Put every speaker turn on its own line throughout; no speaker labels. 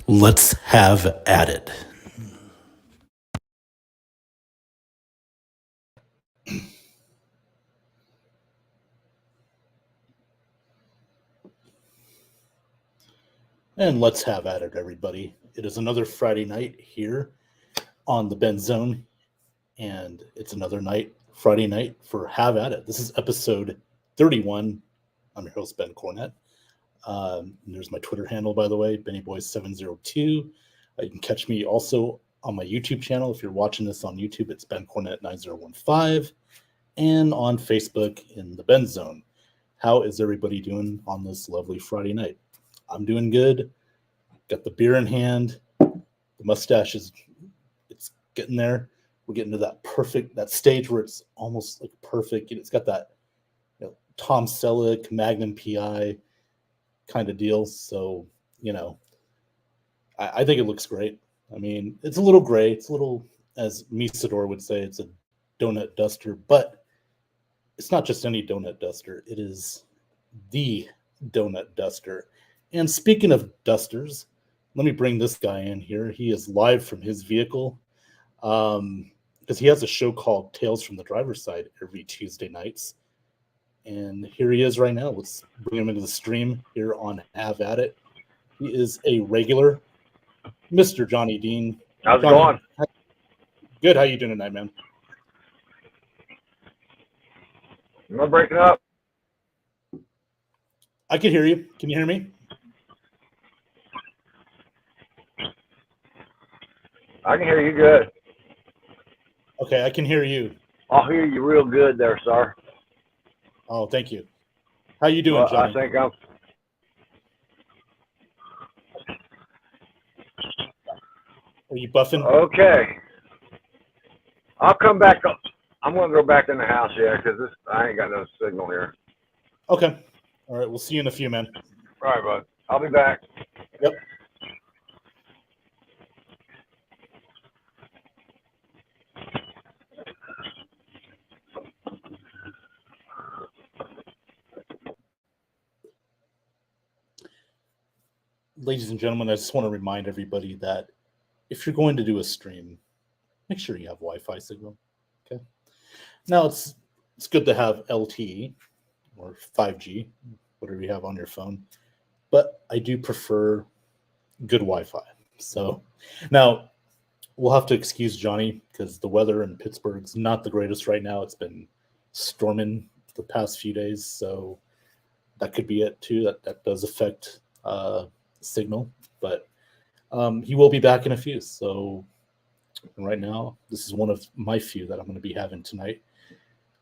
Let's have at it. And let's have at it, everybody. It is another Friday night here on the Ben Zone, and it's another Friday night for Have At It. This is episode 31. I'm your host, Ben Cornett. There's my Twitter handle, by the way, BennyBoy702. You can catch me also on my YouTube channel. If you're watching this on YouTube, it's Ben Cornett 9015, and on Facebook in the Ben Zone. How is everybody doing on this lovely Friday night? I'm doing good. Got the beer in hand. The mustache it's getting there. We're getting to that stage where it's almost like perfect. It's got that Tom Selleck, Magnum PI kind of deal. So, I think it looks great. I mean, it's a little gray. It's a little, as Misador would say, it's a donut duster, but it's not just any donut duster. It is the donut duster. And speaking of dusters, let me bring this guy in here. He is live from his vehicle because he has a show called Tales from the Driver's Side every Tuesday nights. And here he is right now. Let's bring him into the stream here on Have At It. He is a regular, Mr. Johnny Dean.
How's it going?
Good. How you doing tonight, man?
Am I breaking up?
I can hear you. Can you hear me?
I can hear you good.
Okay, I can hear you.
I'll hear you real good there, sir.
Oh, thank you. How you doing, Johnny?
I think I'm...
Are you buffing?
Okay. I'll come back up. I'm going to go back in the house, because I ain't got no signal here.
Okay. All right, we'll see you in a few, man.
All right, bud. I'll be back.
Yep. Ladies and gentlemen, I just want to remind everybody that if you're going to do a stream, make sure you have Wi-Fi signal. Okay. Now it's good to have LTE or 5G, whatever you have on your phone, but I do prefer good Wi-Fi. So now we'll have to excuse Johnny because the weather in Pittsburgh's not the greatest right now. It's been storming the past few days, so that could be it too. That does affect signal, but he will be back in a few. So right now, this is one of my few that I'm going to be having tonight.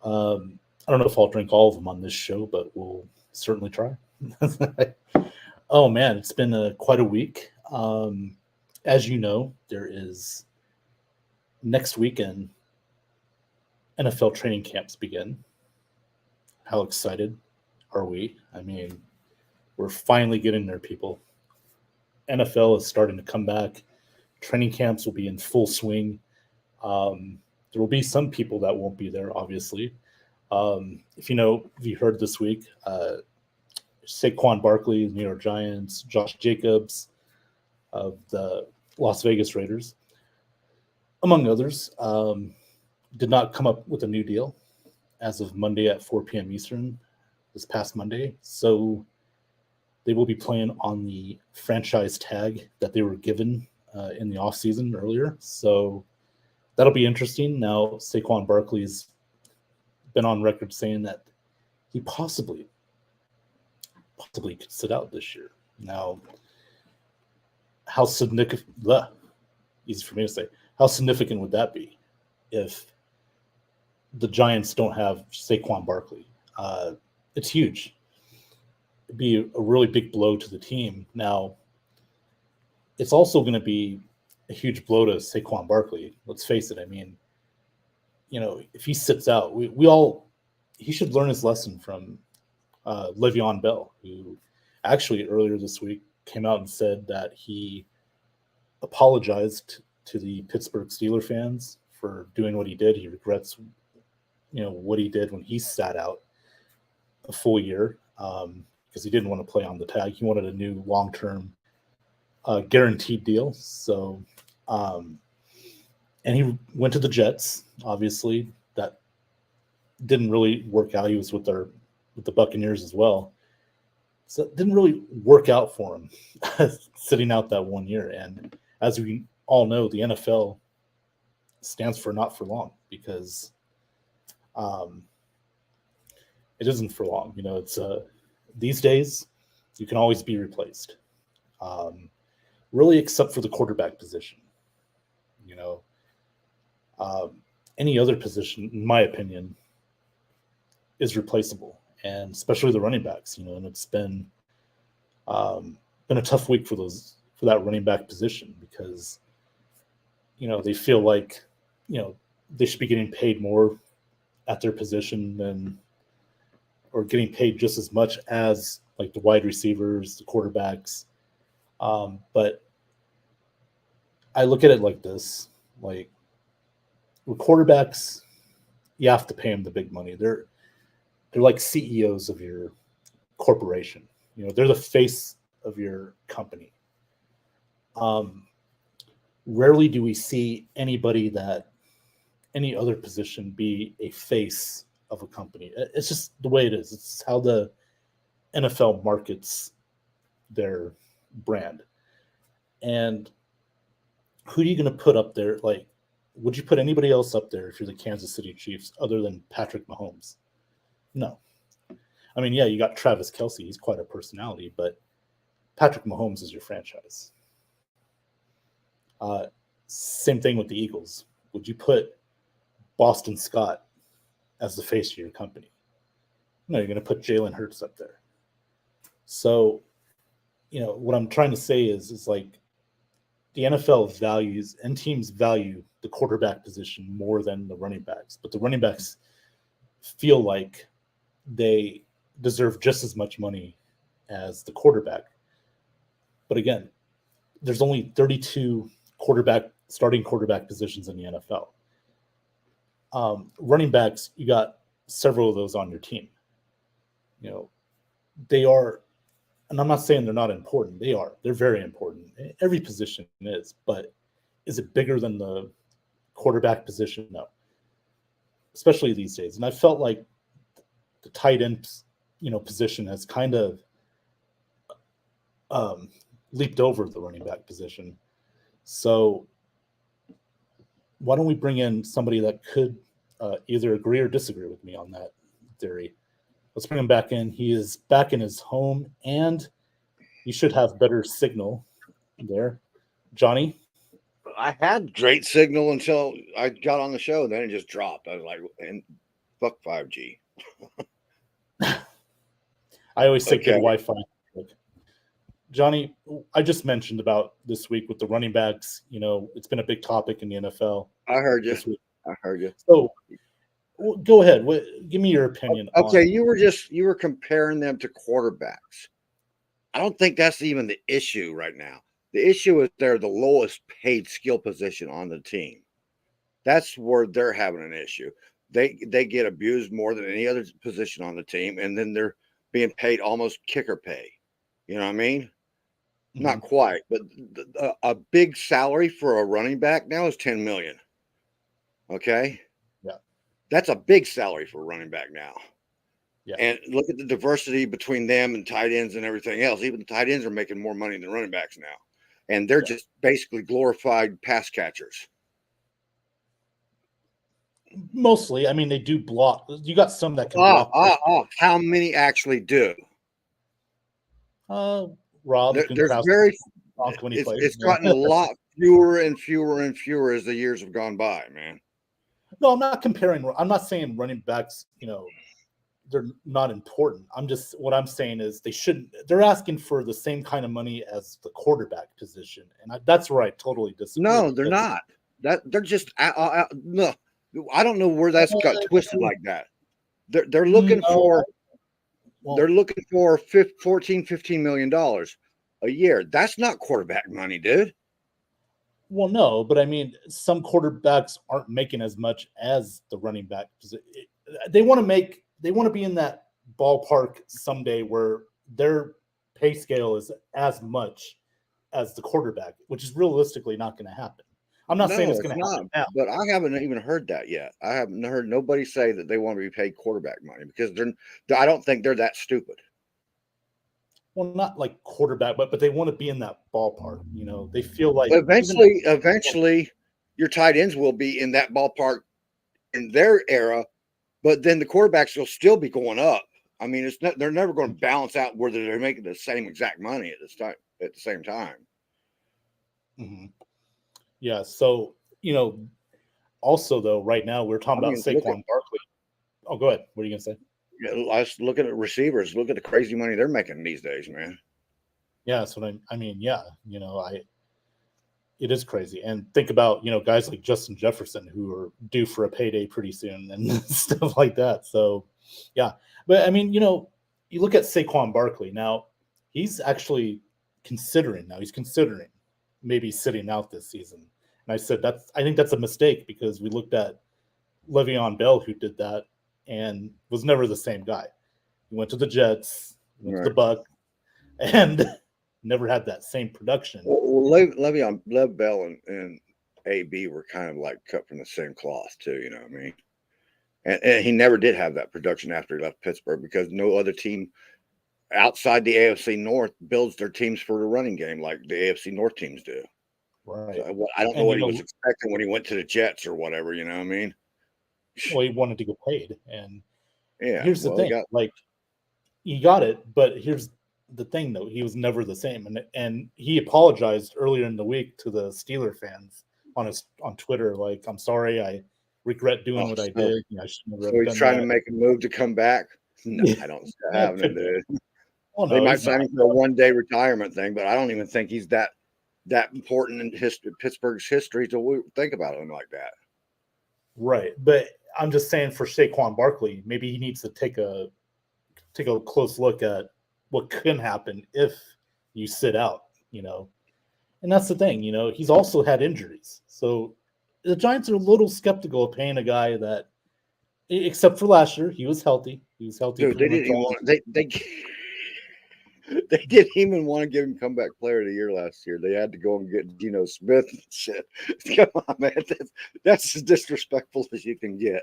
I don't know if I'll drink all of them on this show, but we'll certainly try. Oh man, it's been quite a week. As you know, there is next weekend NFL training camps begin. How excited are we? I mean, we're finally getting there, people. NFL is starting to come back. Training camps will be in full swing. There will be some people that won't be there, obviously. If you heard this week, Saquon Barkley, New York Giants, Josh Jacobs of the Las Vegas Raiders, among others, did not come up with a new deal as of Monday at 4 p.m. Eastern, this past Monday. So they will be playing on the franchise tag that they were given in the offseason earlier. So that'll be interesting. Now, Saquon Barkley's been on record saying that he possibly could sit out this year. Now, how significant, easy for me to say, how significant would that be if the Giants don't have Saquon Barkley? It's huge. It'd be a really big blow to the team. Now, it's also going to be a huge blow to Saquon Barkley. Let's face it. I mean, if he sits out, he should learn his lesson from Le'Veon Bell, who actually earlier this week came out and said that he apologized to the Pittsburgh Steelers fans for doing what he did. He regrets, what he did when he sat out a full year because he didn't want to play on the tag. He wanted a new long-term guaranteed deal. So, and he went to the Jets. Obviously, that didn't really work out. He was with the Buccaneers as well. So it didn't really work out for him sitting out that 1 year. And as we all know, the NFL stands for not for long because it isn't for long. It's these days you can always be replaced, really, except for the quarterback position. Any other position, in my opinion, is replaceable, and especially the running backs. And it's been a tough week for that running back position because they feel like they should be getting paid more at their position or getting paid just as much as like the wide receivers, the quarterbacks. But I look at it like this: like with quarterbacks, you have to pay them the big money. They're like CEOs of your corporation. They're the face of your company. Rarely do we see any other position be a face of a company. It's just the way it is. It's how the NFL markets their brand. And who are you going to put up there? Like, would you put anybody else up there if you're the Kansas City Chiefs other than Patrick Mahomes? No. I mean, yeah, you got Travis Kelce. He's quite a personality, but Patrick Mahomes is your franchise. Same thing with the Eagles. Would you put Boston Scott as the face of your company? No, you're going to put Jalen Hurts up there. So, what I'm trying to say is like the NFL values and teams value the quarterback position more than the running backs, but the running backs feel like they deserve just as much money as the quarterback. But again, there's only 32 starting quarterback positions in the NFL. Running backs, you got several of those on your team. They are, and I'm not saying they're not important. They are. They're very important. Every position is, but is it bigger than the quarterback position? No. Especially these days. And I felt like the tight end, position has kind of leaped over the running back position. So why don't we bring in somebody that could either agree or disagree with me on that theory? Let's bring him back in. He is back in his home, and he should have better signal there. Johnny?
I had great signal until I got on the show. Then it just dropped. I was like, and fuck 5G.
I always say good Wi-Fi. Johnny, I just mentioned about this week with the running backs. It's been a big topic in the NFL.
I heard you.
So go ahead. Give me your opinion.
Okay, you were comparing them to quarterbacks. I don't think that's even the issue right now. The issue is they're the lowest paid skill position on the team. That's where they're having an issue. They get abused more than any other position on the team, and then they're being paid almost kicker pay. You know what I mean? Mm-hmm. Not quite, but a big salary for a running back now is $10 million. Okay?
Yeah.
That's a big salary for a running back now.
Yeah.
And look at the diversity between them and tight ends and everything else. Even the tight ends are making more money than running backs now. And they're just basically glorified pass catchers.
Mostly. I mean, they do block. You got some that can block.
How many actually do?
Rob.
There's very. It's gotten a lot fewer and fewer and fewer as the years have gone by, man.
No, I'm not comparing. I'm not saying running backs, they're not important. What I'm saying is they're asking for the same kind of money as the quarterback position. And that's where I totally disagree.
No, they're not. They're just, no, I don't know where that's got twisted like that. They're looking for, they're looking for $15 million a year. That's not quarterback money, dude.
Well, no, but I mean, some quarterbacks aren't making as much as the running back. They want to be in that ballpark someday where their pay scale is as much as the quarterback, which is realistically not going to happen. I'm not saying
No,
it's
it's
going to happen
not.
now.
But I haven't even heard that yet. I haven't heard nobody say that they want to be paid quarterback money because I don't think they're that stupid.
Well, not like quarterback, but they want to be in that ballpark. You know, they feel like
Eventually, your tight ends will be in that ballpark in their era, but then the quarterbacks will still be going up. I mean, it's not, they're never going to balance out whether they're making the same exact money at this time at the same time.
Mhm. Yeah. So, you know, also though, right now we're talking about
look
Saquon Barkley. Oh, go ahead. What are you gonna say?
let's look at receivers. Look at the crazy money they're making these days, man.
Yeah, that's what I mean. Yeah, you know, it is crazy. And think about, you know, guys like Justin Jefferson who are due for a payday pretty soon and stuff like that. So, yeah. But I mean, you know, you look at Saquon Barkley now, he's actually he's considering maybe sitting out this season. And I think that's a mistake because we looked at Le'Veon Bell who did that and was never the same guy. He went to the Jets, went to the Bucs, and never had that same production.
Well, Lev Bell and AB were kind of like cut from the same cloth too. You know what I mean? And he never did have that production after he left Pittsburgh because no other team outside the AFC North builds their teams for the running game like the AFC North teams do.
Right.
So I don't know what he was expecting when he went to the Jets or whatever. You know what I mean?
Well, he wanted to get paid, and
yeah.
Here's the thing: he got it, but here's the thing, though: he was never the same, and he apologized earlier in the week to the Steeler fans on Twitter, like, "I'm sorry, I regret doing what I did. You know, I shouldn't have
so he's
done
trying
that."
to make a move to come back. No, I don't see that happening, dude.
Well,
they might sign him for a one-day retirement thing, but I don't even think he's that important in Pittsburgh's history to think about him like that.
Right, but I'm just saying for Saquon Barkley, maybe he needs to take a close look at what can happen if you sit out, you know. And that's the thing, you know, he's also had injuries. So the Giants are a little skeptical of paying a guy that, except for last year, he was healthy. He was healthy.
Dude, they didn't even want they didn't even want to give him comeback player of the year last year. They had to go and get Geno Smith and shit. Come on, man. That's as disrespectful as you can get.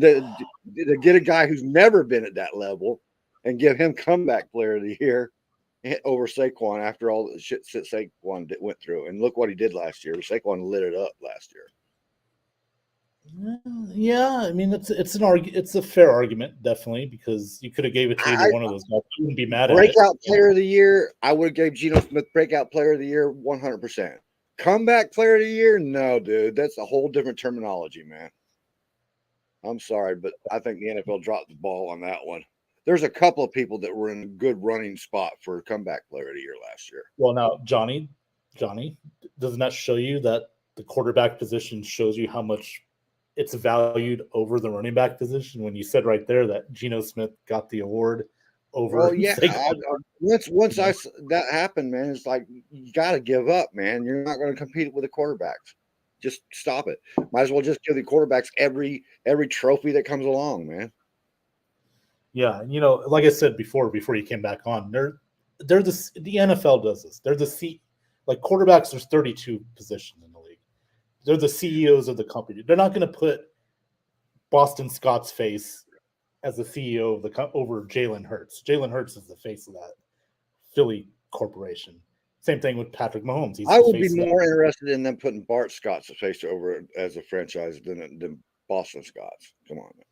To get a guy who's never been at that level and give him comeback player of the year over Saquon after all the shit Saquon went through. And look what he did last year. Saquon lit it up last year.
Yeah, I mean it's a fair argument, definitely, because you could have gave it to either one of those guys. I wouldn't be mad at it.
Breakout player of the year, I would have gave Geno Smith breakout player of the year 100%. Comeback player of the year, no, dude. That's a whole different terminology, man. I'm sorry, but I think the NFL dropped the ball on that one. There's a couple of people that were in a good running spot for comeback player of the year last year.
Well, now, Johnny, doesn't that show you that the quarterback position shows you how much it's valued over the running back position? When you said right there that Geno Smith got the award over.
Well, yeah. Once that happened, man, it's like you got to give up, man. You're not going to compete with the quarterbacks. Just stop it. Might as well just give the quarterbacks every trophy that comes along, man.
Yeah, you know, like I said before you came back on, the NFL does this. They're like quarterbacks. There's 32 positions in the league. They're the CEOs of the company. They're not going to put Boston Scott's face as the CEO of over Jalen Hurts. Jalen Hurts is the face of that Philly corporation. Same thing with Patrick Mahomes.
I would be more interested in them putting Bart Scott's face over as a franchise than Boston Scott's. Come on, man.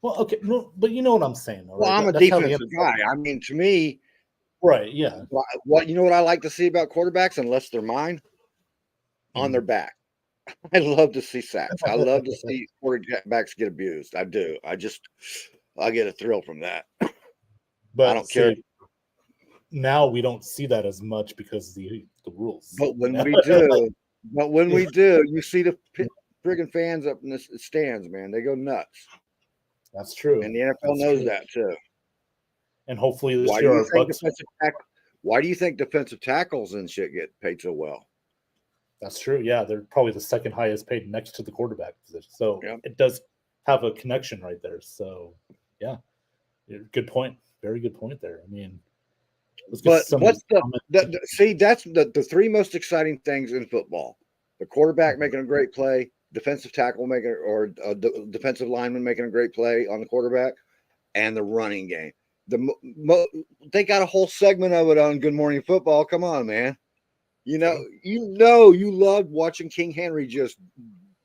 Well, okay, no, but you know what I'm saying. Though,
well,
right?
I'm a defensive guy. I mean, to me,
right? Yeah.
What you know what I like to see about quarterbacks, unless they're mine, on their back. I love to see sacks. I love to see quarterbacks get abused. I do. I get a thrill from that.
But
I don't care.
Now we don't see that as much because of the rules.
But when we do, you see the friggin' fans up in the stands, man. They go nuts.
That's true.
And the NFL knows that too.
And hopefully this year our Bucks.
Why do you think defensive tackles and shit get paid so well?
That's true. Yeah, they're probably the second highest paid next to the quarterback position. So it does have a connection right there. So yeah, good point. Very good point there. I mean, Let's get
But
some
what's the,
comments.
see? That's the three most exciting things in football: the quarterback making a great play, defensive tackle making, or defensive lineman making a great play on the quarterback, and the running game. They got a whole segment of it on Good Morning Football. Come on, man. You loved watching King Henry just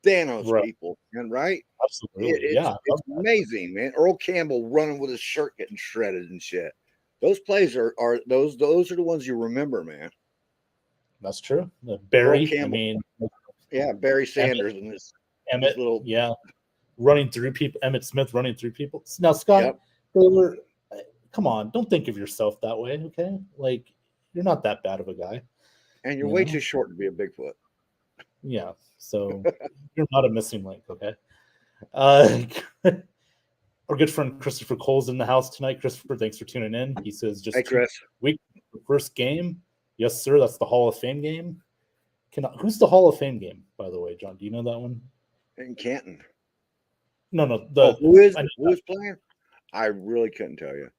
Thanos
Right.
people, and right?
Absolutely. Yeah. I
It's
love that.
amazing, man. Earl Campbell running with his shirt getting shredded and shit. Those plays are those are the ones you remember, man.
That's true.
Earl
Barry, I
Campbell,
mean,
yeah, Barry
Emmett,
Sanders and his
Emmett,
little,
yeah, running through people. Emmett Smith running through people. Now, Scott,
yep.
they were, come on, don't think of yourself that way, okay? Like, you're not that bad of a guy.
And you're
You
way
know?
too short to be a Bigfoot.
Yeah. So you're not a missing link, okay? Uh, our good friend Christopher Cole's in the house tonight. Christopher, thanks for tuning in. He says just
Hey, Chris.
week first game. Yes, sir. That's the Hall of Fame game. Who's the Hall of Fame game, by the way, John? Do you know that one?
In Canton.
No.
Who is playing? I really couldn't tell you.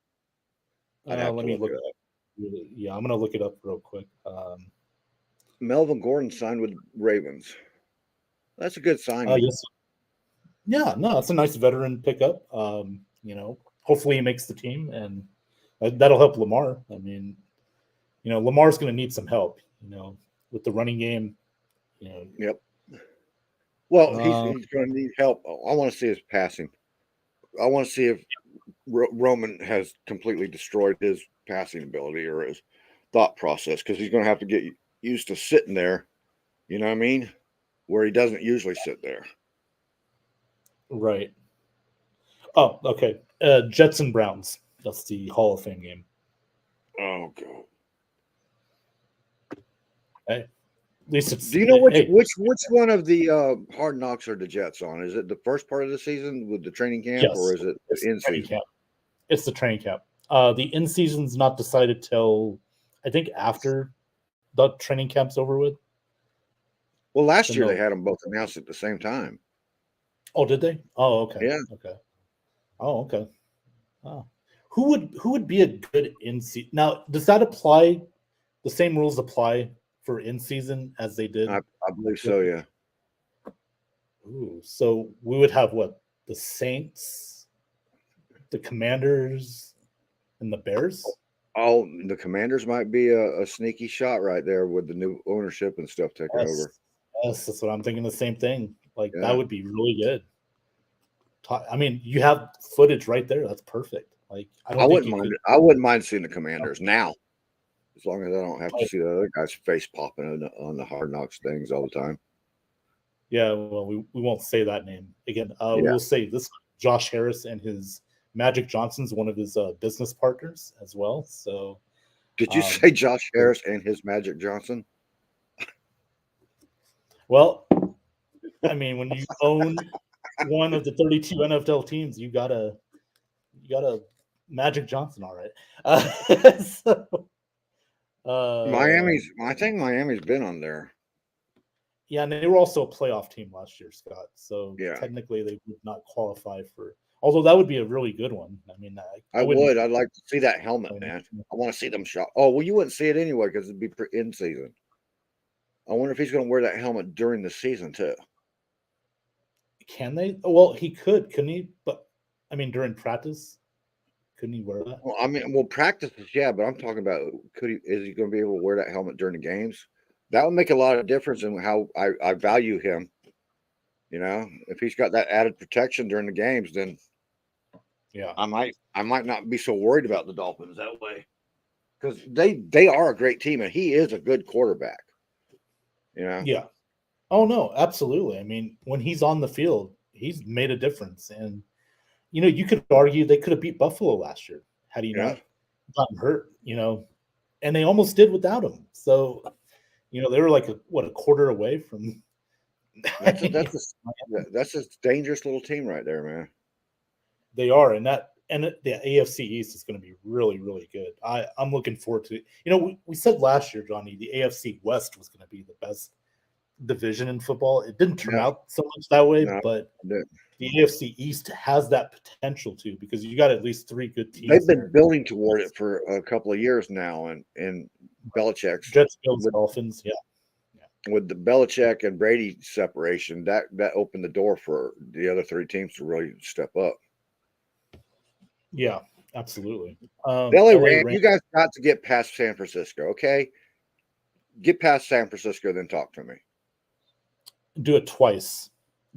I'd have
let
to
me
look
look.
it up.
Yeah, I'm gonna look it up real quick.
Melvin Gordon signed with Ravens. That's a good signing.
Yes. Yeah, no, it's a nice veteran pickup. Hopefully he makes the team, and that'll help Lamar. I mean, Lamar's going to need some help. With the running game.
Yep. Well, he's going to need help. I want to see his passing. I want to see if Roman has completely destroyed his passing ability or his thought process, because he's going to have to get used to sitting there. You know what I mean? Where he doesn't usually sit there.
Right. Oh, okay. Jets and Browns. That's the Hall of Fame game.
Oh God.
Hey, at least it's.
Do you know which one of the Hard Knocks are the Jets on? Is it the first part of the season with the training camp,
Yes,
or is it the in season?
Camp. It's the training camp. The in season's not decided till I think after the training camp's over with.
Well, last year they had them both announced at the same time.
Oh, did they? Oh, okay.
Yeah.
Okay. Oh, okay. Oh. Who would be a good in season? Now, does that apply? The same rules apply for in season as they did?
I believe so. Yeah.
Ooh, so we would have what? The Saints, the Commanders, and the Bears.
Oh, the Commanders might be a sneaky shot right there with the new ownership and stuff taking over.
Yes, that's what I'm thinking. The same thing. Like that would be really good. I mean, you have footage right there. That's perfect. Like I
wouldn't mind seeing the Commanders now, as long as I don't have to see the other guy's face popping on the Hard Knocks things all the time.
Yeah, well, we won't say that name again. We'll say this: Josh Harris and his Magic Johnson's one of his business partners as well. So,
did you say Josh Harris and his Magic Johnson?
Well, I mean, when you own one of the 32 NFL teams, you got a Magic Johnson, all right.
I think Miami's been on there.
Yeah, and they were also a playoff team last year, Scott. So technically, they would not qualify for. Although that would be a really good one. I mean,
I would. I'd like to see that helmet, man. I want to see them shot. Oh well, you wouldn't see it anyway because it'd be in season. I wonder if he's going to wear that helmet during the season too.
Can they? Well, he could, couldn't he? But I mean, during practice, couldn't he wear that?
Well, I mean, practices, yeah, but I'm talking about is he going to be able to wear that helmet during the games? That would make a lot of difference in how I value him. You know, if he's got that added protection during the games, then
yeah,
I might not be so worried about the Dolphins that way, because they are a great team and he is a good quarterback. You know?
Yeah. Oh no, absolutely. I mean, when he's on the field, he's made a difference, and you could argue they could have beat Buffalo last year had he not gotten hurt. And they almost did without him. So. They were like a quarter away from.
That's a dangerous little team right there, man.
They are, and the AFC East is going to be really, really good. I'm looking forward to it. We said last year, Johnny, the AFC West was going to be the best division in football. It didn't turn
No.
out so much that way,
No,
but
it didn't.
the AFC East has that potential to, because you got at least 3 good teams.
They've been
there.
building toward it for a couple of years now, and Belichick's
Jets, Bills,
with-
Dolphins. Yeah,
with the Belichick and Brady separation, that opened the door for the other 3 teams to really step up.
yeah, absolutely.
The LA
LA
Rams,
Rams-
you guys got to get past San Francisco, okay? Get past San Francisco, then talk to me.
do it twice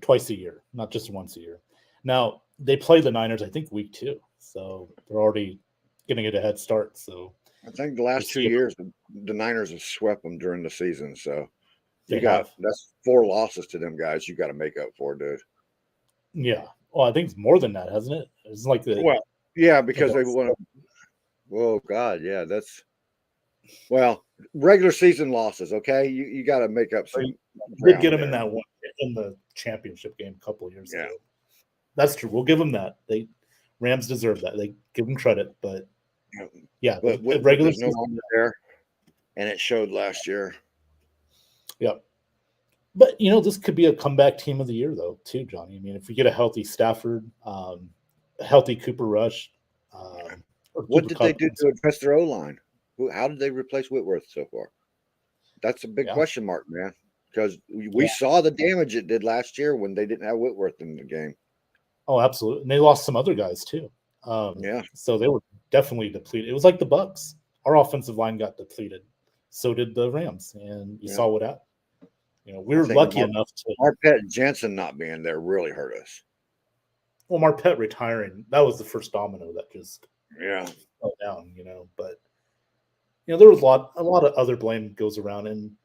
a year, not just once a year. Now they play the Niners, I think, week 2, so they're already getting a head start. So
I think the last
Let's
2
get-
years, the Niners have swept them during the season. So
they have.
that's 4 losses to them guys. You got to make up for, dude.
Yeah. Well, I think it's more than that, hasn't it? It's like the
Well, yeah, because they
Yes.
won. Oh God, yeah, that's regular season losses. Okay, you got to make up some.
did
ground
get them in
there.
that one in the championship game a couple of years
Yeah.
ago. That's true. We'll give them that. Rams deserve that. They give them credit, but yeah,
But
the regular
there's no
season,
longer there, and it showed last year.
yeah. But this could be a comeback team of the year, though, too, Johnny. I mean, if we get a healthy Stafford, a healthy Cooper Rush, or
What
Cooper
did they
Kupp,
do to address their O line? How did they replace Whitworth so far? That's a big
Yeah.
question mark, man. Because we
Yeah.
saw the damage it did last year when they didn't have Whitworth in the game.
Oh, absolutely. And they lost some other guys too.
Yeah.
So they were definitely depleted. It was like the Bucks. Our offensive line got depleted. So did the Rams. And you
Yeah.
saw what happened. We were
think
lucky
Mark-
enough to
Marpet Jensen not being there really hurt us.
well, Marpet retiring, that was the first domino that just
Yeah.
fell down, But there was a lot of other blame goes around, and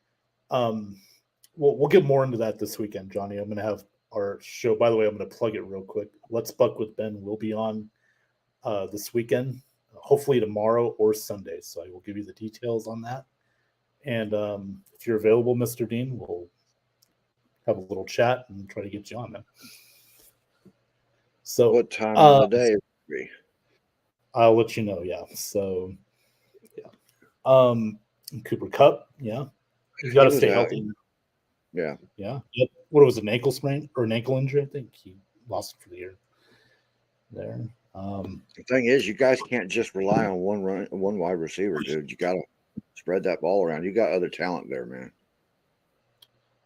we'll get more into that this weekend, Johnny. I'm gonna have our show. By the way, I'm gonna plug it real quick. Let's Buck with Ben will be on this weekend, hopefully tomorrow or Sunday. So I will give you the details on that. And if you're available, Mr. Dean, we'll have a little chat and try to get you on there. So
What time of the day is it be?
I'll let you know. Yeah. So, yeah. Cooper Kupp. Yeah. He's got to
He was
stay
out.
healthy.
Yeah.
Yeah. Yep. What was it, an ankle sprain or an ankle injury? I think he lost it for the year. There.
The thing is, you guys can't just rely on one wide receiver, dude. You got to spread that ball around. You got other talent there, man.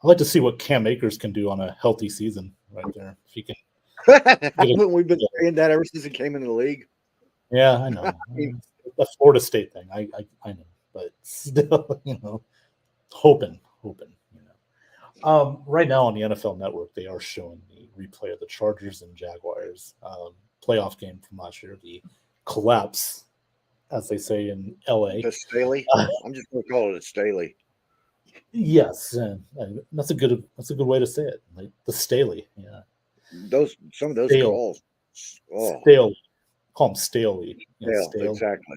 I'd like to see what Cam Akers can do on a healthy season right there. If he can.
Haven't we been saying that ever since he came into the league?
Yeah, I know. The Florida State thing. I know. But still, hoping. Right now on the NFL Network, they are showing the replay of the Chargers and Jaguars playoff game from last year, the collapse, as they say in LA.
The Staley. I'm just going to call it a Staley.
Yes, and that's a good way to say it. Like the Staley, yeah.
Some of those
Stale.
calls. Oh,
Stale. Call them Staley.
stale, exactly.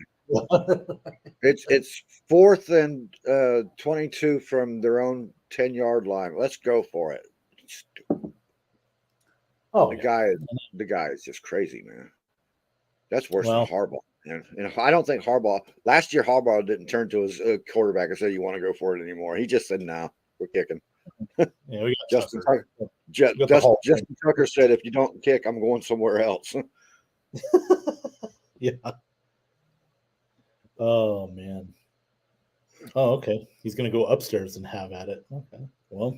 It's 4th and 22 from their own 10-yard line. Let's go for it.
Oh,
The
yeah.
guy is just crazy, man. That's worse
Well-
than Harbaugh. And I don't think last year Harbaugh didn't turn to his quarterback and say, "You want to go for it anymore?" He just said, "No, we're kicking."
Yeah, we got
Justin
Tucker.
Tucker,
got the Hall.
Justin Tucker said, "If you don't kick, I'm going somewhere else."
Yeah. Oh man. Oh, okay. He's gonna go upstairs and have at it. Okay. Well,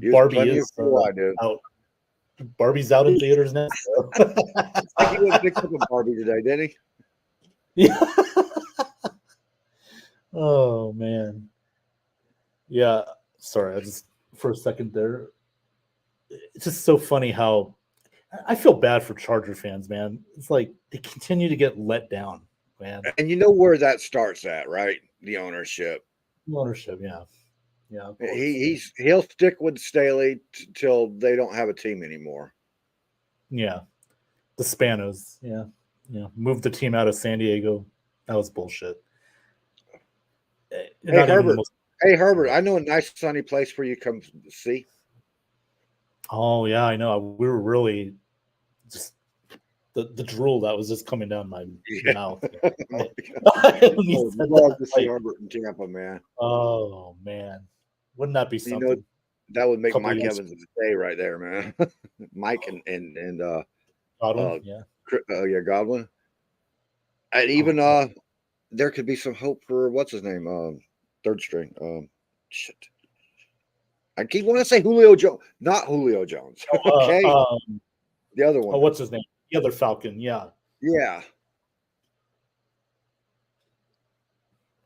He was
Barbie
plenty
is
of fool, I did.
out. Barbie's out in theaters now. so-
Like he went picked up a Barbie today, didn't he?
Yeah. Oh man. Yeah. Sorry, I just for a second there. It's just so funny how I feel bad for Charger fans, man. It's like they continue to get let down, man.
And you know where that starts at, right? The ownership.
Ownership, yeah. Yeah. of course.
He'll stick with Staley till they don't have a team anymore.
Yeah. The Spanos. Yeah. Yeah. Moved the team out of San Diego. That was bullshit. Not even the
Herbert.
most-
Hey Herbert, I know a nice sunny place for you to come see.
Oh yeah, I know. We were really just the drool that was just coming down my
Yeah.
mouth.
Oh,
When you
I'd
said
love
that,
to see
like,
Herbert in Tampa, man.
oh man. Wouldn't that be
You
something?
know, that would make
Couple
Mike
years.
Evans' day right there, man. Mike and
Godwin, yeah.
Godwin. And even there could be some hope for what's his name, third string. Shit. I keep wanting to say Julio Jones, not Julio Jones. Okay, the other one.
What's his name? The other Falcon, yeah.
Yeah,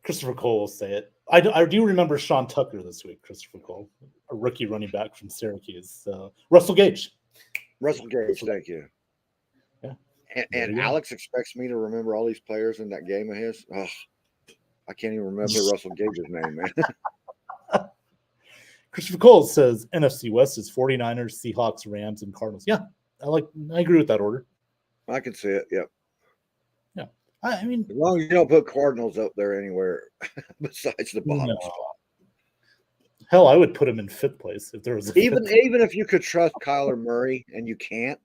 Christopher Cole will say it. I do remember Sean Tucker this week, Christopher Cole, a rookie running back from Syracuse. Russell Gage.
Russell Gage. Thank you.
Yeah.
And
There you go.
Alex expects me to remember all these players in that game of his. Oh, I can't even remember Russell Gage's name, man.
Christopher Cole says NFC West is 49ers, Seahawks, Rams, and Cardinals. Yeah, I agree with that order.
I can see it. Yep.
Yeah. I mean,
As long as you don't put Cardinals up there anywhere besides the bottom
no.
spot.
Hell, I would put him in 5th place if there was a
Even
fifth.
even if you could trust Kyler Murray and you can't,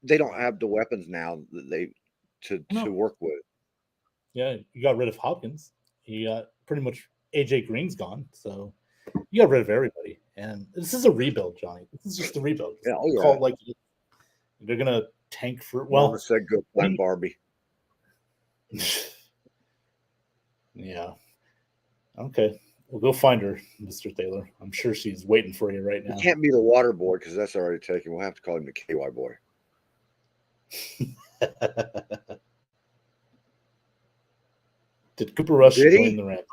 they don't have the weapons now that to work with.
Yeah, you got rid of Hopkins. You got pretty much AJ Green's gone, so you got rid of everybody. And this is a rebuild, Johnny. This is just a rebuild.
Yeah, oh,
Call
yeah.
it like it is. They're gonna tank for
Mama said go find Barbie.
Yeah. Okay. Well, go find her, Mr. Thaler. I'm sure she's waiting for you right now.
It can't be the water boy because that's already taken. We'll have to call him the KY boy.
Did Cooper Rush
Did he?
join the Rams?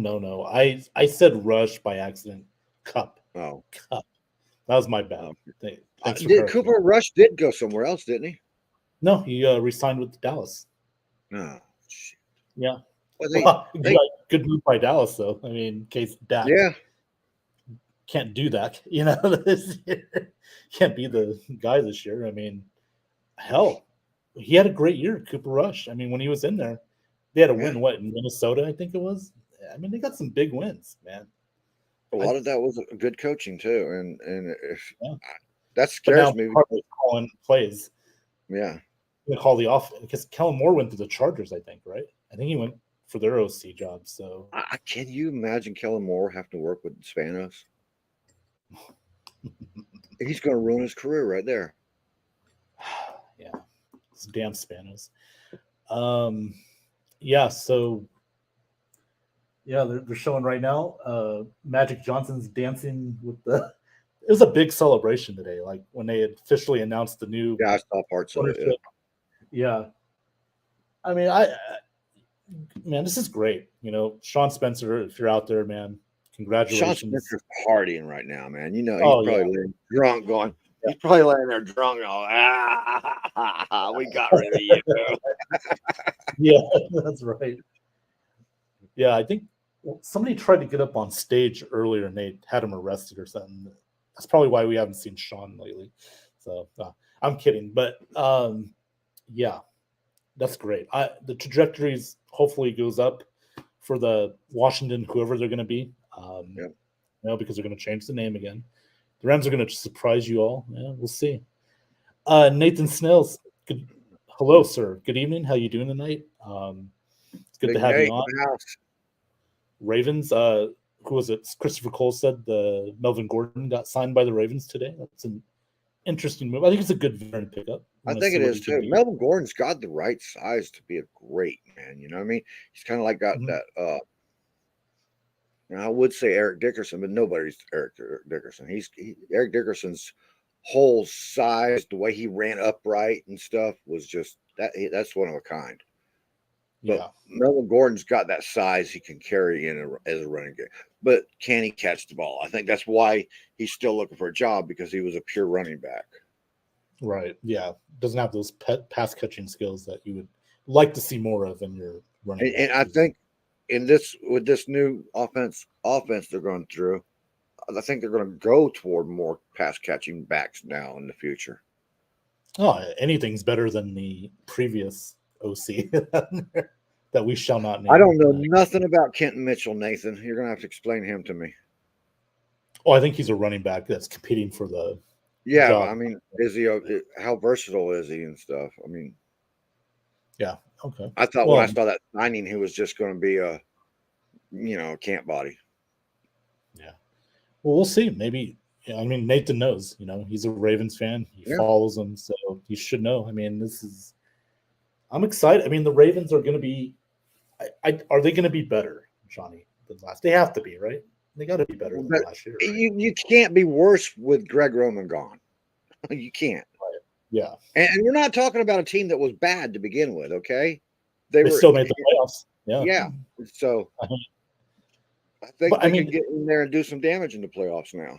No. I said Rush by accident. Cup.
Oh,
That was my bad.
Oh.
Thanks for
did
correcting
Cooper Rush did go somewhere else, didn't he?
No, he re-signed with Dallas.
No. Shit.
Yeah.
Well,
Good move by Dallas, though. I mean, in case Dak
yeah.
can't do that, can't be the guy this year. I mean, hell, he had a great year, Cooper Rush. I mean, when he was in there, they had a win, in Minnesota, I think it was. I mean, they got some big wins, man.
A lot of that was good coaching too, and if that
But
scares
now
me.
Harbaugh calling plays.
Yeah.
They call the off because Kellen Moore went to the Chargers, I think, right? I think he went for their OC job. So
Can you imagine Kellen Moore having to work with Spanos? He's going to ruin his career right there.
yeah, it's damn Spanos. Yeah, so they're showing right now. Magic Johnson's dancing with the. It was a big celebration today, like when they officially announced the new.
Yeah, I saw parts of it.
Yeah. I mean, man, this is great. Sean Spencer, if you're out there, man, congratulations.
Sean Spencer's partying right now, man. He's
Oh,
probably laying drunk going. He's probably laying there drunk going, we got rid of you.
Yeah, that's right. Yeah, I think somebody tried to get up on stage earlier and they had him arrested or something. That's probably why we haven't seen Sean lately. So I'm kidding, but yeah, that's great. The trajectories hopefully goes up for the Washington, whoever they're going to be. Because they're going to change the name again. The Rams are going to surprise you all. Yeah, we'll see. Nathan Snells, hello, sir. Good evening. How you doing tonight? It's good to have you on. Ravens. Who was it? Christopher Cole said the Melvin Gordon got signed by the Ravens today. That's an interesting move. I think it's a good veteran pickup.
I think it is too. Melvin Gordon's got the right size to be a great man. You know what I mean? He's kind of like got that. I would say Eric Dickerson, but nobody's Eric Dickerson. Eric Dickerson's whole size, the way he ran upright and stuff was just that's one of a kind. But Melvin Gordon's got that size he can carry as a running game. But can he catch the ball? I think that's why he's still looking for a job, because he was a pure running back.
Right. Yeah. Doesn't have those pass catching skills that you would like to see more of in your running.
And I think with this new offense they're going through, I think they're going to go toward more pass catching backs now in the future.
Oh, anything's better than the previous OC that we shall not name.
I don't know nothing about Kenton Mitchell, Nathan. You're going to have to explain him to me.
Oh, I think he's a running back that's competing for the.
Yeah,
job.
I mean, how versatile is he and stuff? I mean,
yeah, okay.
I thought when I saw that signing, he was just going to be a camp body.
Yeah. Well, we'll see. Maybe. I mean, Nathan knows. He's a Ravens fan. He
Yeah.
follows them, so he should know. I mean, this is. I'm excited. I mean, the Ravens are going to be. Are they going to be better, Johnny, than last? They have to be, right? They got to be better than
But
last year. Right?
you can't be worse with Greg Roman gone. You can't.
Yeah.
And we're not talking about a team that was bad to begin with, okay?
They still made the playoffs. Yeah.
Yeah. So I think they can get in there and do some damage in the playoffs now.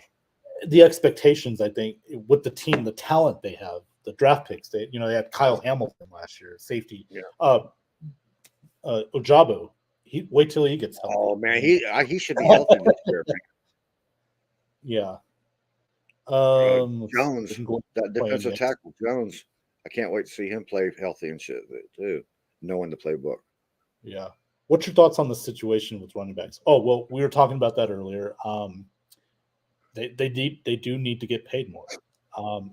The expectations, I think, with the team, the talent they have, the draft picks, they had Kyle Hamilton last year, safety.
Yeah.
Ojabo. Wait till he gets healthy.
Oh man, he should be healthy this year. Man.
Yeah.
Jones, that defensive tackle, Jones. I can't wait to see him play healthy and shit too, knowing the playbook.
Yeah. What's your thoughts on the situation with running backs? Oh, well, we were talking about that earlier. They do need to get paid more.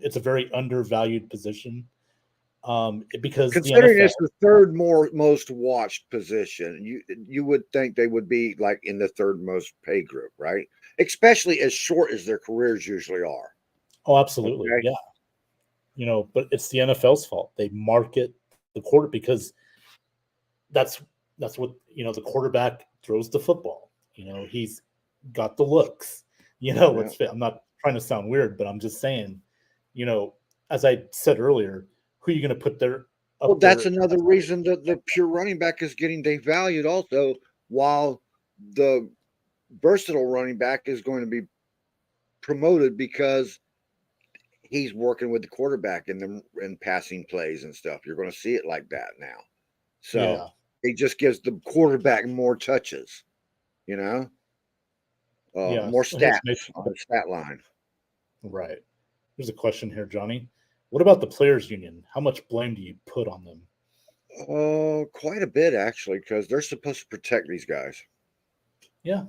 It's a very undervalued position. Because
considering it's the third most watched position, you would think they would be like in the third most pay group, right? Especially as short as their careers usually are.
Oh, absolutely. Okay. Yeah. But it's the NFL's fault. They market the quarter because that's what, the quarterback throws the football. He's got the looks. I'm not trying to sound weird, but I'm just saying, as I said earlier, who are you going to put there?
Well, that's another reason that the pure running back is getting devalued also, while the versatile running back is going to be promoted because he's working with the quarterback in passing plays and stuff. You're going to see it like that now. So it just gives the quarterback more touches, more stats on the stat line.
Right. There's a question here, Johnny. What about the players' union? How much blame do you put on them?
Oh, quite a bit actually, because they're supposed to protect these guys.
Yeah,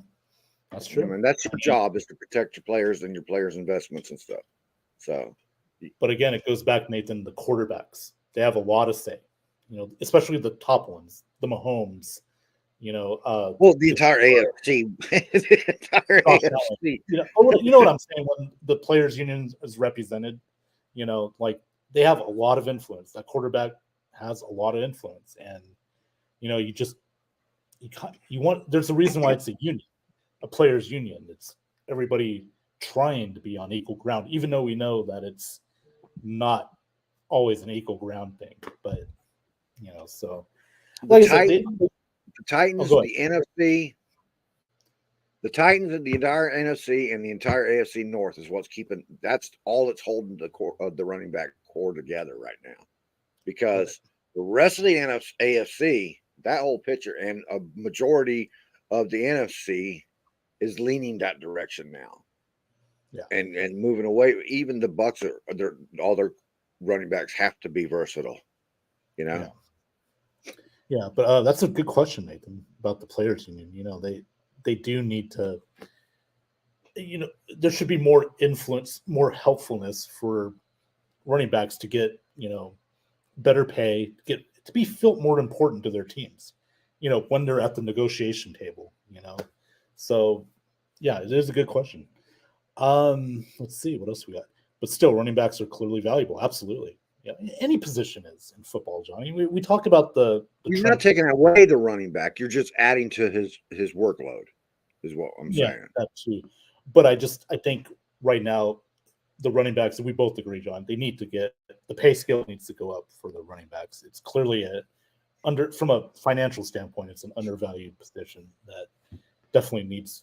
that's true.
I mean, that's your job, is to protect your players and your players' investments and stuff. So,
but again, it goes back, Nathan. The quarterbacks, they have a lot to say. Especially the top ones, the Mahomes.
Well, the entire AFC. The entire AFC.
You know what I'm saying? When the players' union is represented. Like they have a lot of influence. That quarterback has a lot of influence, and there's a reason why it's a union, a players' union. It's everybody trying to be on equal ground, even though we know that it's not always an equal ground thing. But so
like the Titans, the NFC. The Titans and the entire NFC and the entire AFC North is what's keeping. That's all that's holding the core of the running back core together right now, because the rest of the AFC, that whole picture, and a majority of the NFC is leaning that direction now.
Yeah,
and moving away. Even the Bucs all their running backs have to be versatile.
Yeah, but that's a good question, Nathan, about the players' union. They do need to, there should be more influence, more helpfulness for running backs to get, better pay, to be felt more important to their teams, when they're at the negotiation table, So, yeah, it is a good question. Let's see what else we got. But still, running backs are clearly valuable. Absolutely. Yeah, any position is in football, Johnny. We talk about the
you're not taking away the running back. You're just adding to his workload, is what I'm saying.
Yeah, that too. But I think right now, the running backs, we both agree, John, they need to get the pay scale needs to go up for the running backs. It's clearly from a financial standpoint, it's an undervalued position that definitely needs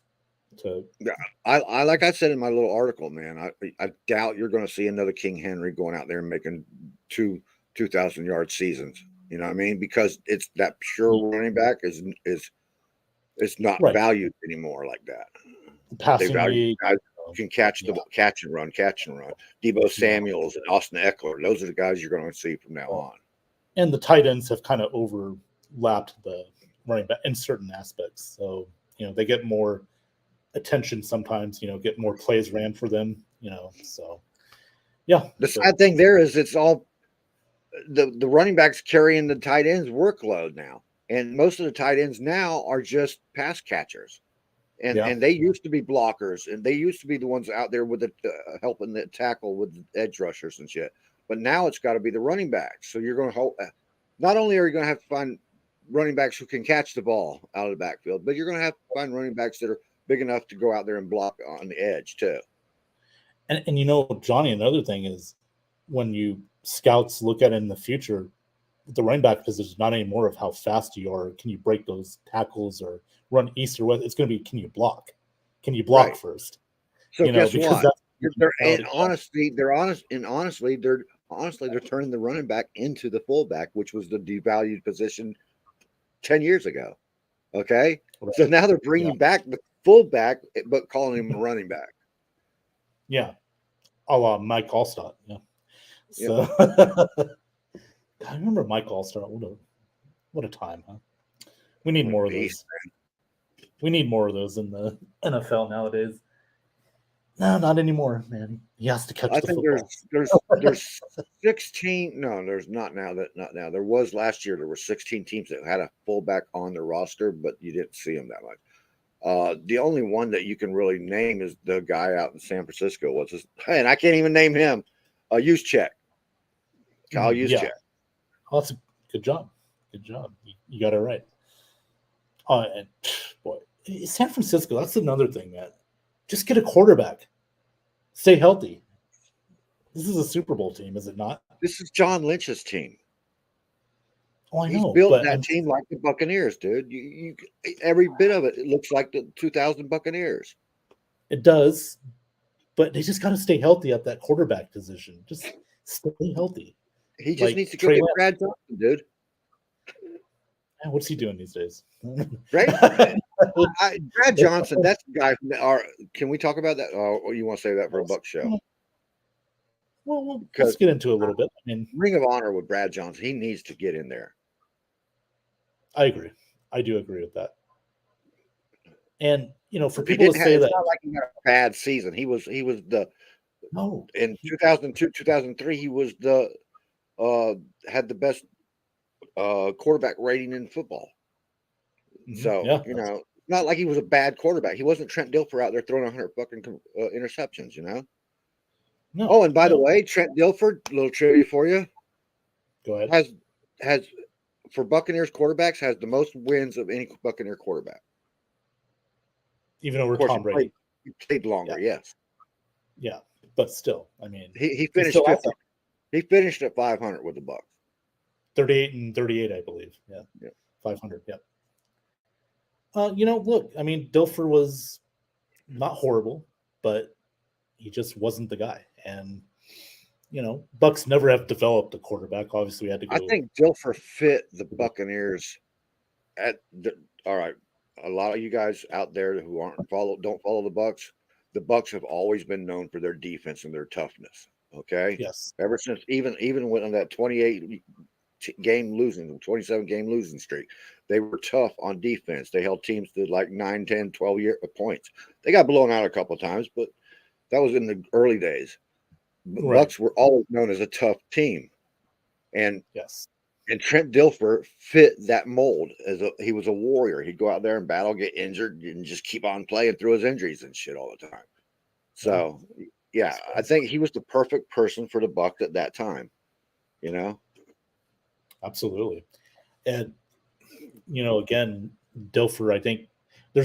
to.
Yeah, I like I said in my little article, man, I doubt you're going to see another King Henry going out there and making 2,000-yard seasons. You know what I mean? Because it's that pure running back is not valued anymore like that.
Passing
league, guys can catch and run. Deebo Samuels and Austin Eckler, those are the guys you're going to see from now on.
And the tight ends have kind of overlapped the running back in certain aspects. So, they get more attention sometimes, get more plays ran for them, so yeah.
The sad thing there is it's all the running backs carrying the tight ends workload now. And most of the tight ends now are just pass catchers. And
Yeah.
and they used to be blockers, and they used to be the ones out there with the helping the tackle with the edge rushers and shit. But now it's got to be the running backs. So you're going to hold. Not only are you going to have to find running backs who can catch the ball out of the backfield, but you're going to have to find running backs that are big enough to go out there and block on the edge too.
And you know, Johnny, another thing is when you scouts look at it in the future, the running back position is not anymore of how fast you are. Can you break those tackles or run east or west? It's going to be, can you block? Can you block
Right.
first?
So
You know,
guess
because
what?
that's
They're
how
and
it-
honestly, they're turning the running back into the fullback, which was the devalued position 10 years ago. Okay,
Right.
so now they're bringing back the fullback, but calling him a running back.
yeah, a la Mike Allstott. Yeah. So I remember Mike Allstott. What a time, huh? We need more of
Beast.
those. We need more of those in the NFL nowadays. No, not anymore, man. He has to catch
I
the
think
football.
there's 16. No, there's not now. Not now. There was last year. There were 16 teams that had a fullback on their roster, but you didn't see them that much. The only one that you can really name is the guy out in San Francisco. What's his? And I can't even name him. Juszczyk. Kyle Juszczyk.
Yeah. Oh, that's a good job. Good job. You got it right. And boy, San Francisco, that's another thing, man. Just get a quarterback. Stay healthy. This is a Super Bowl team, is it not?
This is John Lynch's team.
Oh, I
He's
know.
built
But
that team like the Buccaneers, dude. You every bit of it looks like the 2000 Buccaneers.
it does. But they just got to stay healthy at that quarterback position. Just stay healthy.
He just
Like
needs to go
Trey
get
Lance.
Brad Johnson, dude.
Man, what's he doing these days?
Right? Brad Johnson, that's the guy. Can we talk about that? Or you want to save that for a Buck show?
Well,
Because-
let's get into it a little bit. I mean,
Ring of Honor with Brad Johnson. He needs to get in there.
I agree. I do agree with that. And you know, for
He
people to
didn't
say
have,
that,
it's not like he had a bad season. He was the
no,
in 2002, 2003. He was the had the best quarterback rating in football. So
yeah,
you know, not like he was a bad quarterback. He wasn't Trent Dilfer out there throwing 100 fucking interceptions. You know.
no.
Oh, and by the
no.
way, Trent Dilfer, little trivia for you,
Go ahead.
has for Buccaneers quarterbacks has the most wins of any Buccaneer quarterback.
Even over
Of course,
Tom Brady.
he played longer, yes.
Yeah, but still, I mean,
He finished
still awesome.
he finished at 500 with the Bucks.
38 and 38, I believe. Yeah,
Yeah.
500. Yep. You know, look, I mean, Dilfer was not horrible, but he just wasn't the guy. And you know, Bucks never have developed a quarterback. Obviously, we had to go.
I think Dilfer fit the Buccaneers at the all right. A lot of you guys out there who don't follow the Bucks. The Bucks have always been known for their defense and their toughness. Okay.
Yes.
Ever since even when on that 27 game losing streak, they were tough on defense. They held teams to like 9, 10, 12 points. They got blown out a couple of times, but that was in the early days.
Right.
Bucks were always known as a tough team. And
Yes.
Trent Dilfer fit that mold he was a warrior. He'd go out there and battle, get injured, and just keep on playing through his injuries and shit all the time. So yeah, I think he was the perfect person for the Bucks at that time. You know?
Absolutely. And you know, again, Dilfer, I think there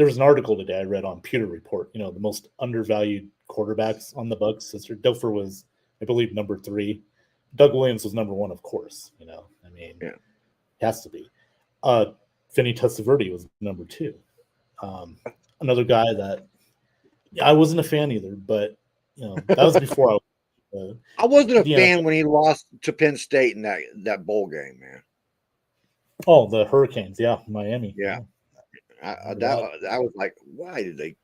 was an article today I read on Pewter Report, you know, the most undervalued quarterbacks on the Bucks. Dilfer was, I believe, number 3. Doug Williams was number 1, of course, you know. I mean,
Yeah.
it has to be. Vinny Testaverde was number 2. Another guy that I wasn't a fan either, but you know, that was before
I wasn't a
Yeah.
fan when he lost to Penn State in that bowl game, man.
Oh, the Hurricanes, yeah, Miami.
Yeah. I was like, why did they?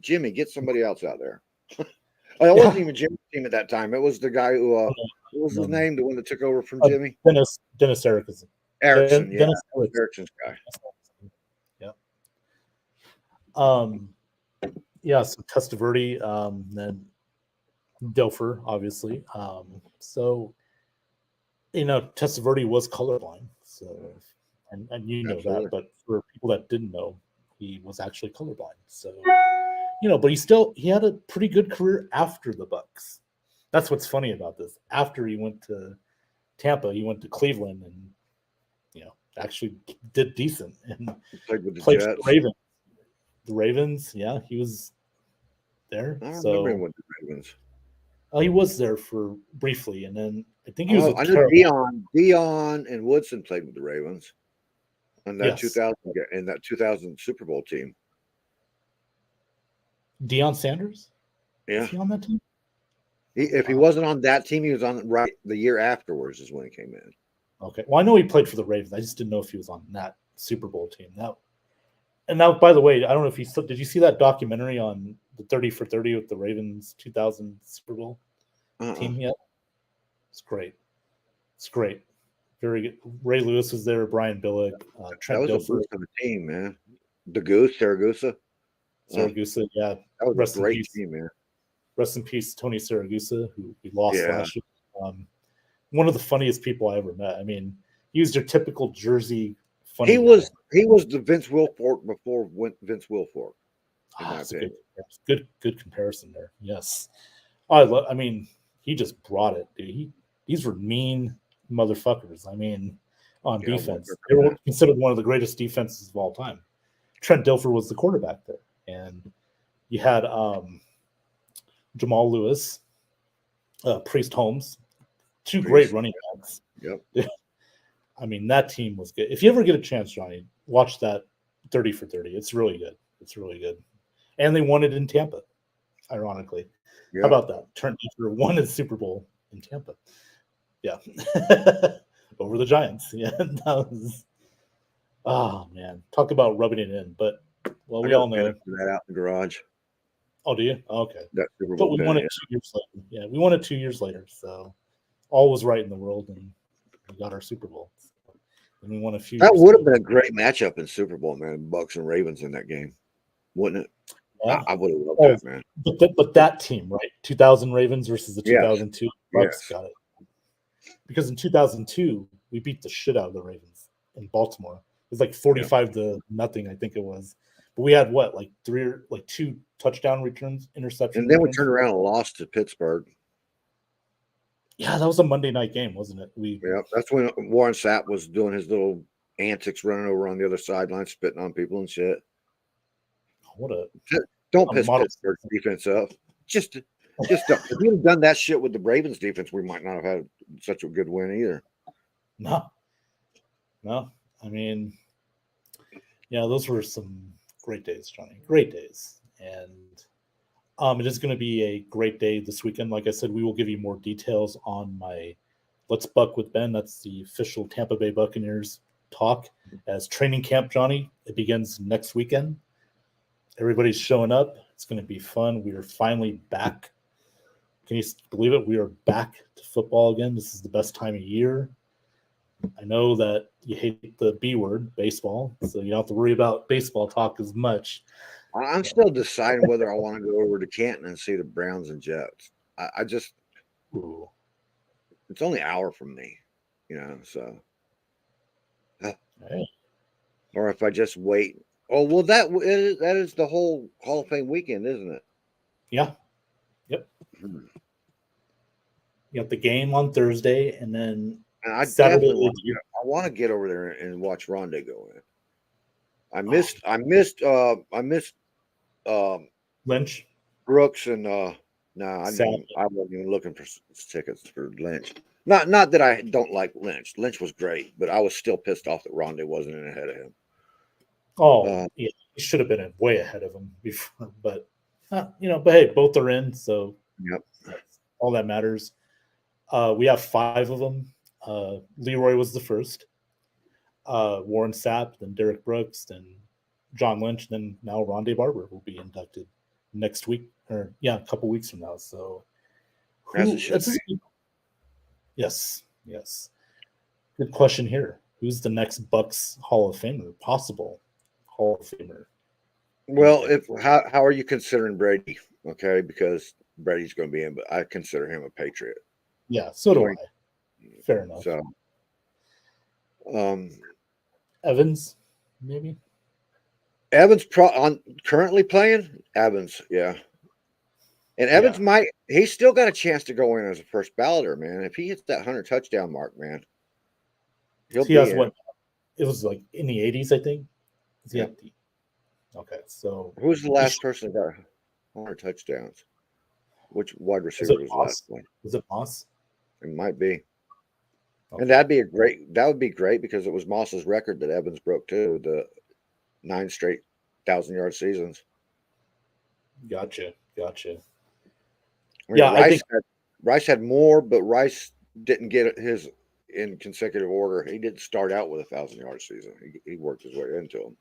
Jimmy, get somebody else out there. It wasn't even Jimmy's team at that time. It was the guy who, what was his name? The one that took over from Jimmy?
Dennis Erickson.
Erickson, yeah.
Dennis Erickson.
Erickson's guy.
Yeah, so Testaverde, then Dilfer, obviously. So, you know, Testaverde was colorblind. So, and you know
Absolutely.
that, but for people that didn't know, He was actually colorblind. So, but he had a pretty good career after the Bucks. That's what's funny about this. After he went to Tampa, he went to Cleveland and actually did decent and
Played with the
played for
Jets.
the Ravens. The Ravens, yeah, he was there.
I don't
So
remember him with the Ravens.
he was there for briefly, and then I think he was
Oh,
with
I know
Carolina.
Dion and Woodson played with the Ravens in that
Yes.
2000 Super Bowl team.
Deion Sanders?
Yeah.
Is he on that team?
If he wasn't on that team, he was on right the year afterwards is when he came in.
Okay. Well, I know he played for the Ravens. I just didn't know if he was on that Super Bowl team. Now, by the way, I don't know if did you see that documentary on the 30 for 30 with the Ravens 2000 Super Bowl team yet? It's great. It's great. Very good. Ray Lewis was there. Brian Billick, Trent
That was a
Dilfer,
boost of a team, man. The Goose, Saragusa.
Saragusa. Yeah.
That was
Rest
a
in
great
peace.
team, man.
Rest in peace, Tony Saragusa, who we lost
Yeah.
last year. One of the funniest people I ever met. I mean, he was your typical Jersey funny
He
guy.
was the Vince Wilfork before Vince Wilfork. In my
That's a
opinion.
good comparison there. Yes, I mean, he just brought it, dude. These were mean motherfuckers. I mean, on
Yeah,
defense, they were considered one of the greatest defenses of all time. Trent Dilfer was the quarterback there, and you had Jamal Lewis, Priest Holmes, two great running backs.
Yep.
I mean, that team was good. If you ever get a chance, Johnny, watch that 30 for 30. It's really good. It's really good. And they won it in Tampa, ironically.
Yep.
How about that? Trent Dilfer won his Super Bowl in Tampa. Yeah. Over the Giants. Yeah. That was, oh, man. Talk about rubbing it in. But, well, we all know.
That out in the garage.
Oh, do you? Oh, okay.
That Super
But
Bowl
we won it 2 years later. Yeah, we won it 2 years later. So all was right in the world, and we got our Super Bowl. And we won a few.
That would have been a great matchup in Super Bowl, man. Bucks and Ravens in that game, wouldn't it?
Yeah.
I would have loved that, man.
But that team, right? 2000 Ravens versus the 2002 Bucks,
Yes.
got it. Because in 2002, we beat the shit out of the Ravens in Baltimore. It was like 45 to nothing, I think it was. But we had what, like two touchdown returns, interceptions.
And then we turned around and lost to Pittsburgh.
Yeah, that was a Monday night game, wasn't it?
Yeah, that's when Warren Sapp was doing his little antics, running over on the other sideline, spitting on people and shit. Don't piss Pittsburgh's defense up. Just if we had done that shit with the Ravens defense, we might not have had such a good win either.
No. I mean, yeah, those were some great days, Johnny. Great days. And it is going to be a great day this weekend. Like I said, we will give you more details on my Let's Buck with Ben. That's the official Tampa Bay Buccaneers talk as training camp, Johnny. It begins next weekend. Everybody's showing up. It's going to be fun. We are finally back. Can you believe it? We are back to football again. This is the best time of year. I know that you hate the B word, baseball, so you don't have to worry about baseball talk as much.
I'm still deciding whether I want to go over to Canton and see the Browns and Jets. I just, it's only an hour from me, so.
Right.
Or if I just wait. Oh, well, that is the whole Hall of Fame weekend, isn't it?
Yeah. Yep. You got the game on Thursday, and then Saturday.
I want to get over there and watch Rondé go in. I missed
Lynch,
Brooks, and I wasn't even looking for tickets for Lynch. Not that I don't like Lynch. Lynch was great, but I was still pissed off that Rondé wasn't in ahead of him.
Oh, yeah, he should have been way ahead of him before, but but hey, both are in, so
yep,
that's all that matters. We have 5 of them. Leroy was the first. Warren Sapp, then Derek Brooks, then John Lynch, then now Rondé Barber will be inducted next week, a couple weeks from now. So, yes. Good question here. Who's the next Bucks Hall of Famer? Possible Hall of Famer.
Well, how are you considering Brady? Okay, because Brady's going to be in, but I consider him a Patriot.
Yeah, so do I. Fair enough.
So,
Evans, maybe.
Evans currently playing. Evans, yeah. And Evans he's still got a chance to go in as a first balloter, man. If he hits that 100 touchdown mark, man, he'll
He
be
has
in.
what? It was like in the 80s, I think. Is he
Yeah.
at the- Okay, so
Who's the last person that got 100 touchdowns? Which wide
is
receiver
it
was the
Moss?
last one?
Is it Moss?
It might be.
Okay.
And that would be great because it was Moss's record that Evans broke too, the 9 straight 1,000-yard seasons.
Gotcha.
I mean,
Yeah, I think
Rice had more, but Rice didn't get his in consecutive order. He didn't start out with a 1,000-yard season. He worked his way into them.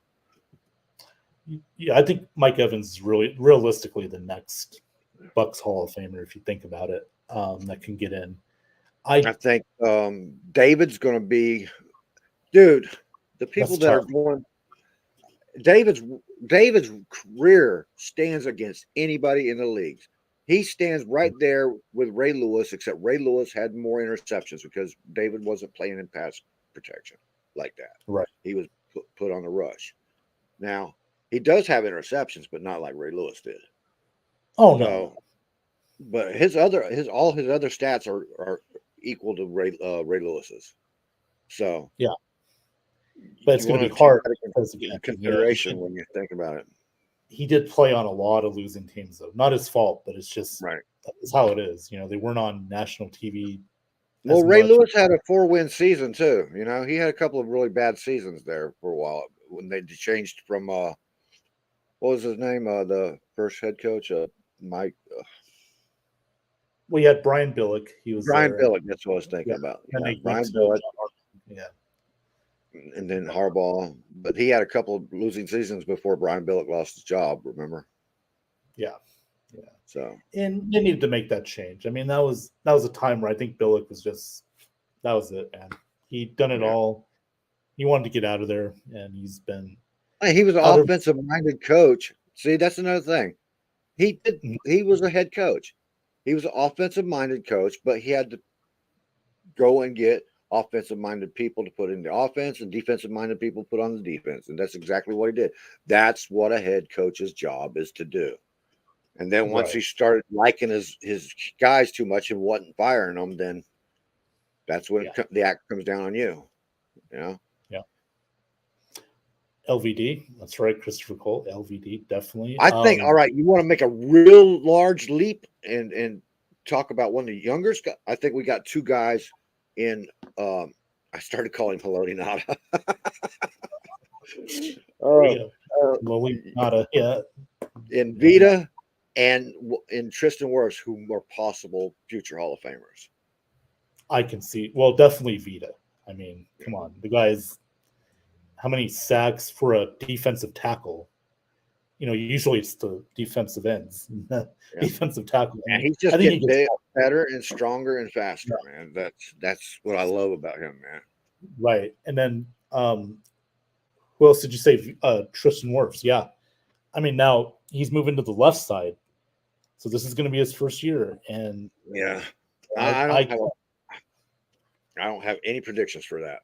yeah, I think Mike Evans is really realistically the next Bucks Hall of Famer if you think about it. That can get in.
I think David's going to be, dude. The people
That's
that are
tough.
going, David's career stands against anybody in the leagues. He stands right there with Ray Lewis, except Ray Lewis had more interceptions because David wasn't playing in pass protection like that.
Right.
He was put on the rush. Now he does have interceptions, but not like Ray Lewis did.
Oh no.
So, but all his other stats are equal to Ray Lewis's. So
Yeah. But it's
you
going to
wanna
be hard
take that
because
into
again,
consideration when you think about it.
he did play on a lot of losing teams though. Not his fault, but it's just
Right.
that's how it is. You know, they weren't on national TV.
Well,
as
Ray
much.
Lewis had a 4-win season too. You know, he had a couple of really bad seasons there for a while when they changed from what was his name? The first head coach, Mike
Well, you had Brian Billick. He was
Brian
there.
Billick. That's what I was thinking about.
And
Yeah,
they
Brian
went to
Billick,
John Harbaugh. Yeah.
and then Harbaugh. But he had a couple of losing seasons before Brian Billick lost his job. Remember?
Yeah. Yeah.
So
And they needed to make that change. I mean, that was a time where I think Billick was just that was it, man. He'd done it all. He wanted to get out of there, and he's been.
hey, he was an
Other-
offensive-minded coach. See, that's another thing. He
Mhm.
was a head coach. He was an offensive-minded coach, but he had to go and get offensive-minded people to put in the offense and defensive-minded people put on the defense, and that's exactly what he did. That's what a head coach's job is to do. And then once
Right.
he started liking his guys too much and wasn't firing them, then that's when the act comes down on you. You know.
LVD, that's right, Christopher Cole, LVD, definitely.
I think, all right, you want to make a real large leap and talk about one of the younger. I think we got 2 guys in. I started calling Haloti Nada.
Yeah.
In Vita and in Tristan Wirfs, who are possible future Hall of Famers.
I can see. Well, definitely Vita. I mean, come on, the guy's how many sacks for a defensive tackle? You know, usually it's the defensive ends, defensive tackle.
And he's just getting better and stronger and faster, man. That's what I love about him, man.
Right. And then who else did you say? Tristan Wirfs. Yeah. I mean, now he's moving to the left side. So this is going to be his first year. And
yeah,
I
don't have any predictions for that.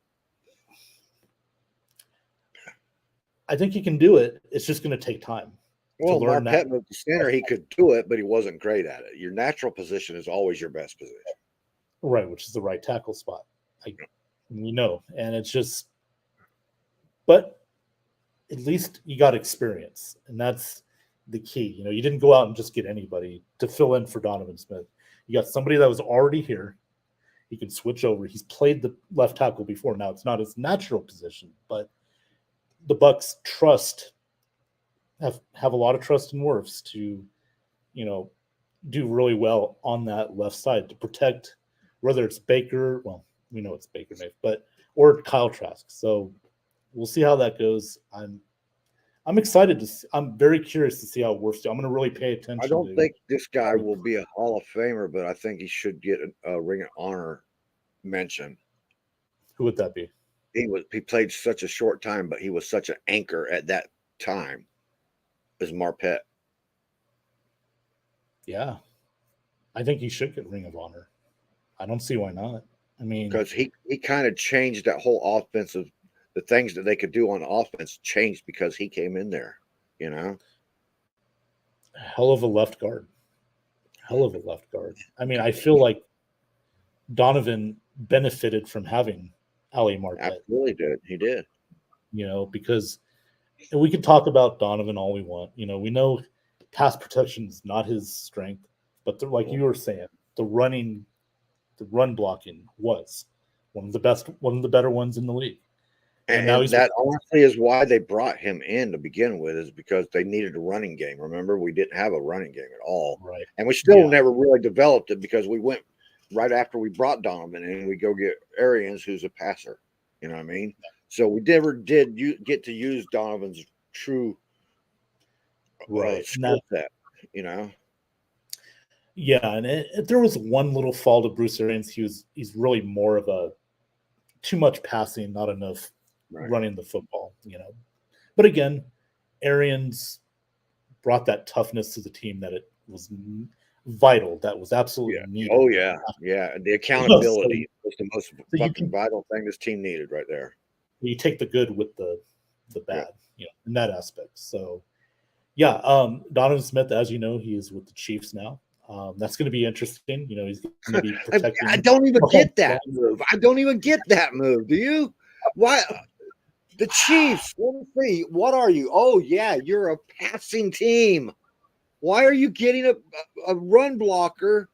I think he can do it. It's just going to take time.
Well, Marpet moved to center. He could do it, but he wasn't great at it. Your natural position is always your best position.
Right, which is the right tackle spot. We know. And it's just, but at least you got experience. And that's the key. You know, you didn't go out and just get anybody to fill in for Donovan Smith. You got somebody that was already here. He can switch over. He's played the left tackle before. Now it's not his natural position, but the Bucks have a lot of trust in Wirfs to, you know, do really well on that left side to protect whether it's Baker. Well, we know it's Baker Mayfield, or Kyle Trask. So we'll see how that goes. I'm excited to see, I'm very curious to see how Wirfs do. I'm going to really pay attention.
I don't think this guy will be a Hall of Famer, but I think he should get a Ring of Honor mention.
Who would that be?
He played such a short time, but he was such an anchor at that time as Marpet.
Yeah. I think he should get Ring of Honor. I don't see why not. I mean,
because he kind of changed that whole offensive the things that they could do on offense changed because he came in there. You know,
Hell of a left guard. Hell of a left guard. I mean, I feel like Donovan benefited from having Ali Marpet,
absolutely did. He did.
because and we can talk about Donovan all we want. We know pass protection is not his strength, but like you were saying, the run blocking was one of the better ones in the league.
And
now he's
that honestly is why they brought him in to begin with, is because they needed a running game. Remember, we didn't have a running game at all.
right.
And we still
Yeah.
never really developed it because we went right after we brought Donovan in, we go get Arians, who's a passer. You know what I mean? So we never did get to use Donovan's true skill set,
Yeah, and there was one little fault of Bruce Arians. He's really more of a too much passing, not enough running the football. But again, Arians brought that toughness to the team that it was vital. That was absolutely needed.
Oh yeah. The accountability was the most fucking vital thing this team needed right there.
You take the good with the bad, in that aspect. So, yeah, Donovan Smith, as you know, he is with the Chiefs now. That's going to be interesting. He's going to be protecting.
I don't even get that move. I don't even get that move. Do you? Why? The Chiefs. Let me see. What are you? Oh yeah, you're a passing team. Why are you getting a run blocker?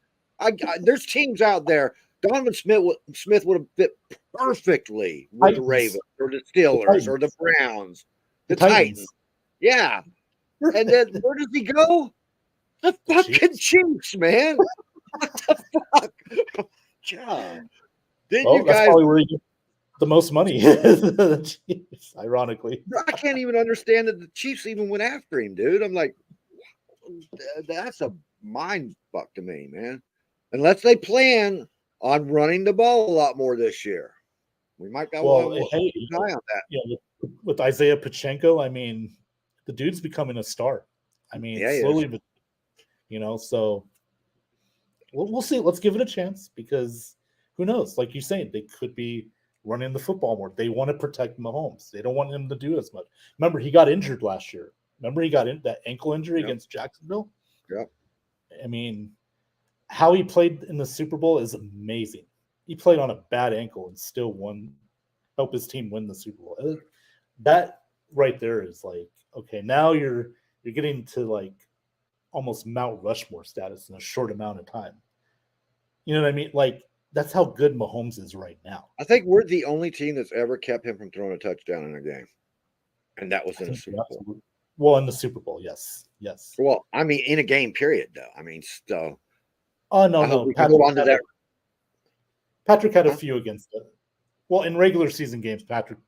There's teams out there. Donovan Smith would have fit perfectly with the Ravens or the Steelers or the Browns, the Titans. Yeah. And then where does he go? The fucking Chiefs, man. What the fuck? God.
That's probably where you get the most money. The Chiefs, ironically.
I can't even understand that the Chiefs even went after him, dude. I'm like, that's a mind fuck to me, man. Unless they plan on running the ball a lot more this year. We might got one eye on that.
Yeah, with Isaiah Pacheco, I mean, the dude's becoming a star. I mean, slowly, but so we'll see. Let's give it a chance, because who knows? Like you're saying, they could be running the football more. They want to protect Mahomes. They don't want him to do as much. Remember, he got injured last year. Remember, he got that ankle injury against Jacksonville.
Yep.
I mean, how he played in the Super Bowl is amazing. He played on a bad ankle and still help his team win the Super Bowl. That right there is like, okay, now you're getting to like almost Mount Rushmore status in a short amount of time. You know what I mean? Like, that's how good Mahomes is right now.
I think we're the only team that's ever kept him from throwing a touchdown in a game. And that was in the Super Bowl.
Well, in the Super Bowl, yes.
Well, I mean, in a game period, though. I mean, still.
Oh, no. Patrick had a few against it. Well, in regular season games, Patrick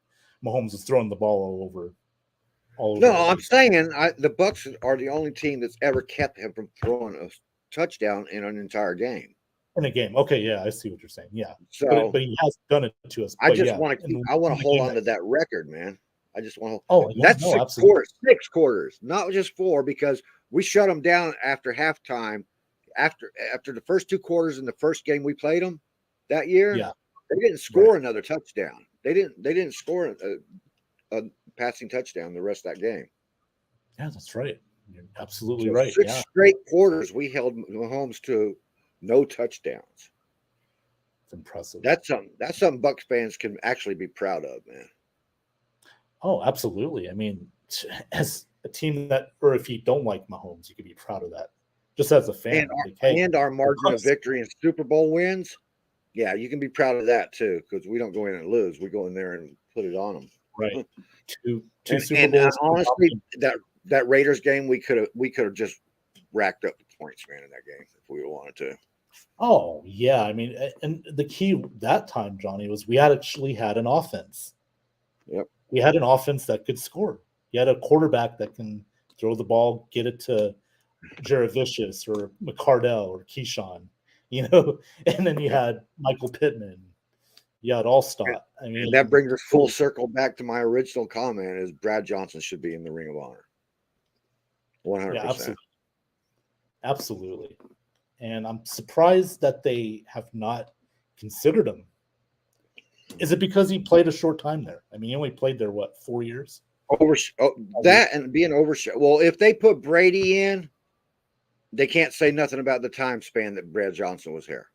Mahomes is throwing the ball all over.
No, I'm saying the Bucs are the only team that's ever kept him from throwing a touchdown in an entire game.
In a game, okay, yeah, I see what you're saying. Yeah,
so
but he has done it to us.
I just want to hold on to that record, man. I just want to.
Oh, yeah,
that's 6 quarters, not just 4, because we shut them down after halftime. After the first 2 quarters in the first game we played them that year, they didn't score another touchdown. They didn't score a passing touchdown the rest of that game.
Yeah, that's right. You're absolutely right.
6 straight quarters we held Mahomes to no touchdowns.
It's impressive.
That's something Bucs fans can actually be proud of, man.
Oh, absolutely. I mean, as a team or if you don't like Mahomes, you can be proud of that. Just as a fan.
And our margin of victory in Super Bowl wins, yeah, you can be proud of that too, because we don't go in and lose. We go in there and put it on them.
Right. Two Super Bowls.
Honestly, that Raiders game, we could have just racked up the points, man, in that game if we wanted to.
Oh yeah, I mean, and the key that time, Johnny, was we actually had an offense.
Yep.
We had an offense that could score. You had a quarterback that can throw the ball, get it to Jaravicius or McCardell or Keyshawn, and then you had Michael Pittman. You had Allstott. I mean,
and that brings us full circle back to my original comment: is Brad Johnson should be in the Ring of Honor. 100%.
Yeah, absolutely. And I'm surprised that they have not considered him. Is it because he played a short time there? I mean, he only played there, what, 4 years?
That and being overshadowed. Well, if they put Brady in, they can't say nothing about the time span that Brad Johnson was here.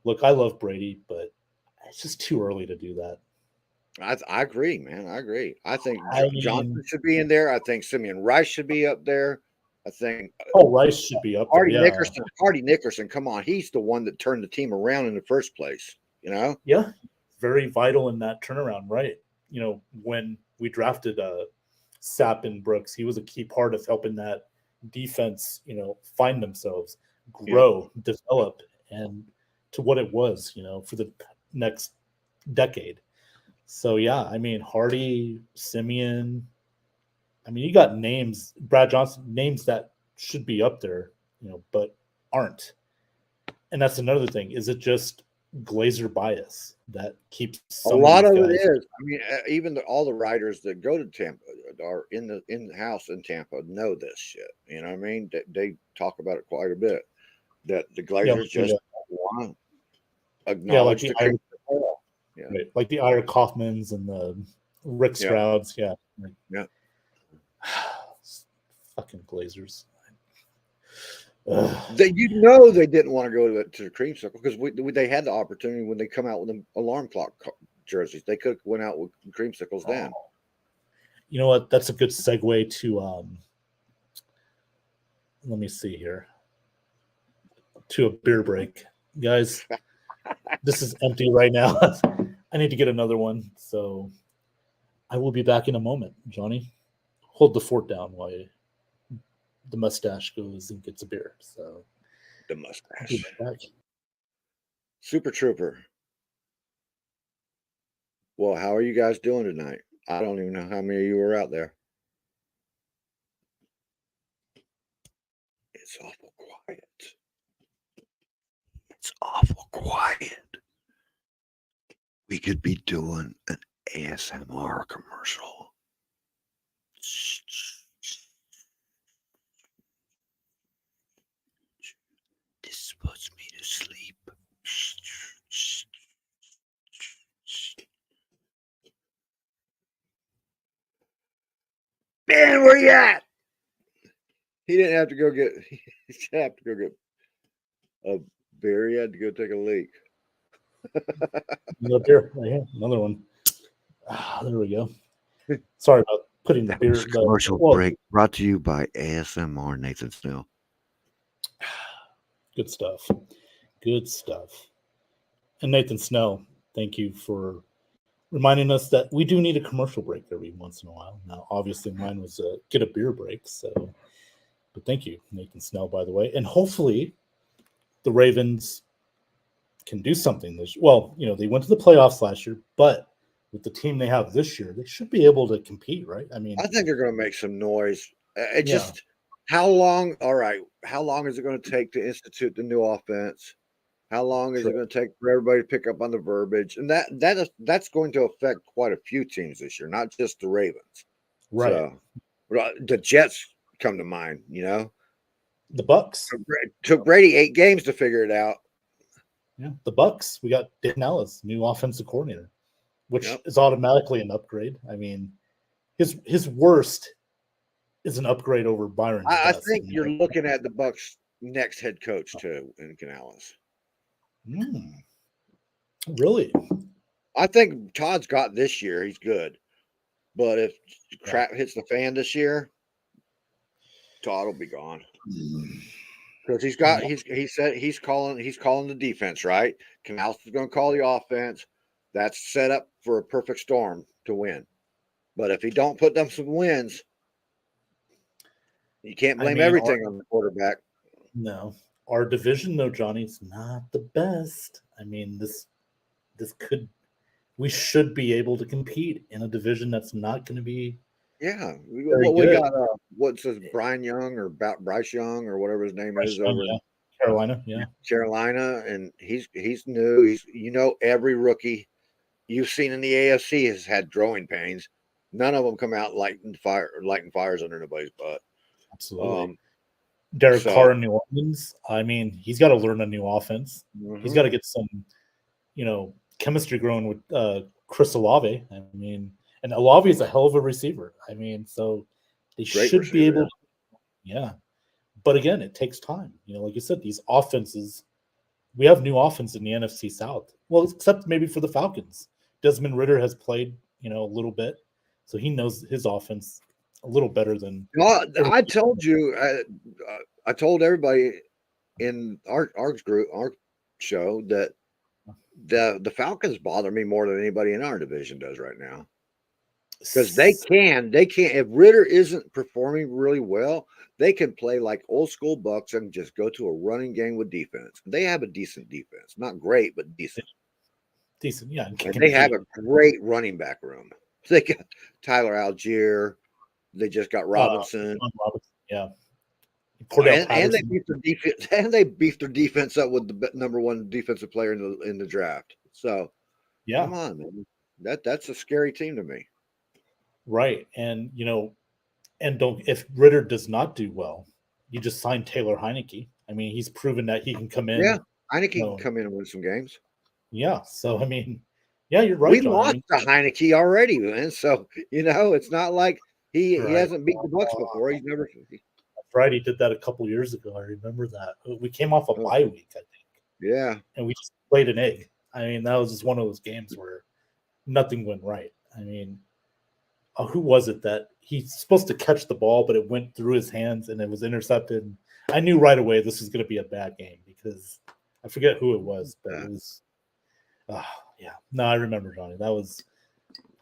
Look, I love Brady, but it's just too early to do that.
I agree, man. I agree. I think
I
Johnson
mean,
should be in there. I think Simeon Rice should be up there. I think
oh, Rice should be up there.
Hardy
Yeah.
Nickerson. Hardy Nickerson. Come on, he's the one that turned the team around in the first place. You know.
Yeah, very vital in that turnaround, right? You know, when we drafted Sapp and Brooks, he was a key part of helping that defense, you know, find themselves, grow, develop, and to what it was, you know, for the next decade. So yeah, I mean Hardy, Simeon. I mean, you got names, Brad Johnson, names that should be up there, you know, but aren't. And that's another thing. Is it just Glazer bias that keeps
A lot of it is. I mean, even all the writers that go to Tampa are in the house in Tampa know this shit. You know what I mean? They talk about it quite a bit. That the Glazers just don't want to acknowledge the Ira,
right, like the Ira Kaufmans and the Rick Strouds. Yeah.
Yeah.
Fucking Glazers.
They didn't want to go to the creamsicle because they had the opportunity when they come out with the alarm clock jerseys. They could have went out with creamsicles then.
You know what? That's a good segue to let me see here. To a beer break. Guys, this is empty right now. I need to get another one. So I will be back in a moment. Johnny, hold the fort down while the mustache goes and gets a beer. So
the
I'll
mustache.
be back.
Super Trooper. Well, how are you guys doing tonight? I don't even know how many of you were out there. It's awful quiet. It's awful quiet. We could be doing an ASMR commercial. This puts me to sleep. Man, where you at? He didn't have to go get. He didn't have to go get a beer. He had to go take a leak.
Another beer right here. Another one. There we go. Sorry about putting the beer.
Commercial break brought to you by ASMR Nathan Snell.
Good stuff. Good stuff. And Nathan Snell, thank you for reminding us that we do need a commercial break every once in a while. Now, obviously, mine was get a beer break. So, but thank you, Nathan Snell, by the way. And hopefully, the Ravens can do something this. Well, you know, they went to the playoffs last year, but with the team they have this year, they should be able to compete, right? I mean,
I think they're going to make some noise. Just how long? All right, how long is it going to take to institute the new offense? How long is it going to take for everybody to pick up on the verbiage? And that's going to affect quite a few teams this year, not just the Ravens.
Right.
So, the Jets come to mind. You know,
the Bucks
took Brady 8 games to figure it out.
Yeah, the Bucks. We got Dan Ellis, new offensive coordinator, which is automatically an upgrade. I mean, his worst is an upgrade over Byron.
I think you're looking at the Bucks' next head coach too, in Canales.
Really?
I think Todd's got this year. He's good, but if crap hits the fan this year, Todd will be gone. Because he said he's calling the defense, right? Canales is going to call the offense. That's set up for a perfect storm to win. But if he don't put them some wins, you can't blame everything on the quarterback.
No. Our division, though, Johnny, is not the best. I mean, we should be able to compete in a division that's not going to be.
Yeah, we got what says Brian Young or Bryce Young or whatever his name is over in
Carolina. Yeah,
Carolina, and he's new. He's every rookie you've seen in the AFC has had growing pains. None of them come out lighting fires under nobody's butt.
Absolutely. Derek Carr in New Orleans. I mean, he's got to learn a new offense. Mm-hmm. He's got to get some chemistry growing with Chris Olave. I mean, and Olave is a hell of a receiver. I mean, so they
Great
should be
receiver,
able. Yeah, but again, it takes time. Like you said, these offenses. We have new offense in the NFC South. Well, except maybe for the Falcons. Desmond Ritter has played, a little bit, so he knows his offense a little better than.
No, I told you, I told everybody in our group, our show, that the Falcons bother me more than anybody in our division does right now. Because they can. If Ritter isn't performing really well, they can play like old school Bucks and just go to a running game with defense. They have a decent defense, not great, but decent.
Decent, yeah.
And they have a great running back room. They got Tyler Algier. They just got Robinson.
Yeah.
And they beefed their defense. And they beefed their defense up with the number one defensive player in the draft. So,
yeah,
come on, man. That's a scary team to me.
Right, and if Ritter does not do well, you just sign Taylor Heineke. I mean, he's proven that he can come in.
Yeah, Heineke can come in and win some games.
Yeah, so I mean, yeah, you're right.
We lost to Heineke already, man. So it's not like he hasn't beat the Bucks before. He's never.
That's right. He did that a couple years ago. I remember that. We came off a bye week, I think.
Yeah,
and we just played an egg. I mean, that was just one of those games where nothing went right. I mean, who was it that he's supposed to catch the ball, but it went through his hands and it was intercepted? I knew right away this was going to be a bad game because I forget who it was, but it was. Yeah, no, I remember, Johnny. That was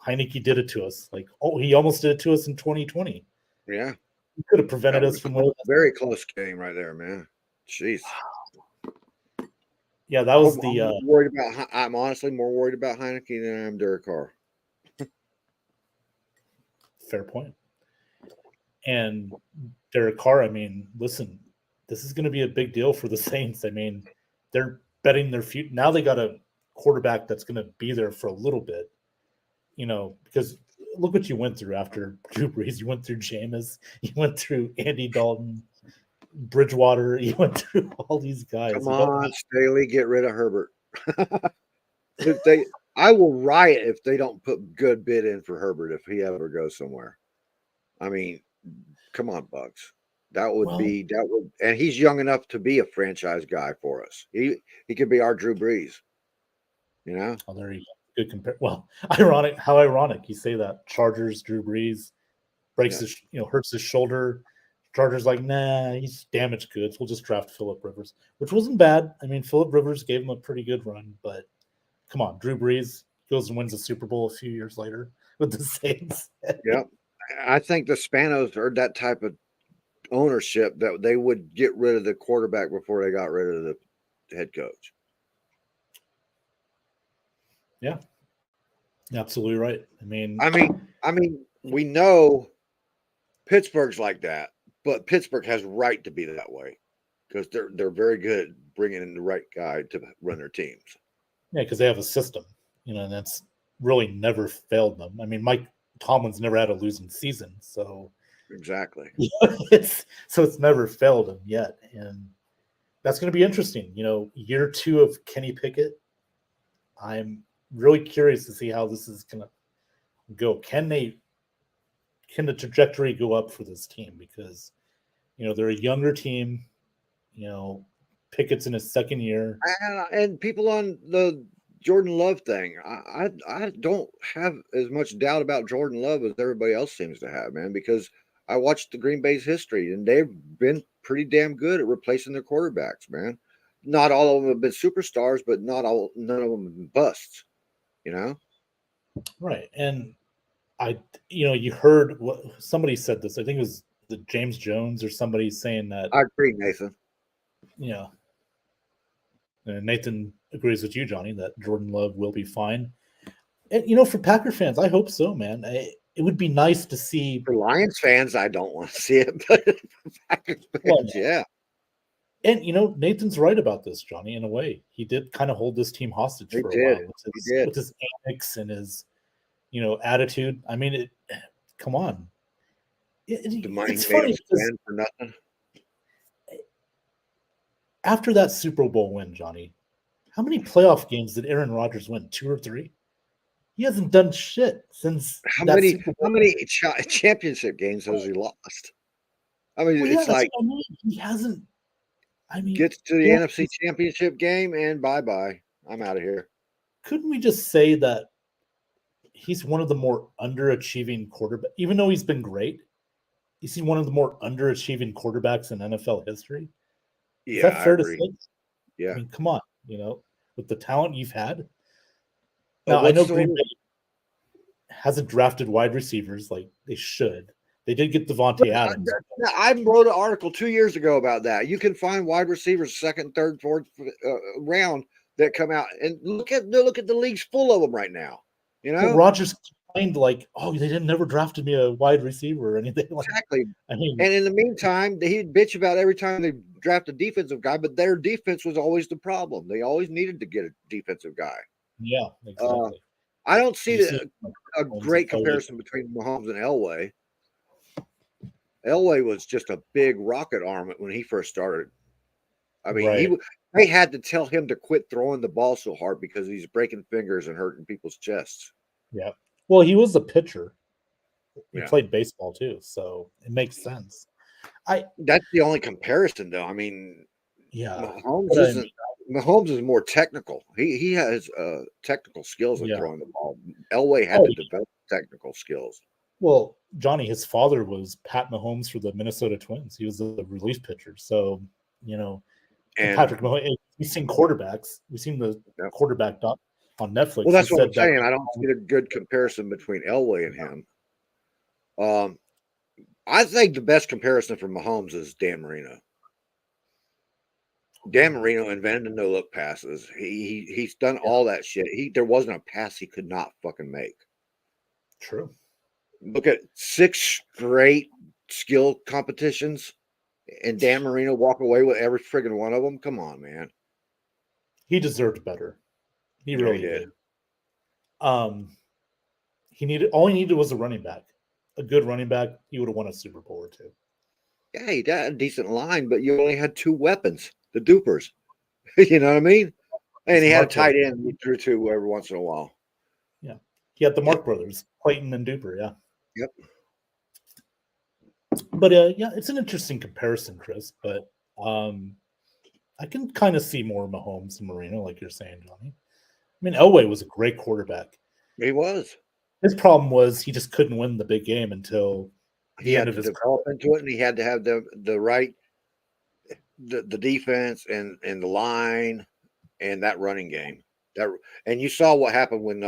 Heineke did it to us. He almost did it to us in 2020.
Yeah,
he could have prevented us from
very close game right there, man. Jeez.
Yeah, that was
I'm honestly more worried about Heineke than I am Derek Carr.
Fair point. And Derek Carr, I mean, listen, this is going to be a big deal for the Saints. I mean, they're betting their future. Now they got a quarterback that's going to be there for a little bit, because look what you went through after Drew Brees. You went through Jameis. You went through Andy Dalton, Bridgewater. You went through all these guys.
Come on, Staley, get rid of Herbert. I will riot if they don't put good bid in for Herbert if he ever goes somewhere. I mean, come on, Bucks. That would, and he's young enough to be a franchise guy for us. He could be our Drew Brees. Oh,
there you go. Good compare. Well, how ironic you say that. Chargers, Drew Brees breaks hurts his shoulder. Chargers like, nah, he's damaged goods. We'll just draft Phillip Rivers, which wasn't bad. I mean, Phillip Rivers gave him a pretty good run, but come on, Drew Brees goes and wins a Super Bowl a few years later with the Saints.
Yeah, I think the Spanos are that type of ownership that they would get rid of the quarterback before they got rid of the head coach.
Yeah, absolutely right. I mean,
we know Pittsburgh's like that, but Pittsburgh has right to be that way because they're very good at bringing in the right guy to run their teams.
Yeah, because they have a system, and that's really never failed them. I mean, Mike Tomlin's never had a losing season, so
exactly.
It's never failed him yet, and that's going to be interesting. Year 2 of Kenny Pickett. I'm really curious to see how this is going to go. Can the trajectory go up for this team? Because, they're a younger team, Pickett's in his second year.
And people on the Jordan Love thing, I don't have as much doubt about Jordan Love as everybody else seems to have, man, because I watched the Green Bay's history and they've been pretty damn good at replacing their quarterbacks, man. Not all of them have been superstars, but none of them have been busts.
Right. And you heard what somebody said this. I think it was James Jones or somebody saying that.
I agree, Nathan.
Yeah. And Nathan agrees with you, Johnny, that Jordan Love will be fine. And, for Packer fans, I hope so, man. It would be nice to see.
For Lions fans, I don't want to see it, but for Packers fans, yeah.
And, Nathan's right about this, Johnny, in a way. He did kind of hold this team hostage for a while with his antics and his, attitude. I mean, come on. It's funny because
for nothing.
After that Super Bowl win, Johnny, How many playoff games did Aaron Rodgers win? 2 or 3? He hasn't done shit since
How
that
many
Super
how
Bowl.
many championship games has he lost? I mean,
Well, yeah,
it's
that's
like
what I mean. He hasn't. I mean,
gets to the
yeah,
NFC Championship game and bye-bye. I'm out of here.
couldn't we just say that he's one of the more underachieving quarterback? Even though he's been great, is he one of the more underachieving quarterbacks in NFL history? Is
Yeah,
that
I
fair to
agree.
say? I
Yeah.
mean, come on, with the talent you've had.
Oh,
Now I know
what's the
Green
one?
Bay hasn't drafted wide receivers like they should. They did get Devontae Adams.
I wrote an article 2 years ago about that. You can find wide receivers second, third, fourth round that come out and look at the league's full of them right now. You
But
know
Rodgers complained like, "Oh, they didn't never drafted me a wide receiver or anything." Like,
exactly.
I mean,
And in the meantime, he'd bitch about every time they draft a defensive guy, but their defense was always the problem. They always needed to get a defensive guy.
yeah,
Uh,
exactly.
I don't
Did
see
you see
a
Mahomes
great
and Elway?
comparison between Mahomes and Elway. Elway was just a big rocket arm when he first started. I mean,
Right.
they had to tell him to quit throwing the ball so hard because he's breaking fingers and hurting people's chests.
Yeah. Well, he was a pitcher. He
Yeah.
played baseball too, so it makes sense.
That's the only comparison, though. I mean,
Yeah.
Mahomes
But I
isn't. Mahomes is more technical. He has technical skills at
Yeah.
throwing the ball. Elway had
Oh,
to develop technical skills.
Well, Johnny, his father was Pat Mahomes for the Minnesota Twins. He was the relief pitcher. So, and
And
Patrick Mahomes, we've seen quarterbacks. We've seen the
yeah.
quarterback doc on Netflix.
Well, that's
who
what I'm
said that-
saying. I don't see a good comparison between Elway and him. I think the best comparison for Mahomes is Dan Marino. Dan Marino invented the no-look passes. He's done all that shit. There wasn't a pass he could not fucking make.
True.
Look at 6 straight skill competitions, and Dan Marino walk away with every friggin' one of them. Come on, man.
He deserved better. He
Yeah,
really
he did.
did. All he needed was a running back. A good running back, he would have won a Super Bowl or two.
Yeah, he had a decent line, but you only had 2 weapons, the dupers. You know what I mean? And he had a tight end he threw to every once in a while.
Yeah. He had the Mark brothers, Clayton and Duper, yeah.
Yep.
But yeah, it's an interesting comparison, Chris. But I can kind of see more Mahomes and Marino, like you're saying, Johnny. I mean, Elway was a great quarterback.
He was.
His problem was he just couldn't win the big game until
He had to develop into it, and he had to have the right the defense and the line and that running game. And you saw what happened when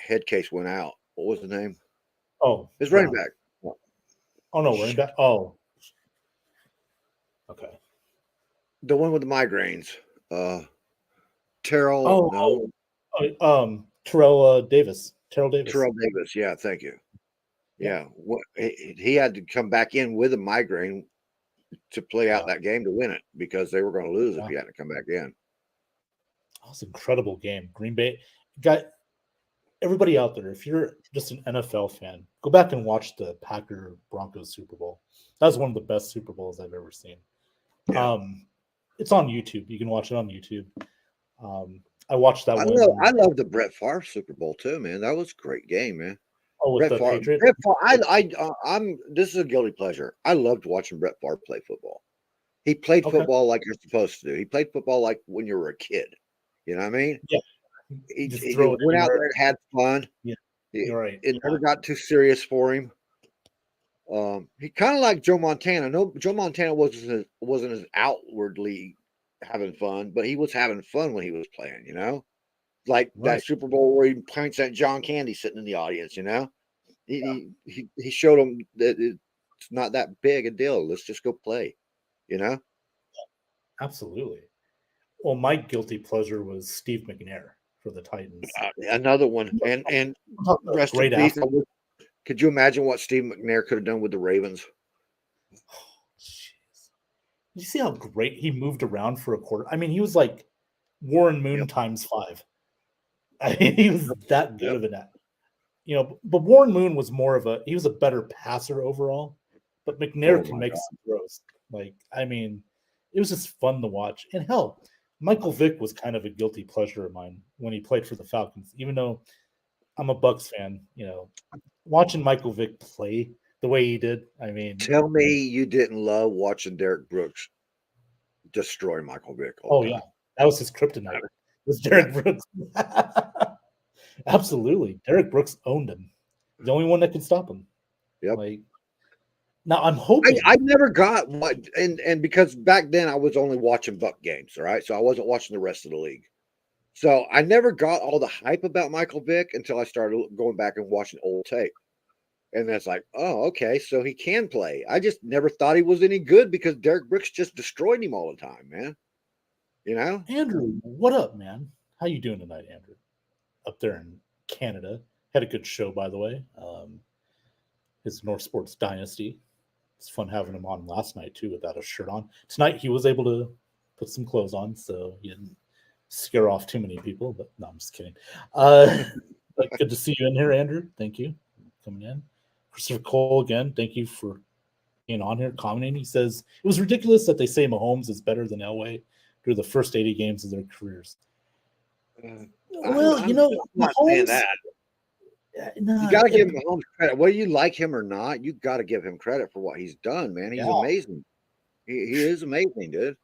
Headcase went out. What was the name?
Oh,
His running back.
Oh no, running back. Oh, okay.
The one with the migraines. Terrell.
Oh,
no.
Terrell Davis. Terrell Davis.
Terrell Davis. Yeah, thank you. Yeah, he had to come back in with a migraine to play out that game to win it because they were going to lose if he hadn't come back in.
That was an incredible game. Green Bay got everybody out there. If you're just an NFL fan, go back and watch the Packer Broncos Super Bowl. That was one of the best Super Bowls I've ever seen.
Yeah.
It's on YouTube. You can watch it on YouTube. I watched that one.
I love the Brett Favre Super Bowl too, man. That was a great game, man.
Oh, with the Patriots?
Brett Favre, I'm. This is a guilty pleasure. I loved watching Brett Favre play football. He played football like you're supposed to do. He played football like when you were a kid. You know what I mean?
Yeah.
He went out there and had fun.
Yeah, you're right.
It never got too serious for him. He kind of like Joe Montana. No, Joe Montana wasn't as outwardly having fun, but he was having fun when he was playing. You know, like that Super Bowl where he points at John Candy sitting in the audience. You know, he showed him that it's not that big a deal. Let's just go play. You know,
Absolutely. Well, my guilty pleasure was Steve McNair for the Titans.
Another one, and rest in peace. Could you imagine what Steve McNair could have done with the Ravens?
Jeez. You see how great he moved around for a quarter? I mean, he was like Warren Moon times 5. I mean, he was that good of an act. But Warren Moon was he was a better passer overall, but McNair can make some throws. Like, I mean, it was just fun to watch. And hell, Michael Vick was kind of a guilty pleasure of mine when he played for the Falcons. Even though I'm a Bucks fan, watching Michael Vick play the way he did, I mean,
Tell me you didn't love watching Derek Brooks destroy Michael Vick.
oh yeah, that was his kryptonite. It was Derek Brooks. Absolutely, Derek Brooks owned him. The only one that could stop him.
Yep.
Like, now I'm hoping.
I never got what, and because back then I was only watching Buck games, all right, so I wasn't watching the rest of the league. So I never got all the hype about Michael Vick until I started going back and watching old tape. And that's like, oh, okay, so he can play. I just never thought he was any good because Derek Brooks just destroyed him all the time, man.
Andrew, what up, man? How you doing tonight, Andrew? Up there in Canada. Had a good show, by the way. His North Sports Dynasty. It's fun having him on last night, too, without a shirt on. Tonight, he was able to put some clothes on, so he didn't scare off too many people. But no, I'm just kidding. But good to see you in here, Andrew. Thank you for coming in. Christopher Cole, again, thank you for being on here, commenting. He says, it was ridiculous that they say Mahomes is better than Elway through the first 80 games of their careers. Well,
I'm not saying that.
No,
You got to give Mahomes credit. Whether you like him or not, you got to give him credit for what he's done, man. He's amazing. He is amazing, dude.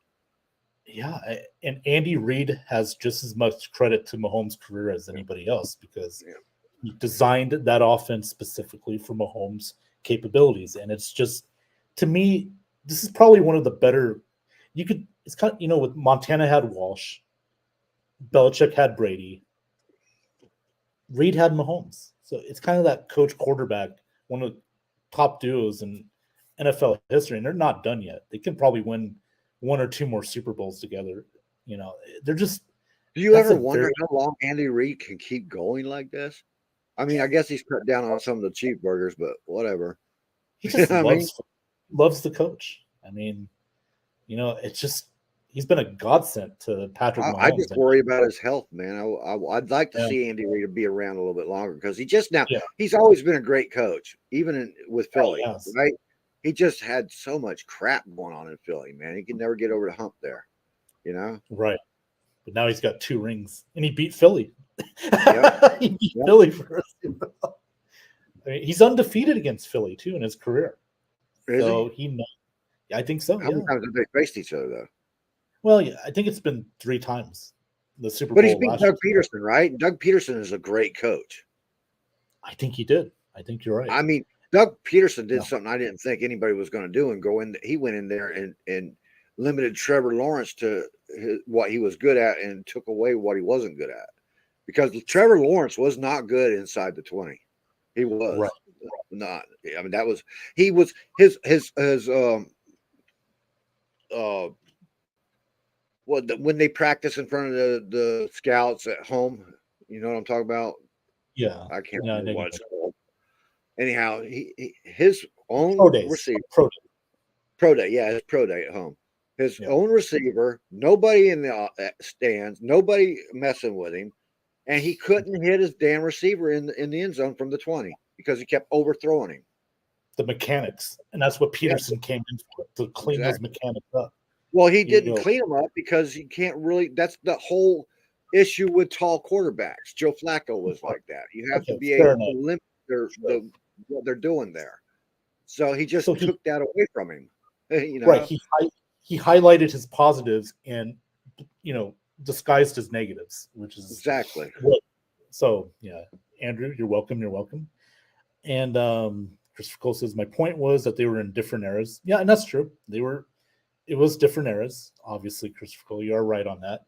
Yeah, and Andy Reid has just as much credit to Mahomes' career as anybody else because he designed that offense specifically for Mahomes' capabilities. And it's just, to me, this is probably one of the better. It's kind of, with Montana had Walsh, Belichick had Brady, Reid had Mahomes. So it's kind of that coach quarterback, one of the top duos in NFL history, and they're not done yet. They can probably win one or two more Super Bowls together. They're just.
Do you ever wonder how long Andy Reid can keep going like this? I mean, I guess he's cut down on some of the cheeseburgers, but whatever.
He just loves the coach. I mean, it's just he's been a godsend to Patrick Mahomes.
I just worry about his health, man. I'd like to see Andy Reid be around a little bit longer because he's always been a great coach, even with Philly, right? He just had so much crap going on in Philly, man. He could never get over the hump there,
Right. But now he's got 2 rings, and he beat Philly. Yep. He beat Philly first. I mean, he's undefeated against Philly too in his career. So I think so.
How many times have they faced each other though?
Well, yeah, I think it's been 3 times. The Super Bowl.
But he's beat Doug Peterson, right? Doug Peterson is a great coach.
I think he did. I think you're right.
I mean, Doug Peterson did something I didn't think anybody was going to do and go in. He went in there and limited Trevor Lawrence to what he was good at and took away what he wasn't good at. Because Trevor Lawrence was not good inside the 20. He was not. I mean, that was his when they practice in front of the scouts at home, you know what I'm talking about?
Yeah,
I can't remember what it's called. Anyhow, his own receiver, pro day, his pro day at home. His own receiver, nobody in the stands, nobody messing with him, and he couldn't hit his damn receiver in the end zone from the 20 because he kept overthrowing him.
The mechanics, and that's what Peterson came in for, to clean those mechanics up.
Well, he didn't clean them up because you can't really. That's the whole issue with tall quarterbacks. Joe Flacco was like that. You have to be able to limit what they're doing there. So he just took that away from him.
Right. He highlighted his positives and disguised his negatives, which is
exactly.
So Andrew, you're welcome. You're welcome. And Christopher Cole says my point was that they were in different eras. Yeah, and that's true. It was different eras. Obviously, Christopher Cole, you are right on that.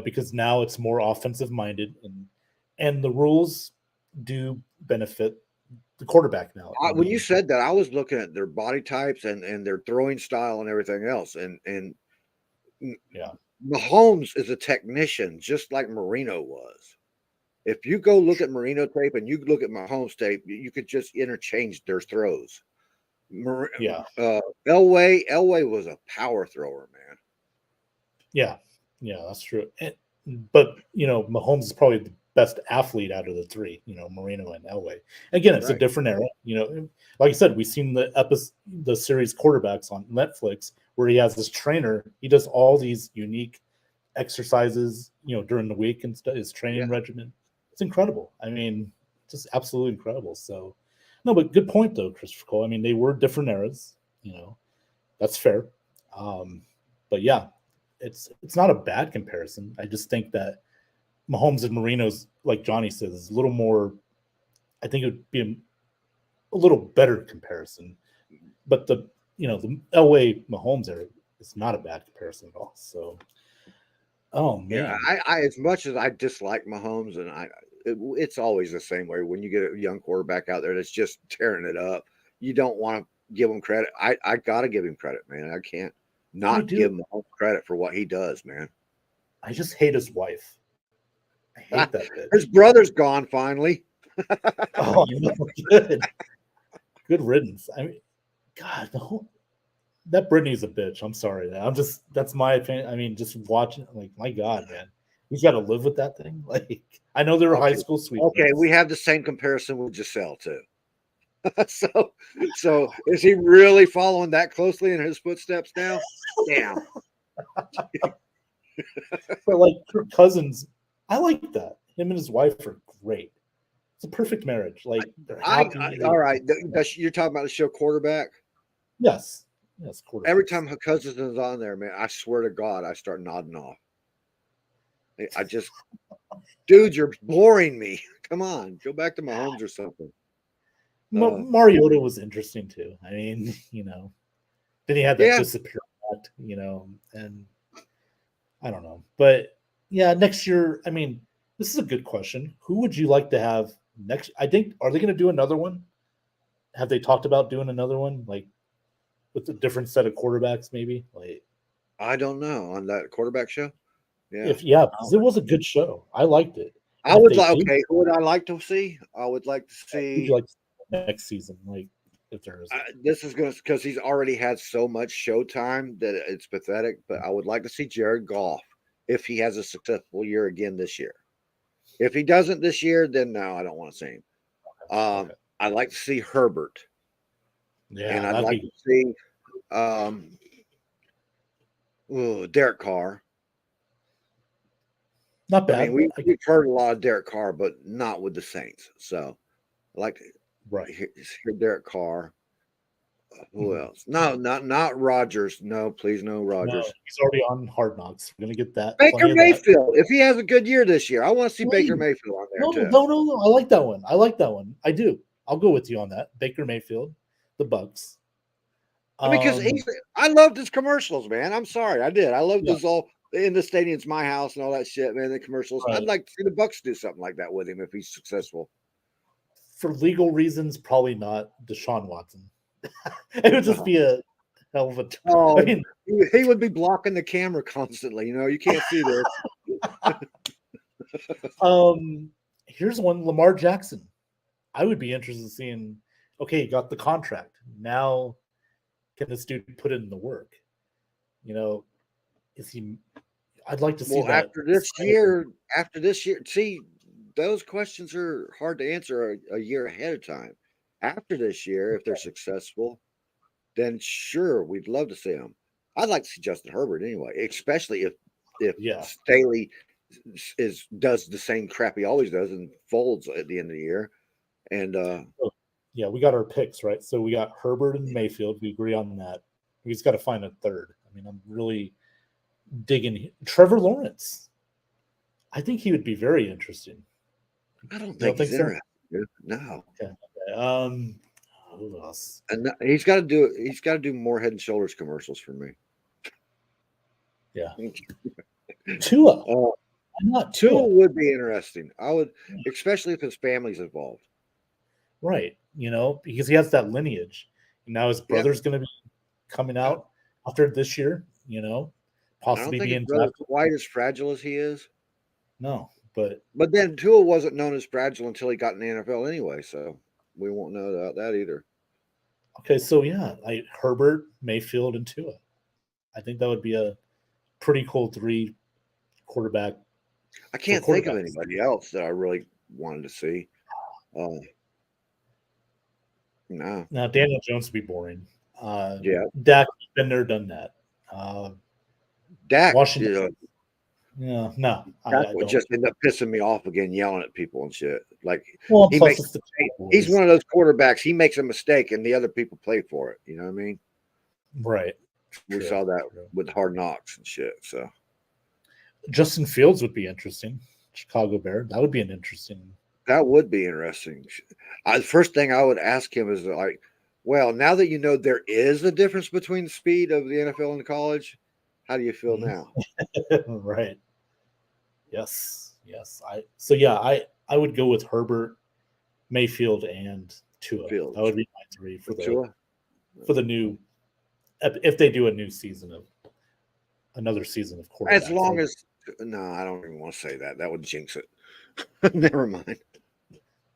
Because now it's more offensive minded and the rules do benefit the quarterback now.
When you said that, I was looking at their body types and their throwing style and everything else. And Mahomes is a technician, just like Marino was. If you go look at Marino tape and you look at Mahomes tape, you could just interchange their throws. Elway was a power thrower, man.
Yeah, that's true. But Mahomes is probably the best athlete out of the 3. Marino and Elway. Again, it's a different era. Like I said, we've seen the series Quarterbacks on Netflix where he has this trainer. He does all these unique exercises, during the week and stuff. His training regimen, it's incredible. I mean, just absolutely incredible. So, no, but good point though, Christopher Cole. I mean, they were different eras. That's fair. But yeah, it's not a bad comparison. I just think that Mahomes and Marino's, like Johnny says, is a little more. I think it would be a little better comparison. But the Elway Mahomes era is not a bad comparison at all. So, oh man,
Yeah, I as much as I dislike Mahomes, and it's always the same way when you get a young quarterback out there that's just tearing it up. You don't want to give him credit. I gotta give him credit, man. I can't not give him credit for what he does, man.
I just hate his wife. I hate that bitch.
His brother's gone finally.
Oh, good riddance. I mean, God, that Britney's a bitch. I'm sorry. That's my opinion. I mean, just watching, like, my God, man, he's got to live with that thing. Like, I know they were high school sweethearts.
Okay, we have the same comparison with Giselle too. so is he really following that closely in his footsteps now? Damn.
But like Kirk Cousins, I like that. Him and his wife are great. It's a perfect marriage. Like, they're happy.
All right, you're talking about the show Quarterback.
Yes,
quarterback. Every time Cousins is on there, man, I swear to God, I start nodding off. I just, dude, you're boring me. Come on, go back to Mahomes or something.
Mariota was interesting too. I mean, then he had that disappear act, and I don't know. But yeah, next year, I mean, this is a good question. Who would you like to have next? I think, are they going to do another one? Have they talked about doing another one, like with a different set of quarterbacks, maybe? Like,
I don't know, on that quarterback show.
Yeah, because it was a good show. I liked it.
I would like. Okay, who would I like to see? I would like to see
next season, like if there is.
This is going to, because he's already had so much showtime that it's pathetic. But I would like to see Jared Goff if he has a successful year again this year. If he doesn't this year, then no, I don't want to see him. Okay. I'd like to see Herbert.
Yeah,
and I'd like to see Derek Carr.
Not bad.
I mean, we've heard a lot of Derek Carr, but not with the Saints. So I like to hear Derek Carr. Who else? No, not Rodgers. No, please, no Rodgers. No,
he's already on Hard Knocks. We're gonna get that.
Baker Mayfield. If he has a good year this year, I want to see Baker Mayfield on there too.
No. I like that one. I do. I'll go with you on that. Baker Mayfield, the Bucks.
Because I loved his commercials, man. I'm sorry, I did. I loved those all in the stadium's my house and all that shit, man. The commercials. Right. I'd like to see the Bucks do something like that with him if he's successful.
For legal reasons, probably not Deshaun Watson. It would just be a hell of a.
I mean, he would be blocking the camera constantly. You can't see this.
Here's one: Lamar Jackson. I would be interested in seeing. Okay, he got the contract. Now, can this dude put in the work? Is he? I'd like to see that
after this year. See, those questions are hard to answer a year ahead of time. After this year, if they're successful, then sure, we'd love to see them. I'd like to see Justin Herbert anyway, especially if Staley does the same crap he always does and folds at the end of the year. And
we got our picks, right? So we got Herbert and Mayfield. We agree on that. He's got to find a third. I mean, I'm really digging Trevor Lawrence. I think he would be very interesting.
I don't think he's interesting. No.
Okay. Who else?
And he's got to do more Head and Shoulders commercials for me.
Yeah. Tua.
Tua would be interesting. I would, especially if his family's involved.
Right. Because he has that lineage. And now his brother's going to be coming out after this year, possibly being
quite as fragile as he is.
No, but
then Tua wasn't known as fragile until he got in the NFL anyway, so we won't know about that either.
Okay, so Herbert, Mayfield, and Tua. I think that would be a pretty cool 3 quarterback.
I can't think of anybody else that I really wanted to see. No.
Now Daniel Jones would be boring. Dak, been there, done that.
Dak,
Washington. Yeah, no, I
Dak would
don't.
just end up pissing me off again, yelling at people and shit. Like
Well,
he
plus
makes,
it's the
he's
Cowboys.
one of those quarterbacks. He makes a mistake, and the other people play for it. You know what I mean?
Right.
We
True,
saw that
true.
with Hard Knocks and shit. So
Justin Fields would be interesting. Chicago Bear. That would be an interesting.
that would be interesting. The first thing I would ask him is like, well, now that you know there is a difference between the speed of the NFL and the college, how do you feel
Mhm.
now?
Right. Yes. Yes. I would go with Herbert, Mayfield, and Tua.
Fields.
That would be my three for
Tua?
the new if they do another season of quarterback.
As long as no, I don't even want to say that. That would jinx it. Never mind.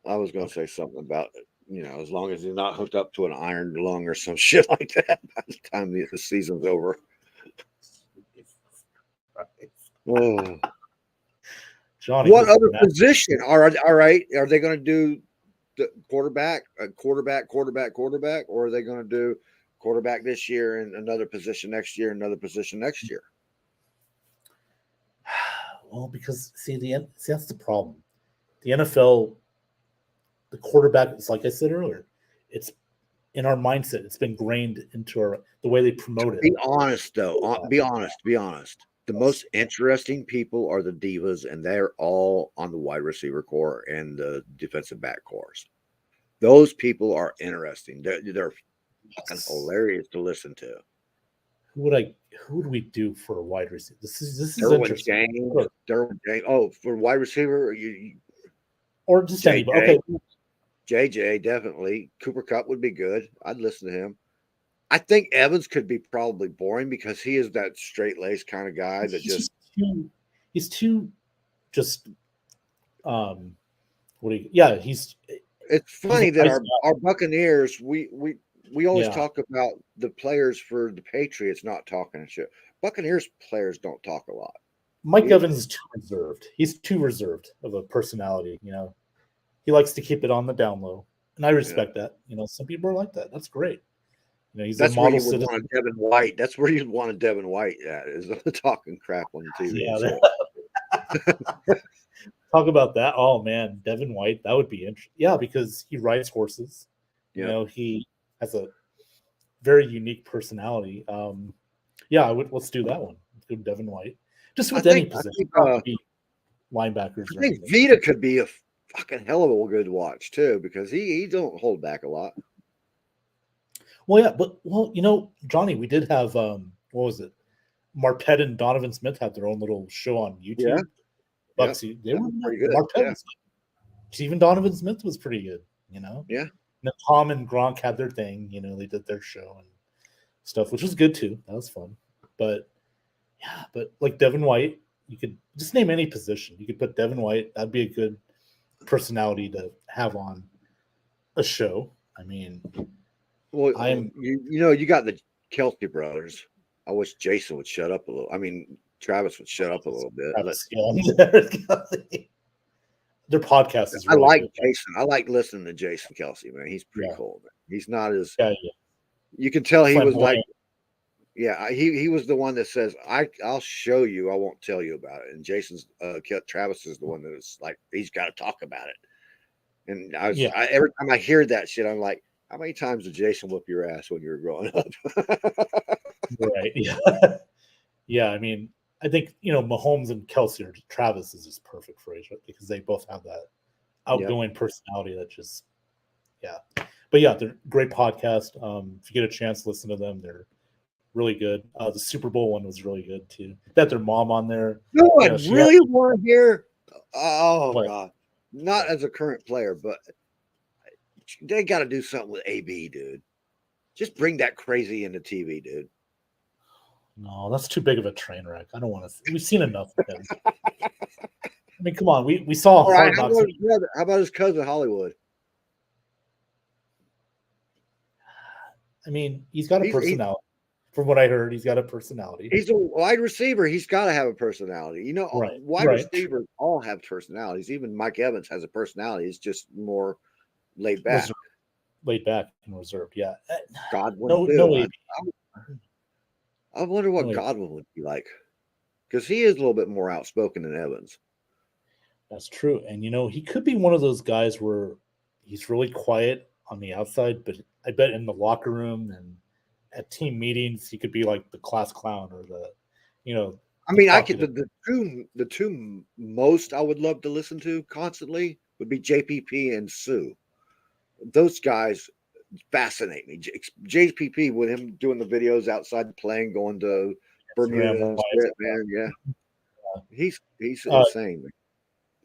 I was going to say something about as long as he's not hooked up to an iron lung or some shit like that by the time the season's over. Oh.
Johnny,
What
who's
other
mad?
position? All right. Are they going to do the quarterback, or are they going to do quarterback this year and another position next year, another position next year?
Well, because see that's the problem. The NFL, the quarterback is like I said earlier, it's in our mindset. It's been grained into the way they promote it.
Be honest, though. Be honest. The most interesting people are the divas, and they're all on the wide receiver core and the defensive back cores. Those people are interesting. They're fucking hilarious to listen to.
Who would we do for a wide receiver? This is
Derwin
interesting.
James. Oh, for wide receiver,
Or just
JJ.
anybody. Okay.
JJ, definitely. Cooper Kupp would be good. I'd listen to him. I think Evans could be probably boring because he is that straight laced kind of guy that
he's too just
it's funny that
nice
our Buccaneers, we always
Yeah.
talk about the players for the Patriots not talking and shit. Buccaneers players don't talk a lot.
Mike Evans is too reserved. He's too reserved of a personality, He likes to keep it on the down low. And I respect that. Some people are like that. That's great. He's
That's
a
where
model
you would
citizen.
want a Devin White. That's where you'd want a Devin White at, is talking crap on TV.
Yeah, talk about that. Oh man, Devin White, that would be interesting. Yeah, because he rides horses. He has a very unique personality. Let's do that one. Let's do Devin White. Just with any position. Linebackers.
I think Vita could be a fucking hell of a good watch too, because he don't hold back a lot.
Well, yeah, Johnny, we did have what was it? Marpet and Donovan Smith had their own little show on YouTube.
Yeah.
Bucksy, they were
pretty good.
Marpet was good. Even Donovan Smith was pretty good,
Yeah.
And Tom and Gronk had their thing, they did their show and stuff, which was good too. That was fun. But like Devin White, you could just name any position. You could put Devin White. That'd be a good personality to have on a show. I mean,
well, you got the Kelsey brothers. I wish Jason would shut up a little. I mean, Travis would shut up a little bit.
Their podcast is.
I like Jason. I like listening to Jason Kelsey. Man, he's pretty cool. Man. He's not as.
Yeah.
You can tell he was like. Yeah, he was the one that says, I'll show you, I won't tell you about it. And Travis is the one that is like, he's got to talk about it. And every time I hear that shit, I'm like, how many times did Jason whip your ass when you were growing up?
Right. Yeah. Yeah. I mean, I think, Mahomes and Kelsey or Travis is just perfect for each other because they both have that outgoing personality that just, yeah. But yeah, they're great podcast. If you get a chance, listen to them. They're really good. The Super Bowl one was really good too. They had their mom on there.
No, I really want to hear. Oh God, not as a current player, but they got to do something with AB, dude. Just bring that crazy into TV, dude.
No, that's too big of a train wreck. I don't want to. We've seen enough of him. I mean, come on. We saw Hard Knocks.
How about his cousin Hollywood?
I mean, he's got a personality. From what I heard, he's got a personality.
He's a wide receiver. He's got to have a personality. Wide receivers all have personalities. Even Mike Evans has a personality. He's just more laid back.
Laid back and reserved, yeah.
God,
no.
I wonder what
Wait,
Godwin would be like, because he is a little bit more outspoken than Evans.
that's true. And he could be one of those guys where he's really quiet on the outside, but I bet in the locker room and at team meetings, he could be like the class clown or
I
the
mean, I could
talkative.
the two most I would love to listen to constantly would be JPP and Sue. Those guys fascinate me. JPP with him doing the videos outside playing, going to Bermuda
Instagram
and
lives.
shit, man. Yeah, he's
Uh,
insane. Man.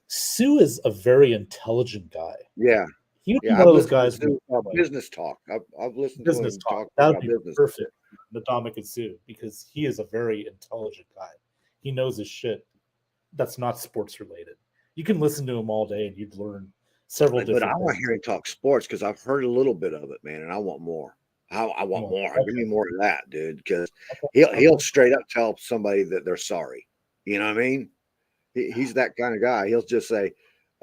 Sue is a very intelligent guy.
Yeah,
He would be
yeah.
one
I've
of those
listened to
guys with
Sue,
like
business talk. I've listened to
business
him
talk.
talk
That would
about
be
business.
perfect, Ndamukong Sue, because he is a very intelligent guy. He knows his shit. That's not sports related. You can listen to him all day and you'd learn several
But I
different
want to
things.
hear him talk sports because I've heard a little bit of it, man, and I want more. I want
Well,
more. Give me
okay,
more of that, dude. Because
okay,
he'll
okay.
straight up tell somebody that they're sorry. You know what I mean? He's that kind of guy. He'll just say,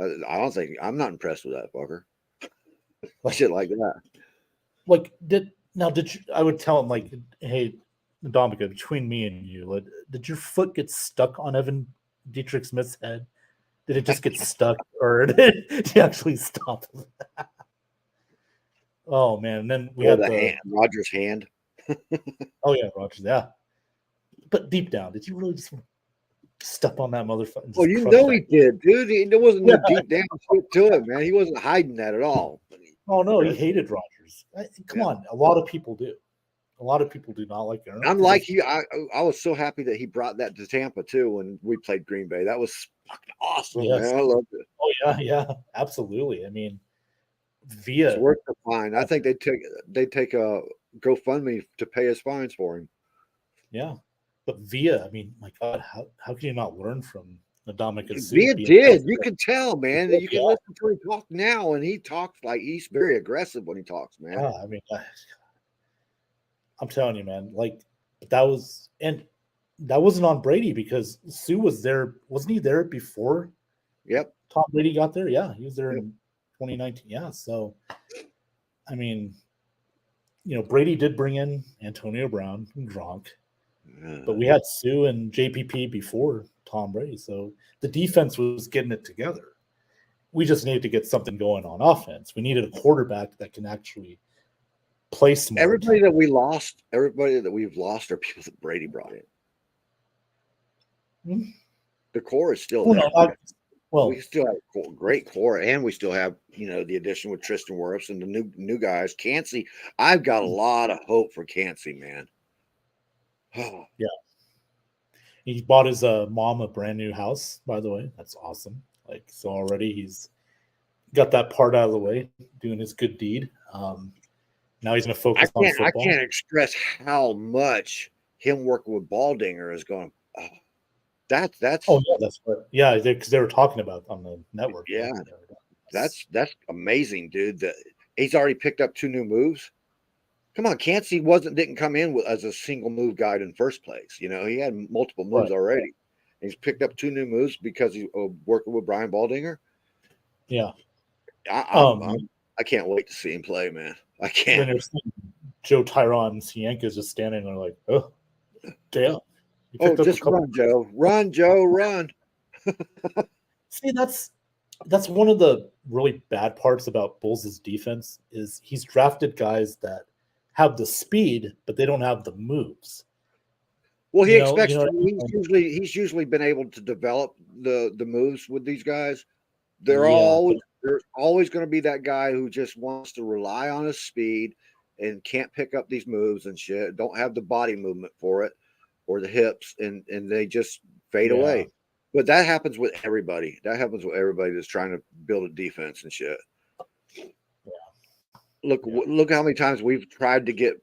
"I don't think I'm not impressed with that fucker."
Like,
Shit like that.
like did you? I would tell him like, hey, Ndamukong, between me and you, like, did your foot get stuck on Evan Dietrich Smith's head? Did it just get stuck, or did he actually stop him? Oh man! And then we
Or
had
the
the
hand, Rogers' hand.
oh yeah, Rogers, yeah. But deep down, did you really just step on that motherfucker and
Well,
just
you
crush
know
that?
he did, dude. There wasn't
Yeah.
no deep down shit to it, man. He wasn't hiding that at all.
Oh no, he
That's-
hated Rogers. Come
yeah.
on, a lot of people do. A lot of people do not like Aaron
I'm
because
like you. I was so happy that he brought that to Tampa too when we played Green Bay. That was fucking awesome,
yes.
man. I loved it.
Oh yeah, absolutely. I mean,
It's
via
worth the fine. I think they take a GoFundMe to pay his fines for him.
yeah, but via. I mean, my God, how can you not learn from Ndamukong Suh?
Via did. You can tell, man. That you can
Yeah,
listen to him talk now, and he talks like he's very aggressive when he talks, man.
yeah. I mean, I'm telling you, man. Like that wasn't on Brady because Sue was there. Wasn't he there before
Yep.
Tom Brady got there? Yeah, he was there
Yep.
in 2019. Yeah, so I mean, Brady did bring in Antonio Brown and Gronk, but we had Sue and JPP before Tom Brady, so the defense was getting it together. We just needed to get something going on offense. We needed a quarterback that can actually play smart.
Everybody that we've lost are people that Brady brought in.
Mhm.
The core is still
Well,
there.
no, well,
We still have a great core, and we still have the addition with Tristan Wirfs and the new guys. Cansey, I've got a lot of hope for Cansey, man. Oh,
yeah. He bought his mom a brand new house, by the way. That's awesome. Like, so already he's got that part out of the way, doing his good deed. Now he's going to focus on
I
football.
can't express how much him working with Baldinger is going. That's
Oh yeah, that's right. Yeah, because they were talking about it on the network.
yeah, that's amazing, dude. That he's already picked up 2 new moves. Come on, Cansey didn't come in as a single move guy in first place. He had multiple moves
Right.
already. He's picked up 2 new moves because he's working with Brian Baldinger.
Yeah.
I can't wait to see him play, man. I
Then
can't.
there's Joe Tyron Cienka just standing there like, oh, damn. You
Oh,
picked up a
just
couple-
run, Joe. Run, Joe, run.
See, that's one of the really bad parts about Bulls' defense is he's drafted guys that have the speed, but they don't have the moves.
Well, he
You know-
expects
you know what I mean?
he's usually been able to develop the moves with these guys. There's always going to be that guy who just wants to rely on his speed and can't pick up these moves and shit. Don't have the body movement for it or the hips, and they just fade
Yeah.
away. But that happens with everybody. That happens with everybody that's trying to build a defense and shit. Look how many times we've tried to get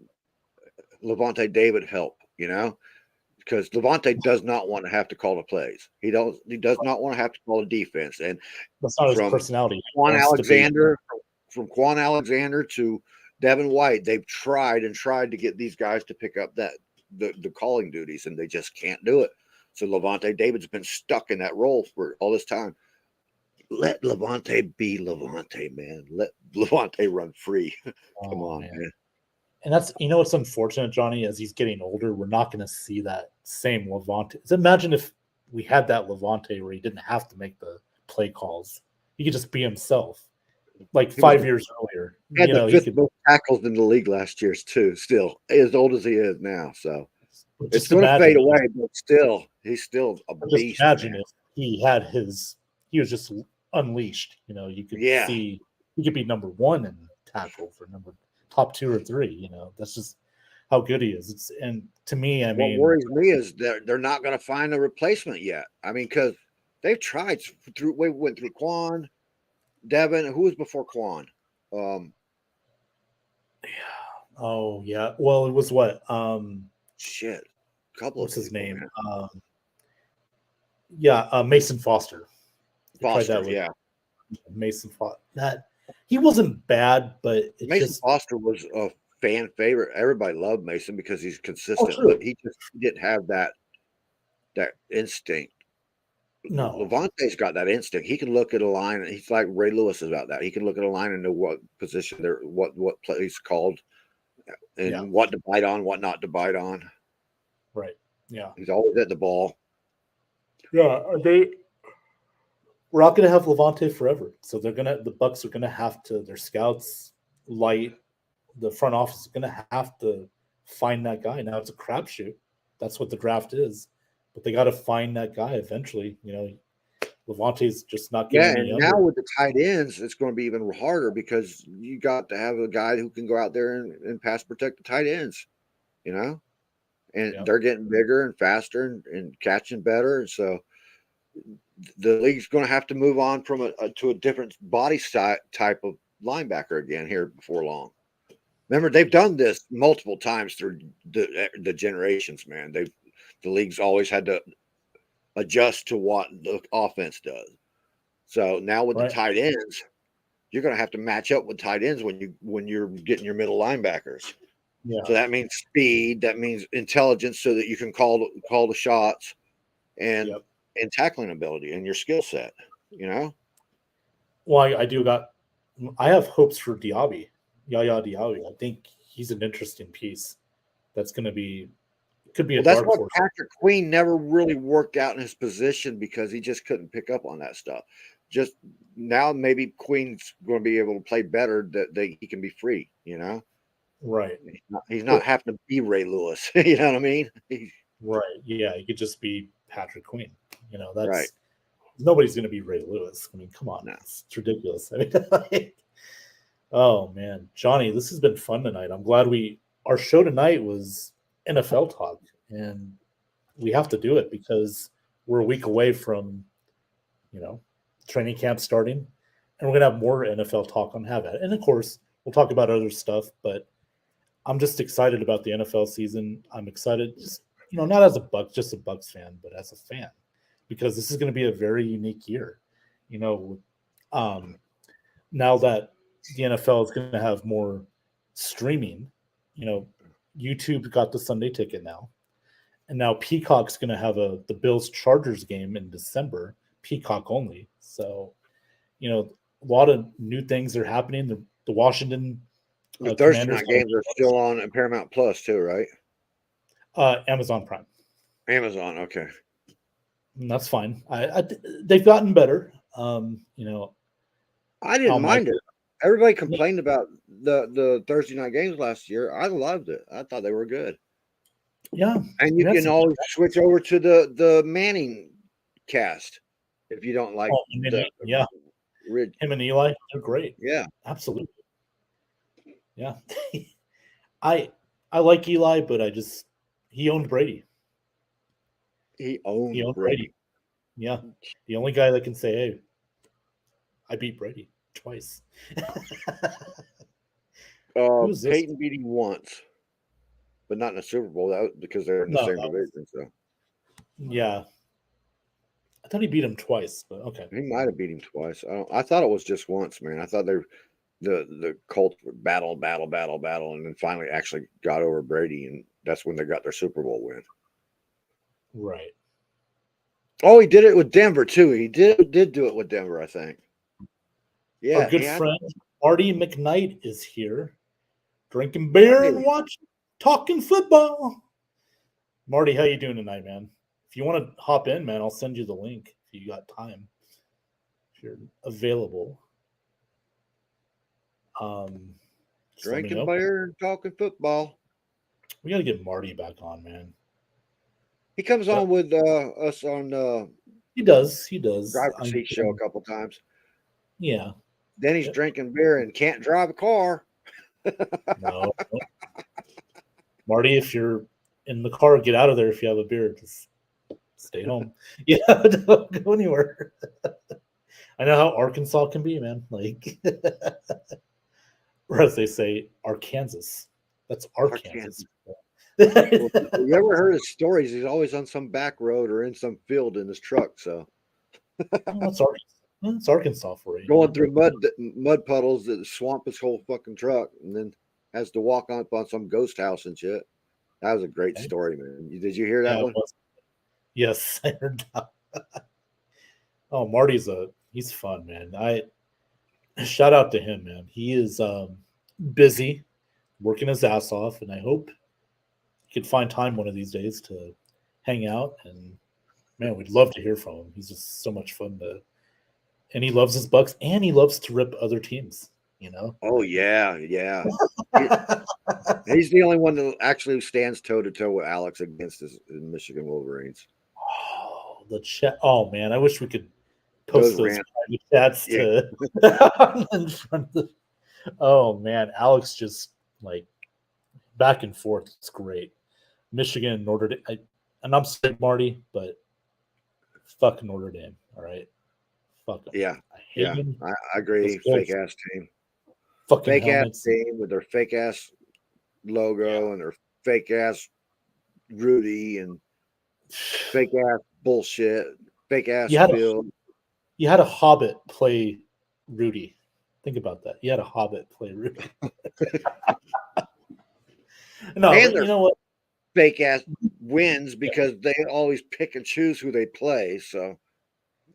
Levante David help, because Levante does not want to have to call the plays. He does not want to have to call the defense. And
That's not his
from
personality. He
Quan
wants to be-
Alexander, from Quan Alexander to Devin White, they've tried to get these guys to pick up the calling duties, and they just can't do it. So Levante David's been stuck in that role for all this time. Let Levante be Levante, man. Let Levante run free. Come on, man.
And that's, what's unfortunate, Johnny, as he's getting older, we're not going to see that same Levante. So imagine if we had that Levante where he didn't have to make the play calls. He could just be himself. Like 5 years earlier.
He had the
he
fifth
could
most tackles in the league last year, too, still, as old as he is now. So it's
just
going to
imagine
fade away, but still, he's still a
just
beast.
imagine
man.
if he was just unleashed. You could
Yeah.
see he could be number one in tackle for top 2 or 3. That's just how good he is. And to me, I
What
mean,
worries me is they're not going to find a replacement yet. I mean, because they've tried we went through Quan, Devin. Who was before Quan?
oh yeah. Well, it was what?
Shit, a couple
What's
of
his
people,
name? Man. Mason Foster.
Foster, yeah.
Mason Foster. That he wasn't bad, but it
Mason
just
Foster was a fan favorite. Everybody loved Mason because he's consistent,
true.
but he just didn't have that instinct.
no.
Levante's got that instinct. He can look at a line, and he's like Ray Lewis about that. He can look at a line and know what position they're, what place called, and
Yeah.
what to bite on, what not to bite on.
Right. Yeah.
He's always at the ball.
Yeah. We're not going to have Levante forever, so the Bucks are gonna have to. Their scouts, light, the front office is gonna have to find that guy. Now it's a crapshoot. That's what the draft is, but they got to find that guy eventually. Levante's just not getting
Yeah,
any
and
younger.
now with the tight ends, it's going to be even harder because you got to have a guy who can go out there and pass protect the tight ends, and
Yeah.
they're getting bigger and faster and catching better. And so the league's going to have to move on from to a different body type of linebacker again here before long. Remember, they've done this multiple times through the generations, man. The league's always had to adjust to what the offense does. So now with
Right.
the tight ends, you're going to have to match up with tight ends when you're getting your middle linebackers.
Yeah.
So that means speed, that means intelligence, so that you can call the shots, and
Yep.
and tackling ability and your skill set.
Well, I have hopes for Diaby, Yaya Diaby. I think he's an interesting piece. That's going to could be a
That's
dark
what
horse.
Patrick Queen never really worked out in his position because he just couldn't pick up on that stuff. Just now, maybe Queen's going to be able to play better. That he can be free.
Right.
He's not having to be Ray Lewis. You know what I mean?
Right. Yeah. He could just be Patrick Queen. That's
Right.
Nobody's going to be Ray Lewis. I mean, come on.
No.
It's ridiculous. I mean, oh man, Johnny, this has been fun tonight. I'm glad our show tonight was NFL talk, and we have to do it because we're a week away from, training camp starting, and we're going to have more NFL talk on Have At It. And of course, we'll talk about other stuff, but I'm just excited about the NFL season. I'm excited, just, not as just a Bucks fan, but as a fan, because this is going to be a very unique year. Now that the NFL is going to have more streaming, YouTube got the Sunday ticket now, and now Peacock's going to have the Bills Chargers game in December, Peacock only. So, a lot of new things are happening. The Washington
The Thursday
Commanders
night games are still on Paramount Plus too, right?
Amazon Prime.
Amazon, okay.
And that's fine. They've gotten better.
I didn't mind it. Everybody complained about the Thursday night games last year. I loved it. I thought they were good.
Yeah,
and you can always switch over to the Manning cast if you don't like.
Him and Eli, they're great.
Yeah,
absolutely. Yeah, I like Eli, but he owned Brady.
He owned Brady.
Yeah, the only guy that can say, "Hey, I beat Brady twice."
Peyton beat him once, but not in the Super Bowl. That was because they're in the same division. So,
yeah, I thought he beat him twice, but okay,
he might have beat him twice. I thought it was just once, man. I thought the Colts would battle, and then finally actually got over Brady, and that's when they got their Super Bowl win.
Right.
Oh, he did it with Denver too. He did do it with Denver, I think. Yeah.
Our good friend Marty McKnight is here. drinking beer and talking football. Marty, how you doing tonight, man? If you want to hop in, man, I'll send you the link if you got time. If you're available. Just let me
Drinking
know.
beer and talking football.
We got to get Marty back on, man.
He comes on with us on
He does.
driver's seat show a couple times.
Yeah.
Then he's drinking beer and can't drive a car.
No. Marty, if you're in the car, get out of there. If you have a beer, just stay home. Yeah, don't go anywhere. I know how Arkansas can be, man. Like, or as they say, Arkansas. That's Arkansas.
Well, you ever heard his stories? He's always on some back road or in some field in his truck. So
that's Arkansas for you.
Going through mud puddles that swamp his whole fucking truck, and then has to walk up on some ghost house and shit. That was a great story, man. Did you hear that one?
Yes, I heard that. Oh, Marty's he's fun, man. I shout out to him, man. He is busy, working his ass off, and I hope he could find time one of these days to hang out. And man, we'd love to hear from him. He's just so much fun and he loves his Bucks, and he loves to rip other teams. You know?
Oh yeah. He's the only one that actually stands toe to toe with Alex against his Michigan Wolverines.
Oh, the chat! Oh man, I wish we could post those private chats in front of the. Oh man, Alex just like back and forth. It's great. Michigan, Notre Dame, and I'm sorry, Marty, but fucking Notre Dame. All right, fuck them.
Yeah, I agree. Fake ass team.
Fucking
fake
helmets.
Ass team with their fake ass logo and their fake ass Rudy and fake ass bullshit, fake ass field.
You had a Hobbit play Rudy. Think about that. You had a Hobbit play Rudy. No,
and
you know what?
Fake ass wins because they always pick and choose who they play. So,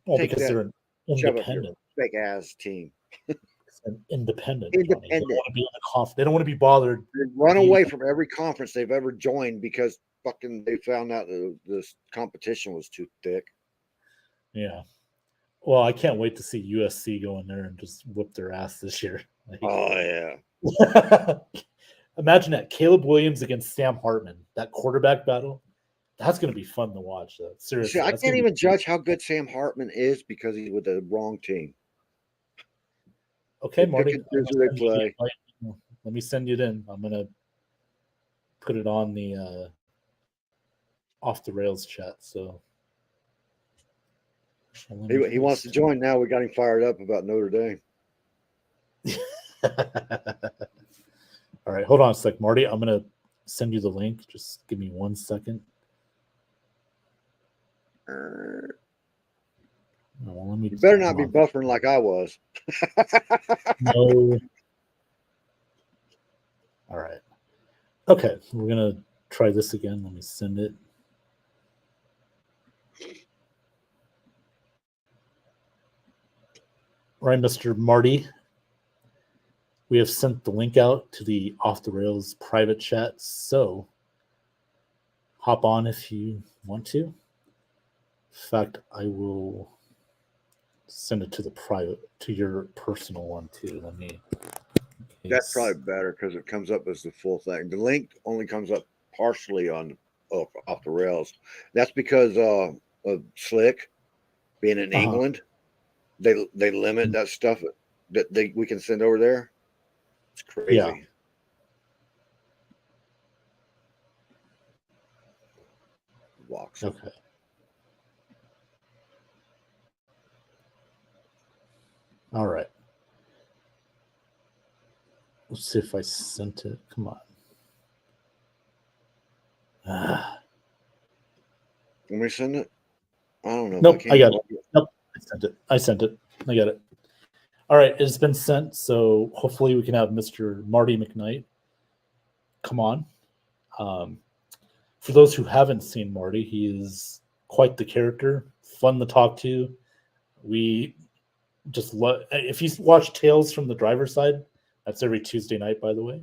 because they're independent.
Fake ass team.
Independent. They don't want to be in the They don't want to be bothered.
They run away from every conference they've ever joined because fucking they found out that this competition was too thick.
Yeah. Well, I can't wait to see USC go in there and just whip their ass this year. Like,
oh yeah.
Imagine that Caleb Williams against Sam Hartman, that quarterback battle. That's going to be fun to watch. Seriously,
I can't even judge how good Sam Hartman is because he's with the wrong team.
Okay, Marty. Let me send you it in. I'm going to put it on the off the rails chat. So
he wants to join now. We got him fired up about Notre Dame.
All right, hold on a sec, Marty. I'm going to send you the link. Just give me 1 second. Well,
you better not be buffering like I was.
No. All right. Okay, we're going to try this again. Let me send it. All right, Mr. Marty. We have sent the link out to the Off the Rails private chat, so hop on if you want to. In fact, I will send it to your personal one too. Let me.
That's probably better because it comes up as the full thing. The link only comes up partially on Off the Rails. That's because of Slick being in England. They limit that stuff that we can send over there. It's crazy. Yeah. Walks.
Okay. All right. Let's see if I sent it. Come on.
Can we send it? I don't know.
Nope, I got it. Nope, I sent it. I got it. All right, it's been sent, so hopefully we can have Mr. Marty McKnight come on. For those who haven't seen Marty, he is quite the character, fun to talk to. We just love. If you watch Tales from the Driver's Side, that's every Tuesday night, by the way.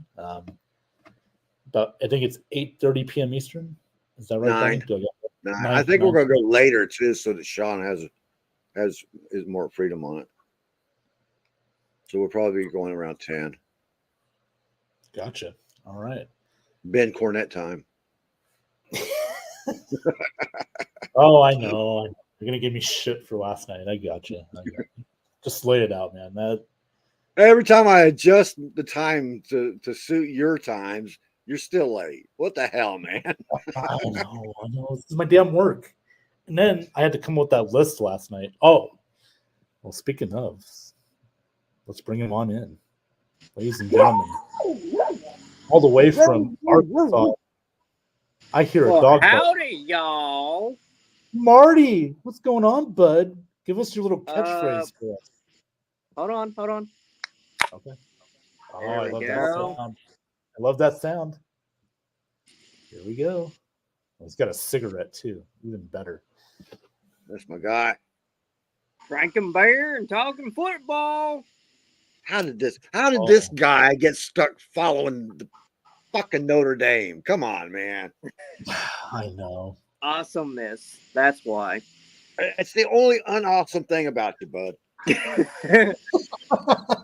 About I think it's 8:30 p.m. Eastern. Is that right?
Nine.
Donnie? Do I get that?
Nah, I
Nine-
think we're
nine-
gonna go later too, so that Sean has more freedom on it. So we'll probably be going around 10.
Gotcha. All right.
Ben Cornett time.
Oh, I know. You're gonna give me shit for last night. I got you. Just lay it out, man. That
Every time I adjust the time to suit your times, you're still late. What the hell, man?
I know. This is my damn work. And then I had to come up with that list last night. Oh, well. Speaking of, let's bring him on in, ladies and gentlemen, all the way from Arkansas. I hear a dog bark.
Howdy, y'all.
Marty, what's going on, bud? Give us your little catchphrase for us.
Hold on.
Okay. Oh,
There
I
we
love that
go.
sound. I love that sound. Here we go. He's got a cigarette too. Even better.
That's my guy.
Drinking beer and talking football.
How did this guy get stuck following the fucking Notre Dame? Come on, man.
I know.
Awesomeness. That's why.
It's the only unawesome thing about you, bud.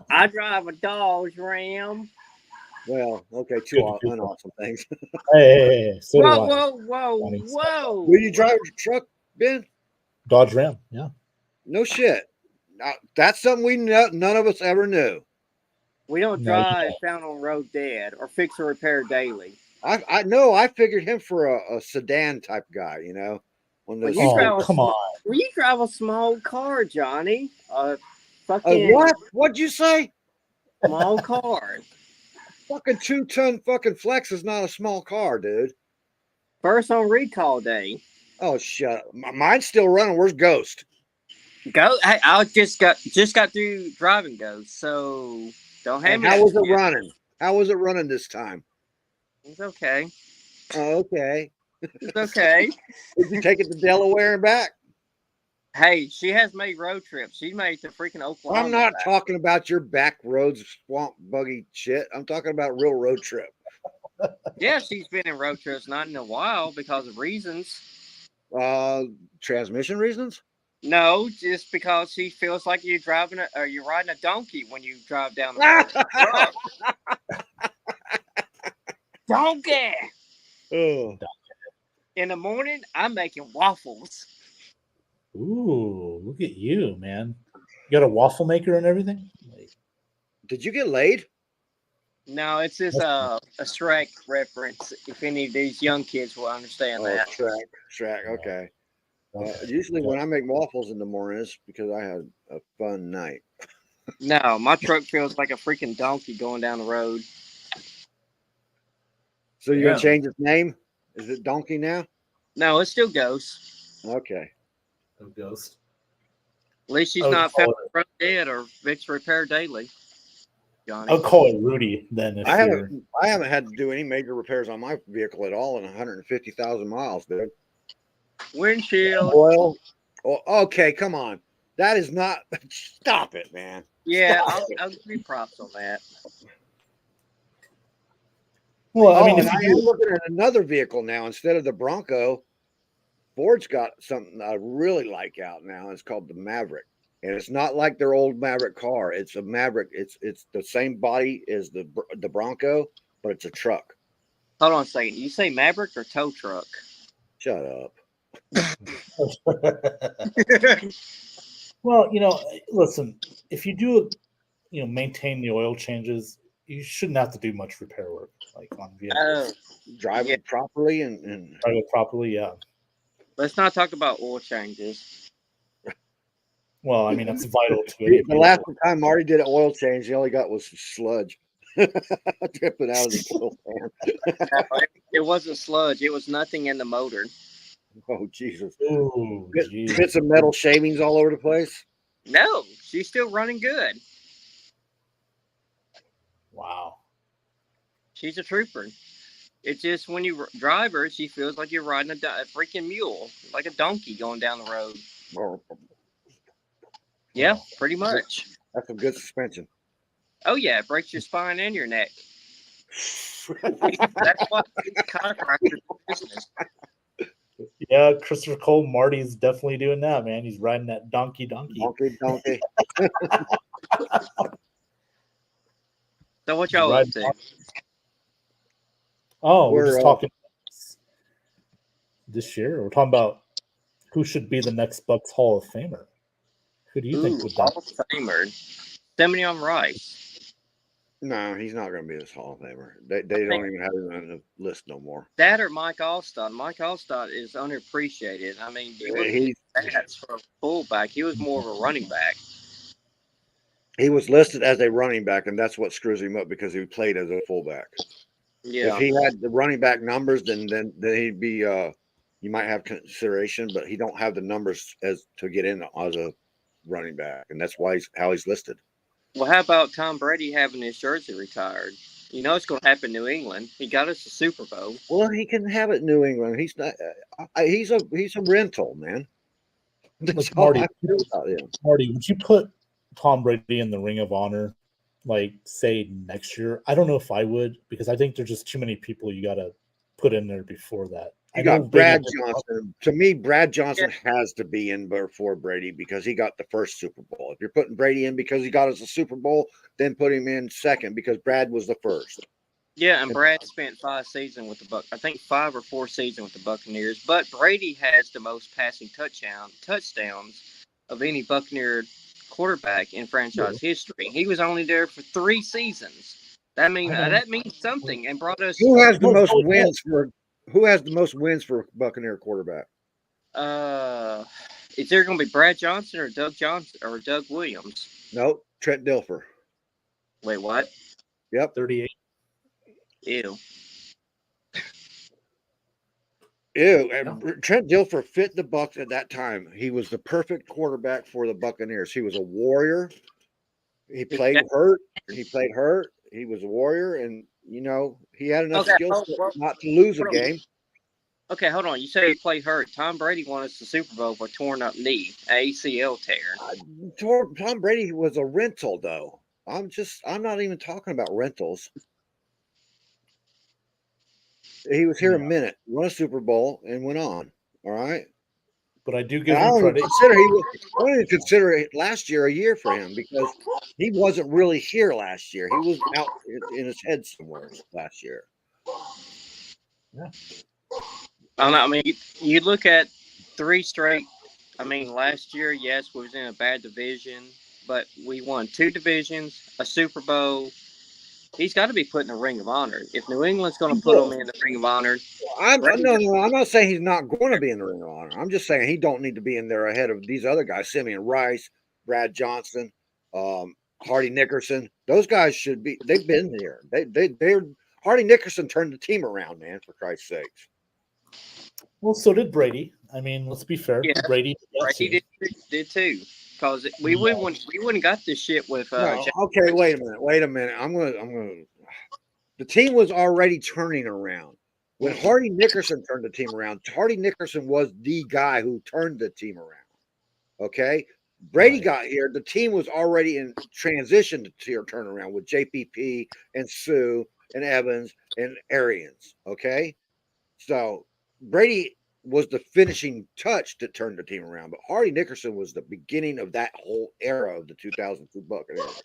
I drive a Dodge Ram.
Well, okay, two
Good.
unawesome things.
Hey, so do I.
Whoa.
Will you drive your truck, Ben?
Dodge Ram. Yeah.
No shit. Now, that's something none of us ever knew.
We don't
No, you
drive
don't.
found on road dead or fix or repair daily.
I know. I figured him for a sedan type guy. You know, one of
Well,
those.
you
Oh,
drive a
come
small-
on.
Well, you drive a small car, Johnny.
What? What'd you say?
Small car.
Fucking 2-ton fucking Flex is not a small car, dude.
First on recall day.
Oh, shut up. Mine's still running. Where's Ghost?
Go. Hey, I just got through driving Ghost, so don't have
And
me.
how was it running? How was it running this time?
It's okay.
Oh, okay.
It's okay.
Did you take it to Delaware and back?
Hey, she has made road trips. She made it to freaking Oklahoma.
I'm not
back.
talking about your back roads, swamp buggy shit. I'm talking about real road trip.
Yeah, she's been in road trips, not in a while because of reasons.
Transmission reasons?
No, just because she feels like you're riding a donkey when you drive down the road. Donkey.
Oh.
In the morning, I'm making waffles.
Ooh, look at you, man. You got a waffle maker and everything?
Did you get laid?
No, it's just a Shrek reference. If any of these young kids will understand that.
Shrek. Okay.
Okay.
Usually when I make waffles in the morning, it's because I had a fun night.
No, my truck feels like a freaking donkey going down the road.
So you're
Yeah.
gonna change its name? Is it Donkey now?
No, it still goes.
Okay.
No ghost.
At least she's
I would
not
call
found front dead or fix repair daily. Johnny.
I would call it Rudy then. If
I
you're...
haven't had to do any major repairs on my vehicle at all in 150,000 miles, dude.
Windshield.
Oil. Oh, okay, come on. That is not. Stop it, man.
Yeah,
Stop
I'll give you props on that.
Well, I
Oh,
mean,
and
if
I
you
am
do,
looking at another vehicle now instead of the Bronco. Ford's got something I really like out now. It's called the Maverick, and it's not like their old Maverick car. It's a Maverick. It's the same body as the Bronco, but it's a truck.
Hold on a second. You say Maverick or tow truck?
Shut up.
well, listen, if you do, maintain the oil changes, you shouldn't have to do much repair work, like on vehicles.
Drive
Yeah.
it properly and
Drive it properly, yeah.
Let's not talk about oil changes.
Well, I mean, that's vital to it.
the last time Marty did an oil change, the all he got was sludge dripping out of the oil pan.
It wasn't sludge. It was nothing in the motor.
Oh Jesus!
Ooh, geez.
Bits of metal shavings all over the place.
No, she's still running good.
Wow.
She's a trooper. It's just when you drive her, she feels like you're riding a freaking mule, like a donkey going down the road.
Oh,
Yeah, pretty much.
that's some good suspension.
Oh, yeah, it breaks your spine and your neck. That's what these chiropractors business.
Yeah, Christopher Cole, Marty's definitely doing that, man. He's riding that donkey.
Donkey.
So what y'all up to?
Oh, we're
We're,
just talking this year. We're talking about who should be the next Bucks Hall of Famer. Who do you think
Ooh,
would
Hall of Famer. Simeon Rice.
No, he's not going to be this Hall of Famer. They don't even have him on the list no more.
That or Mike Allstott. Mike Allstott is underappreciated. I mean, you look at his stats for a fullback. He was more of a running back.
He was listed as a running back, and that's what screws him up because he played as a fullback.
Yeah.
If he had the running back numbers, then he'd be you might have consideration, but he don't have the numbers as to get in as a running back, and that's why how he's listed.
Well, how about Tom Brady having his jersey retired? You know it's going to happen in New England. He got us a Super Bowl.
Well, he can have it in New England. He's not. He's a rental, man. That's all
Marty,
I feel about him.
Marty, would you put Tom Brady in the Ring of Honor, like say next year? I don't know if I would, because I think there's just too many people you got to put in there before that.
You got Brad Johnson. To me, Brad Johnson has to be in before Brady because he got the first Super Bowl. If you're putting Brady in because he got us a Super Bowl, then put him in second because Brad was the first.
Yeah, and Brad spent 5 seasons with the Buc. I think 5 or 4 seasons with the Buccaneers. But Brady has the most passing touchdowns of any Buccaneer quarterback in franchise history. He was only there for 3 seasons. That means something, and brought us.
Who has the most wins for? Who has the most wins for Buccaneer quarterback?
Is there going to be Brad Johnson or Doug Johnson or Doug Williams?
No, Trent Dilfer.
Wait, what?
Yep,
38.
Ew.
And Trent Dilfer fit the Bucs at that time. He was the perfect quarterback for the Buccaneers. He was a warrior. He played hurt. He was a warrior, and he had enough skill set not to lose a game.
Okay, hold on. You say he played hurt. Tom Brady won us the Super Bowl for torn up knee, ACL tear.
Tom Brady was a rental, though. I'm not even talking about rentals. He was here a minute, won a Super Bowl, and went on. All right.
But I do give him credit.
I don't even consider it last year a year for him because he wasn't really here last year. He was out in his head somewhere last year.
Yeah.
I mean, you look at 3 straight. I mean, last year, yes, we was in a bad division, but we won 2 divisions, a Super Bowl. He's got to be put in the Ring of Honor. If New England's going to put him in the Ring of Honor,
I'm not saying he's not going to be in the Ring of Honor. I'm just saying he don't need to be in there ahead of these other guys: Simeon Rice, Brad Johnson, Hardy Nickerson. Those guys should be. They've been here. They're Hardy Nickerson turned the team around, man. For Christ's sakes.
Well, so did Brady. I mean, let's be fair.
Yeah,
Brady
did too. Because we wouldn't got this shit with.
Okay, wait a minute. I'm gonna. The team was already turning around when Hardy Nickerson turned the team around. Hardy Nickerson was the guy who turned the team around. Okay, Brady got here. The team was already in transition to your turnaround with JPP and Sue and Evans and Arians. Okay, so Brady was the finishing touch that turned the team around, but Hardy Nickerson was the beginning of that whole era of the 2002 Buccaneers.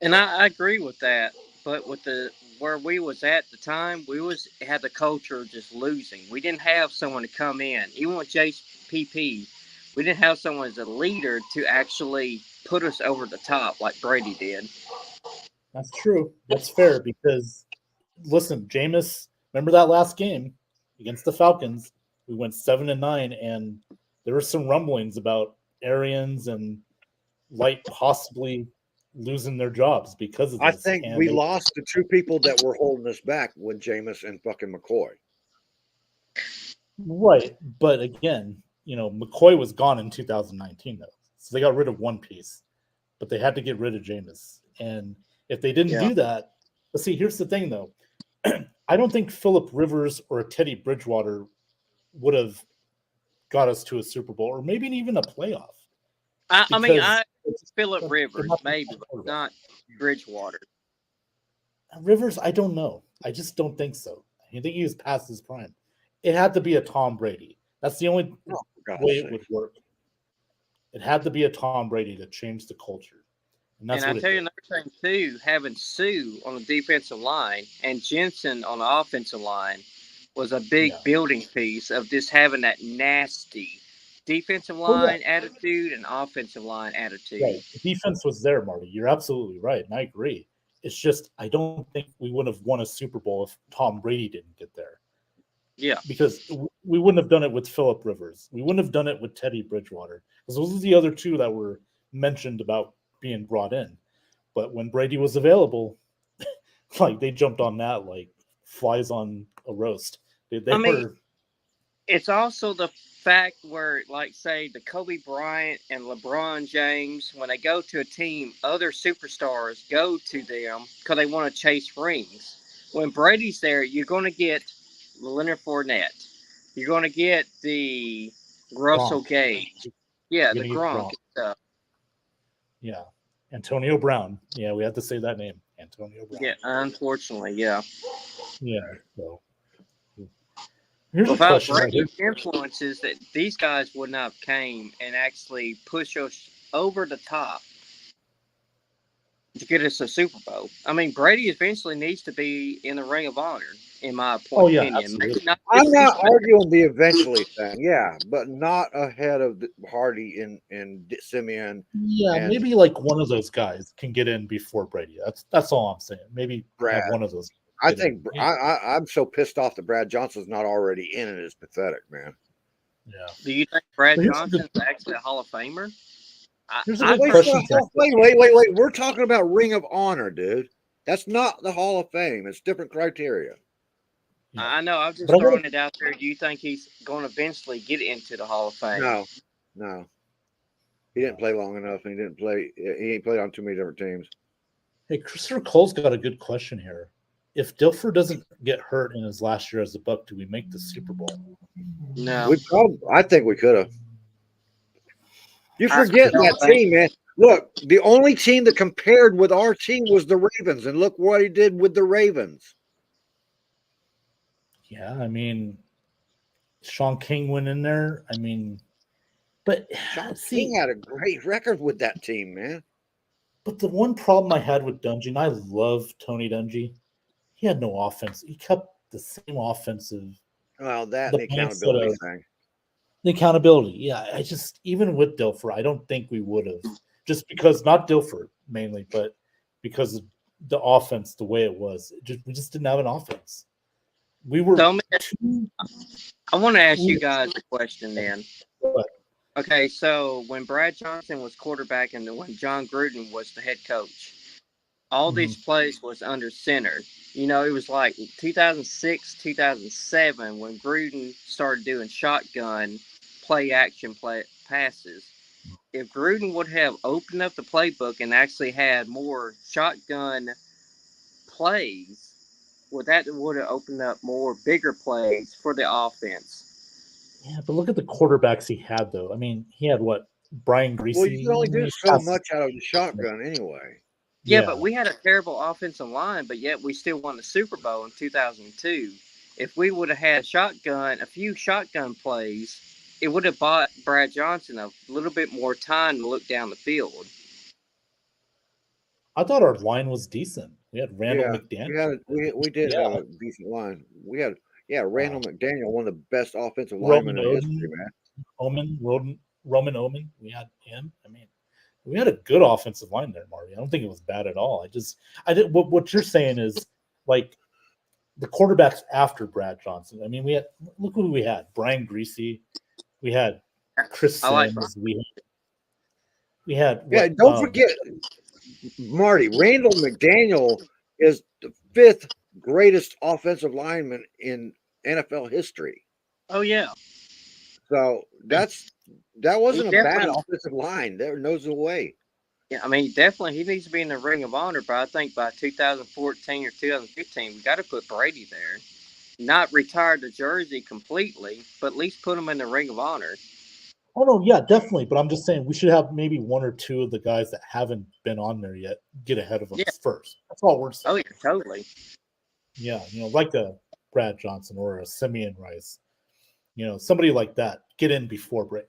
And I agree with that, but with where we was at the time, had the culture of just losing. We didn't have someone to come in, even with JPP. We didn't have someone as a leader to actually put us over the top like Brady did.
That's true. That's fair because, listen, Jameis, remember that last game against the Falcons? We went 7-9, and there were some rumblings about Arians and Light possibly losing their jobs because of this.
I think we lost the 2 people that were holding us back when Jameis and fucking McCoy.
Right. But again, McCoy was gone in 2019, though. So they got rid of one piece, but they had to get rid of Jameis. And if they didn't do that, let's see, here's the thing, though. I don't think Phillip Rivers or a Teddy Bridgewater would have got us to a Super Bowl or maybe even a playoff.
I mean, Phillip Rivers, maybe, but not Bridgewater.
Rivers, I don't know. I just don't think so. I think he was past his prime. It had to be a Tom Brady. That's the only
Oh, for God's
way it
sake.
would work. It had to be a Tom Brady to change the culture. And that's
And I
what
tell
it
you
did.
another thing too, having Sue on the defensive line and Jensen on the offensive line was a big
Yeah.
building piece of just having that nasty defensive
Oh, yeah.
line attitude and offensive line attitude.
Right. The defense was there, Marty. You're absolutely right. And I agree. It's just, I don't think we would have won a Super Bowl if Tom Brady didn't get there.
Yeah.
Because we wouldn't have done it with Phillip Rivers. We wouldn't have done it with Teddy Bridgewater. Because those are the other two that were mentioned about being brought in. But when Brady was available, like they jumped on that like flies on a roast. They
I mean,
were.
It's also the fact where, like, say, the Kobe Bryant and LeBron James, when they go to a team, other superstars go to them because they want to chase rings. When Brady's there, you're going to get Leonard Fournette. You're going to get the Russell
Gronk.
Gage. Yeah,
You're
the
gonna get
Gronk
Gronk.
stuff.
Yeah. Antonio Brown. Yeah, we had to say that name. Antonio Brown.
Yeah, unfortunately, yeah.
Yeah. So here's a
Without
question right here.
Brady's influences, that these guys would not have came and actually push us over the top to get us a Super Bowl. I mean, Brady eventually needs to be in the Ring of Honor, in my
Oh, yeah,
opinion.
absolutely.
Maybe not
I'm
this
not
season.
arguing the eventually thing, yeah, but not ahead of Hardy and Simeon.
Yeah,
And-
maybe like one of those guys can get in before Brady. That's all I'm saying. Maybe
Brad.
have one of those.
I
get
think
in.
I'm so pissed off that Brad Johnson's not already in it. It's pathetic, man.
Yeah.
Do you think Brad
Here's a
Johnson's actually a Hall of Famer?
Here's a
I
good
Wait,
question.
wait. We're talking about Ring of Honor, dude. That's not the Hall of Fame. It's different criteria.
Yeah.
I know. I'm just
But I wanna-
throwing it out there. Do you think he's going to eventually get into the Hall of Fame?
No. He didn't play long enough, and he ain't played on too many different teams.
Hey, Christopher Cole's got a good question here. If Dilfer doesn't get hurt in his last year as a Buck, do we make the Super Bowl?
No.
I think we could have. You forget
don't
that
think-
team, man. Look, the only team that compared with our team was the Ravens, and look what he did with the Ravens.
Yeah, I mean, Sean King went in there. I mean, but
Sean
see,
King had a great record with that team, man.
but the one problem I had with Dungy, and I love Tony Dungy, he had no offense. He kept the same offensive,
Well, that
The
and the accountability
mindset
thing.
the accountability. Yeah, I just even with Dilfer, I don't think we would have, just because not Dilfer mainly, but because of the offense, the way it was, we just didn't have an offense. We were
So,
too.
I want to ask you guys a question then.
What?
Okay, so when Brad Johnson was quarterback and when John Gruden was the head coach, all these plays was under center. You know, it was like 2006, 2007 when Gruden started doing shotgun play action passes. If Gruden would have opened up the playbook and actually had more shotgun plays, would have opened up more bigger plays for the offense.
Yeah, but look at the quarterbacks he had, though. I mean, he had what? Brian Greasy.
Well, you can only do
He
so
passed-
much out of the shotgun anyway.
Yeah, but we had a terrible offensive line, but yet we still won the Super Bowl in 2002. If we would have had a few shotgun plays, it would have bought Brad Johnson a little bit more time to look down the field.
I thought our line was decent. We had Randall McDaniel.
We did
Yeah.
have a decent line. We had Randall McDaniel, one of the best offensive
Roman
linemen in history,
Omen.
man.
Roman Omen. We had him. I mean, we had a good offensive line there, Marty. I don't think it was bad at all. I did. What you're saying is like the quarterbacks after Brad Johnson. I mean, look who we had: Brian Greasy. We had Chris
I like
Sims. We had.
Yeah, don't forget, Marty, Randall McDaniel is the 5th greatest offensive lineman in NFL history.
Oh yeah,
So that wasn't a bad
definitely-
offensive line. There knows the way.
yeah. I mean, definitely he needs to be in the Ring of Honor. But I think by 2014 or 2015, we got to put Brady there. Not retire the jersey completely, but at least put him in the Ring of Honor.
Oh no, yeah, definitely. But I'm just saying we should have maybe one or two of the guys that haven't been on there yet get ahead of them
Yeah.
first. That's all we're saying.
Oh yeah, totally.
Yeah, like a Brad Johnson or a Simeon Rice. Somebody like that get in before Brady.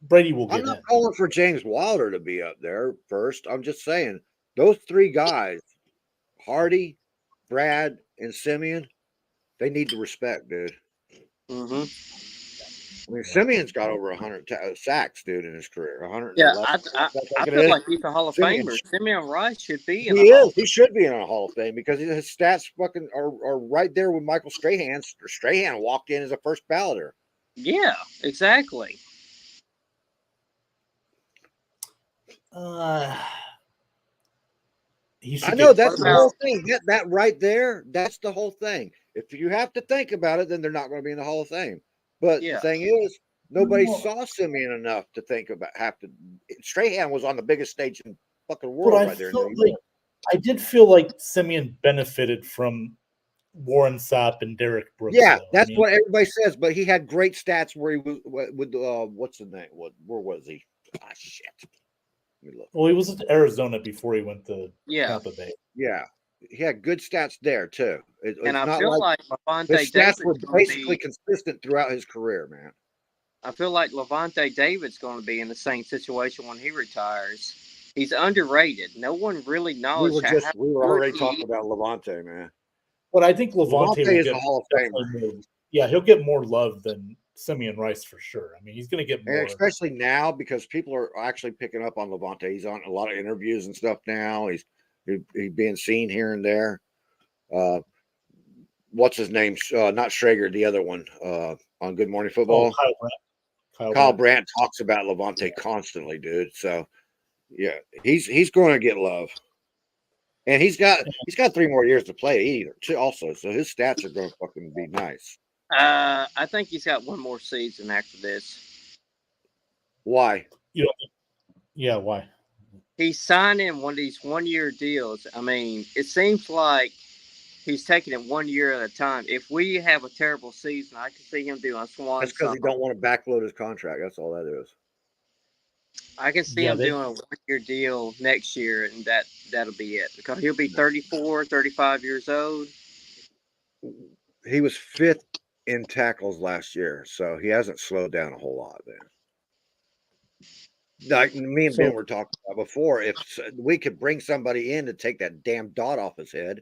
Brady will
I'm
get
not
in.
calling for James Wilder to be up there first. I'm just saying those three guys, Hardy, Brad, and Simeon, they need the respect, dude.
Hmm.
I mean, Simeon's got over 100 sacks, dude, in his career. 111.
Yeah, I
think it
feel
is.
like he's a Hall of
Simeon
Famer. Simeon Rice should be in
He
the Hall.
is. He should be in a Hall of Fame because his stats fucking are right there with Michael Strahan's. Strahan walked in as a first balloter.
Yeah, exactly.
He should
I know
get
that's the
about-
whole thing. That right there, that's the whole thing. If you have to think about it, then they're not going to be in the Hall of Fame. But
Yeah.
the thing is, nobody
No.
saw Simeon enough to think about. Strahan was on the biggest stage in the fucking
But
world
I
right there. in
felt
New York.
like I did feel like Simeon benefited from Warren Sapp and Derek Brooks.
Yeah,
though.
that's what everybody says. But he had great stats where he was with what's the name? Where was he? Ah, shit. Let me look.
Well, he was at Arizona before he went to
Yeah,
Tampa Bay.
Yeah, he had good stats there too. It's
and I
not
feel like
his
Levante
stats
David's
were
going to
basically
be.
consistent throughout his career, man.
I feel like Levante David's going to be in the same situation when he retires. He's underrated. No one really knows
We
how
were
good
already
he
talking
is.
about Levante, man.
But I think Levante will
Levante is
get
a Hall of
definitely
Famer,
more. Yeah, he'll get more love than Simeon Rice for sure. I mean, he's going to get
and
more.
especially now because people are actually picking up on Levante. He's on a lot of interviews and stuff now. He's being seen here and there. What's his name? Not Schrager, the other one on Good Morning Football.
Kyle Brandt.
Kyle Brandt talks about Levante constantly, dude. So yeah, he's going to get love, and he's got 3 more years to play either. Too, also, so his stats are going to fucking be nice.
I think he's got one more season after this.
Why?
Yeah, why?
He's signing one of these 1-year deals. I mean, it seems like he's taking it 1 year at a time. If we have a terrible season, I can see him doing a swan
That's because
song.
he don't want to backload his contract. That's all that is.
I can see him doing a 1-year deal next year, and that'll be it. Because he'll be 34, 35 years old.
He was 5th in tackles last year, so he hasn't slowed down a whole lot then. Like me and Ben were talking about before, if we could bring somebody in to take that damn dot off his head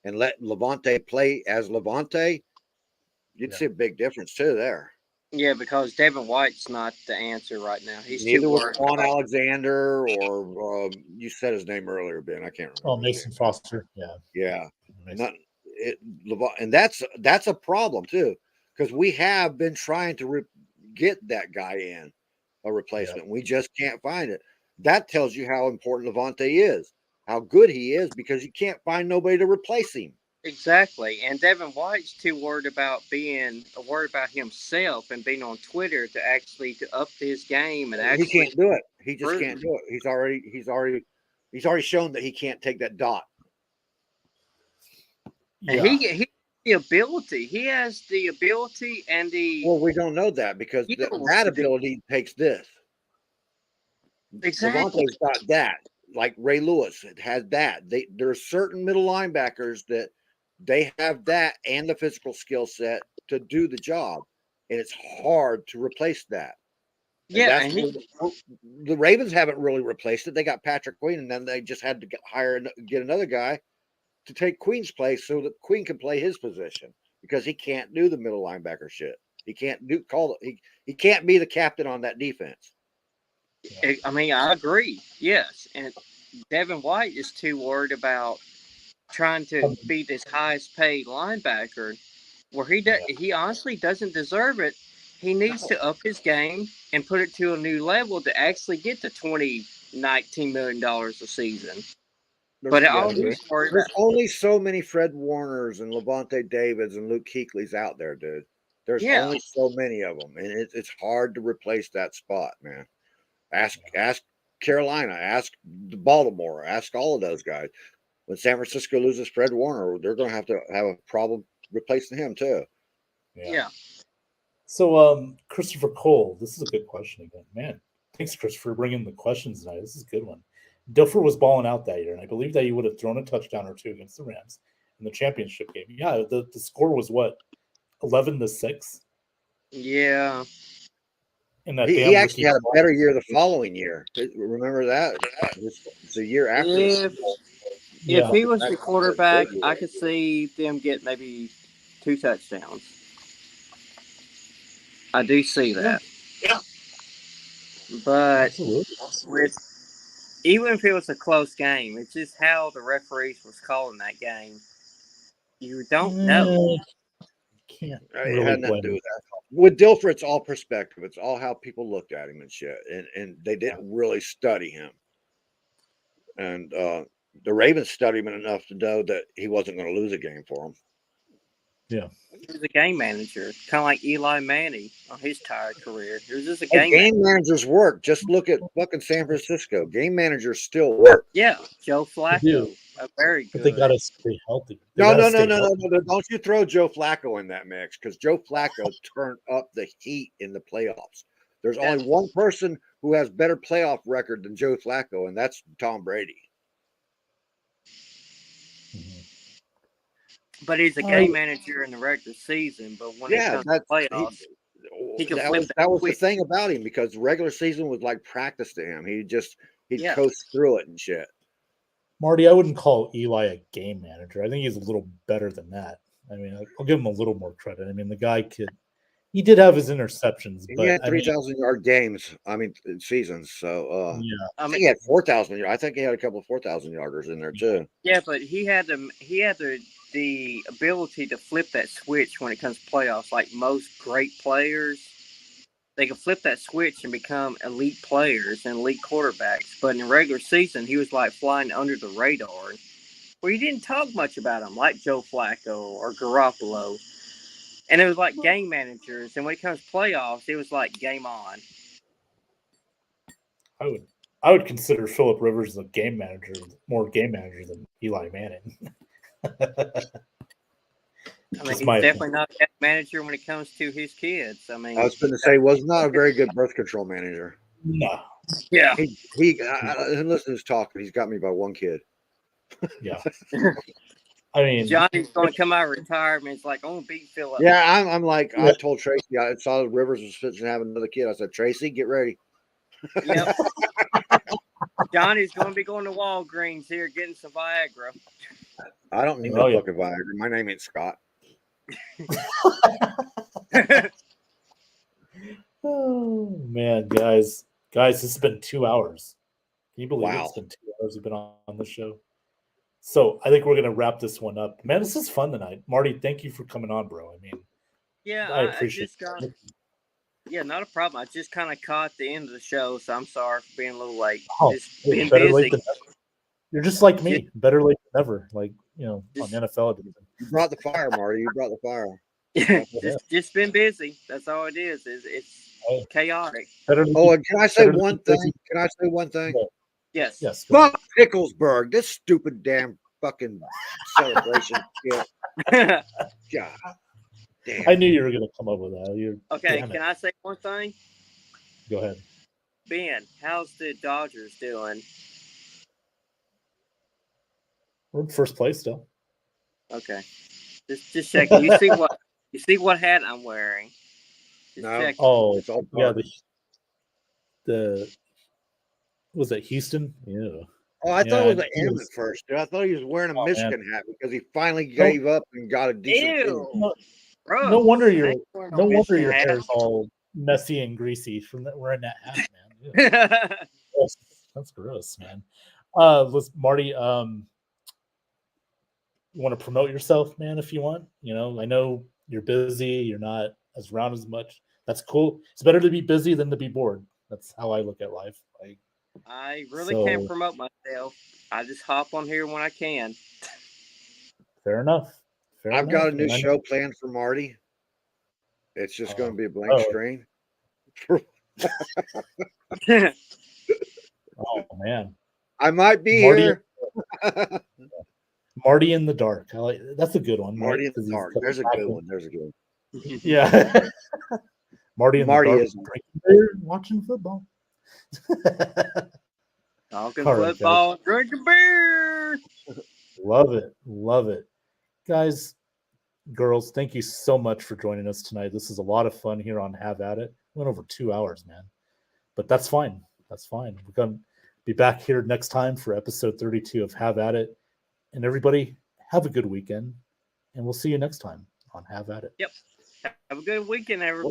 and let Levante play as Levante, you'd see a big difference too there.
Yeah, because Devin White's not the answer right now. He's
Neither
too
was
worried
Quan
about-
Alexander or you said his name earlier, Ben. I can't remember.
Oh,
his
Mason
name.
Foster. Yeah.
Yeah.
Mason.
And that's a problem too, because we have been trying to get that guy in a replacement. We just can't find it. That tells you how important Levante is, how good he is, because you can't find nobody to replace him.
Exactly. And Devin White's too worried about himself and being on Twitter to actually to up his game and actually
He can't do it. He just
prove
can't do it. He's already shown that he can't take that dot.
And
Yeah.
he the ability. He has the ability and the
Well, we don't know that because
You know
that
what to do.
ability takes this.
exactly.
Levante's got that. Like Ray Lewis had that. There are certain middle linebackers that they have that and the physical skill set to do the job, and it's hard to replace that. And
Yeah,
that's
and he,
the Ravens haven't really replaced it. They got Patrick Queen, and then they just had to get another guy to take Queen's place so that Queen can play his position because he can't do the middle linebacker shit. He can't he can't be the captain on that defense.
I mean, I agree. Yes, and Devin White is too worried about trying to be this highest paid linebacker, where he honestly doesn't deserve it. He needs to up his game and put it to a new level to actually get to $19 million a season. But all he's worried
There's
about,
only so many Fred Warners and Levante Davids and Luke Kuechly's out there, dude. There's only so many of them, and it's hard to replace that spot, man. Ask Carolina, ask Baltimore, ask all of those guys. When San Francisco loses Fred Warner, they're going to have a problem replacing him too.
yeah.
So, Christopher Cole, this is a good question again. Man, thanks, Christopher, for bringing the questions tonight. This is a good one. Dilfer was balling out that year, and I believe that he would have thrown a touchdown or two against the Rams in the championship game. Yeah, the score was what, 11-6
Yeah.
in that
He
damn
actually
Ricky
had a better year the following year. Remember that? It's the year after.
If
Yeah.
he was the quarterback, I could see them get maybe 2 touchdowns. I do see that.
Yeah.
But
Absolutely.
even if it was a close game, it's just how the referees was calling that game. You don't know.
Can't
It
really
had nothing
blame
to do
him.
with that. With Dilfer, it's all perspective. It's all how people looked at him and shit. And they didn't really study him. And the Ravens studied him enough to know that he wasn't going to lose a game for them.
Yeah.
He was a game manager, kind of like Eli Manning on his tired career. He was just a
Game
game manager.
managers work. Just look at fucking San Francisco. Game managers still work.
Yeah, Joe
do.
Flacco, a very
But
good.
they got to stay healthy. They
No.
gotta stay healthy.
Don't you throw Joe Flacco in that mix, because Joe Flacco turned up the heat in the playoffs. There's only one person who has better playoff record than Joe Flacco, and that's Tom Brady.
Mhm.
But he's a game manager in the regular season. But when it comes to playoffs, he can flip
that was the
switch.
thing about him, because regular season was like practice to him. He'd
Yeah.
coast through it and shit.
Marty, I wouldn't call Eli a game manager. I think he's a little better than that. I mean, I'll give him a little more credit. I mean, the guy he did have his interceptions,
He
but
had
I mean,
3,000-yard games. I mean, seasons. So
yeah,
I think he had 4,000 yards. I think he had a couple of 4,000 yarders in there too.
Yeah, but he had the ability to flip that switch when it comes to playoffs. Like most great players, they can flip that switch and become elite players and elite quarterbacks. But in the regular season, he was like flying under the radar, where you didn't talk much about him, like Joe Flacco or Garoppolo. And it was like game managers. And when it comes to playoffs, it was like game on.
I would consider Philip Rivers a game manager, more game manager than Eli Manning.
I mean,
Just
he's
my
definitely not a game manager when it comes to his kids. I mean,
I was going to say, was not a very good birth control manager.
No,
yeah.
And listen to his talking. He's got me by one kid.
yeah. I mean,
Johnny's going to come out of retirement. It's like, I'm going to beat Philip.
Yeah, I'm like, I told Tracy, I saw Rivers was fixing to have another kid. I said, Tracy, get ready.
Yep. Johnny's going to be going to Walgreens here getting some Viagra.
I don't need
Oh,
no
yeah.
fucking Viagra. My name ain't Scott.
oh man, guys, this has been 2 hours. Can you believe
Wow.
it's been 2 hours we've been on the show? So I think we're gonna wrap this one up. Man, this is fun tonight. Marty, thank you for coming on, bro. I mean,
Yeah,
I appreciate
it. Yeah, not a problem. I just kind of caught the end of the show, so I'm sorry for being a little late.
Oh,
Just being
better
busy.
late than never. You're just like me. Better late than never. Like, on NFL.
You brought the fire, Marty. You brought the fire.
just been busy. That's all it is. It's
Oh.
chaotic.
Better
Oh, and can I say
better
one
than-
thing? Can I say one thing?
Yes.
Yes. go ahead.
Fuck Picklesburg. This stupid damn fucking celebration shit. God damn.
I knew you were gonna come up with that. You're
Okay,
damn it.
can I say one thing?
Go ahead.
Ben, how's the Dodgers doing?
We're in first place still.
Okay. Just checking. You see what hat I'm wearing? Just
No.
checking.
Oh,
It's all
yeah.
dark.
The was it Houston? Yeah.
Oh, I thought it was
Yeah,
an
it
M
was-
at first, dude. I thought he was wearing a
Oh,
Michigan hat because he finally gave up and got a decent team.
Ew. Gross.
No wonder
I
your
ain't wearing no
your
Michigan hat.
hair's all messy and greasy from wearing that hat, man. Ew. That's gross, man. Listen, Marty, you want to promote yourself, man, if you want. I know you're busy, you're not as around as much. That's cool. It's better to be busy than to be bored. That's how I look at life.
I really
So-
can't promote myself. I just hop on here when I can.
Fair enough.
I've got a new
And I know-
show planned for Marty. It's just going to be a blank
Oh.
screen.
Oh man,
I might be
Marty-
here.
Marty in the dark. That's a good one.
Marty in
because
the
he's
dark.
got
There's a
black
good
and-
one. There's a good one.
Yeah. Marty and
Marty
the
is-
drinking beer, watching football.
Talking
All right, guys.
football, drinking beer.
Love it. Love it. Guys, girls, thank you so much for joining us tonight. This is a lot of fun here on Have At It. Went over 2 hours, man. But that's fine. That's fine. We're going to be back here next time for episode 32 of Have At It. And everybody, have a good weekend. And we'll see you next time on Have At It.
Have a good weekend, everybody.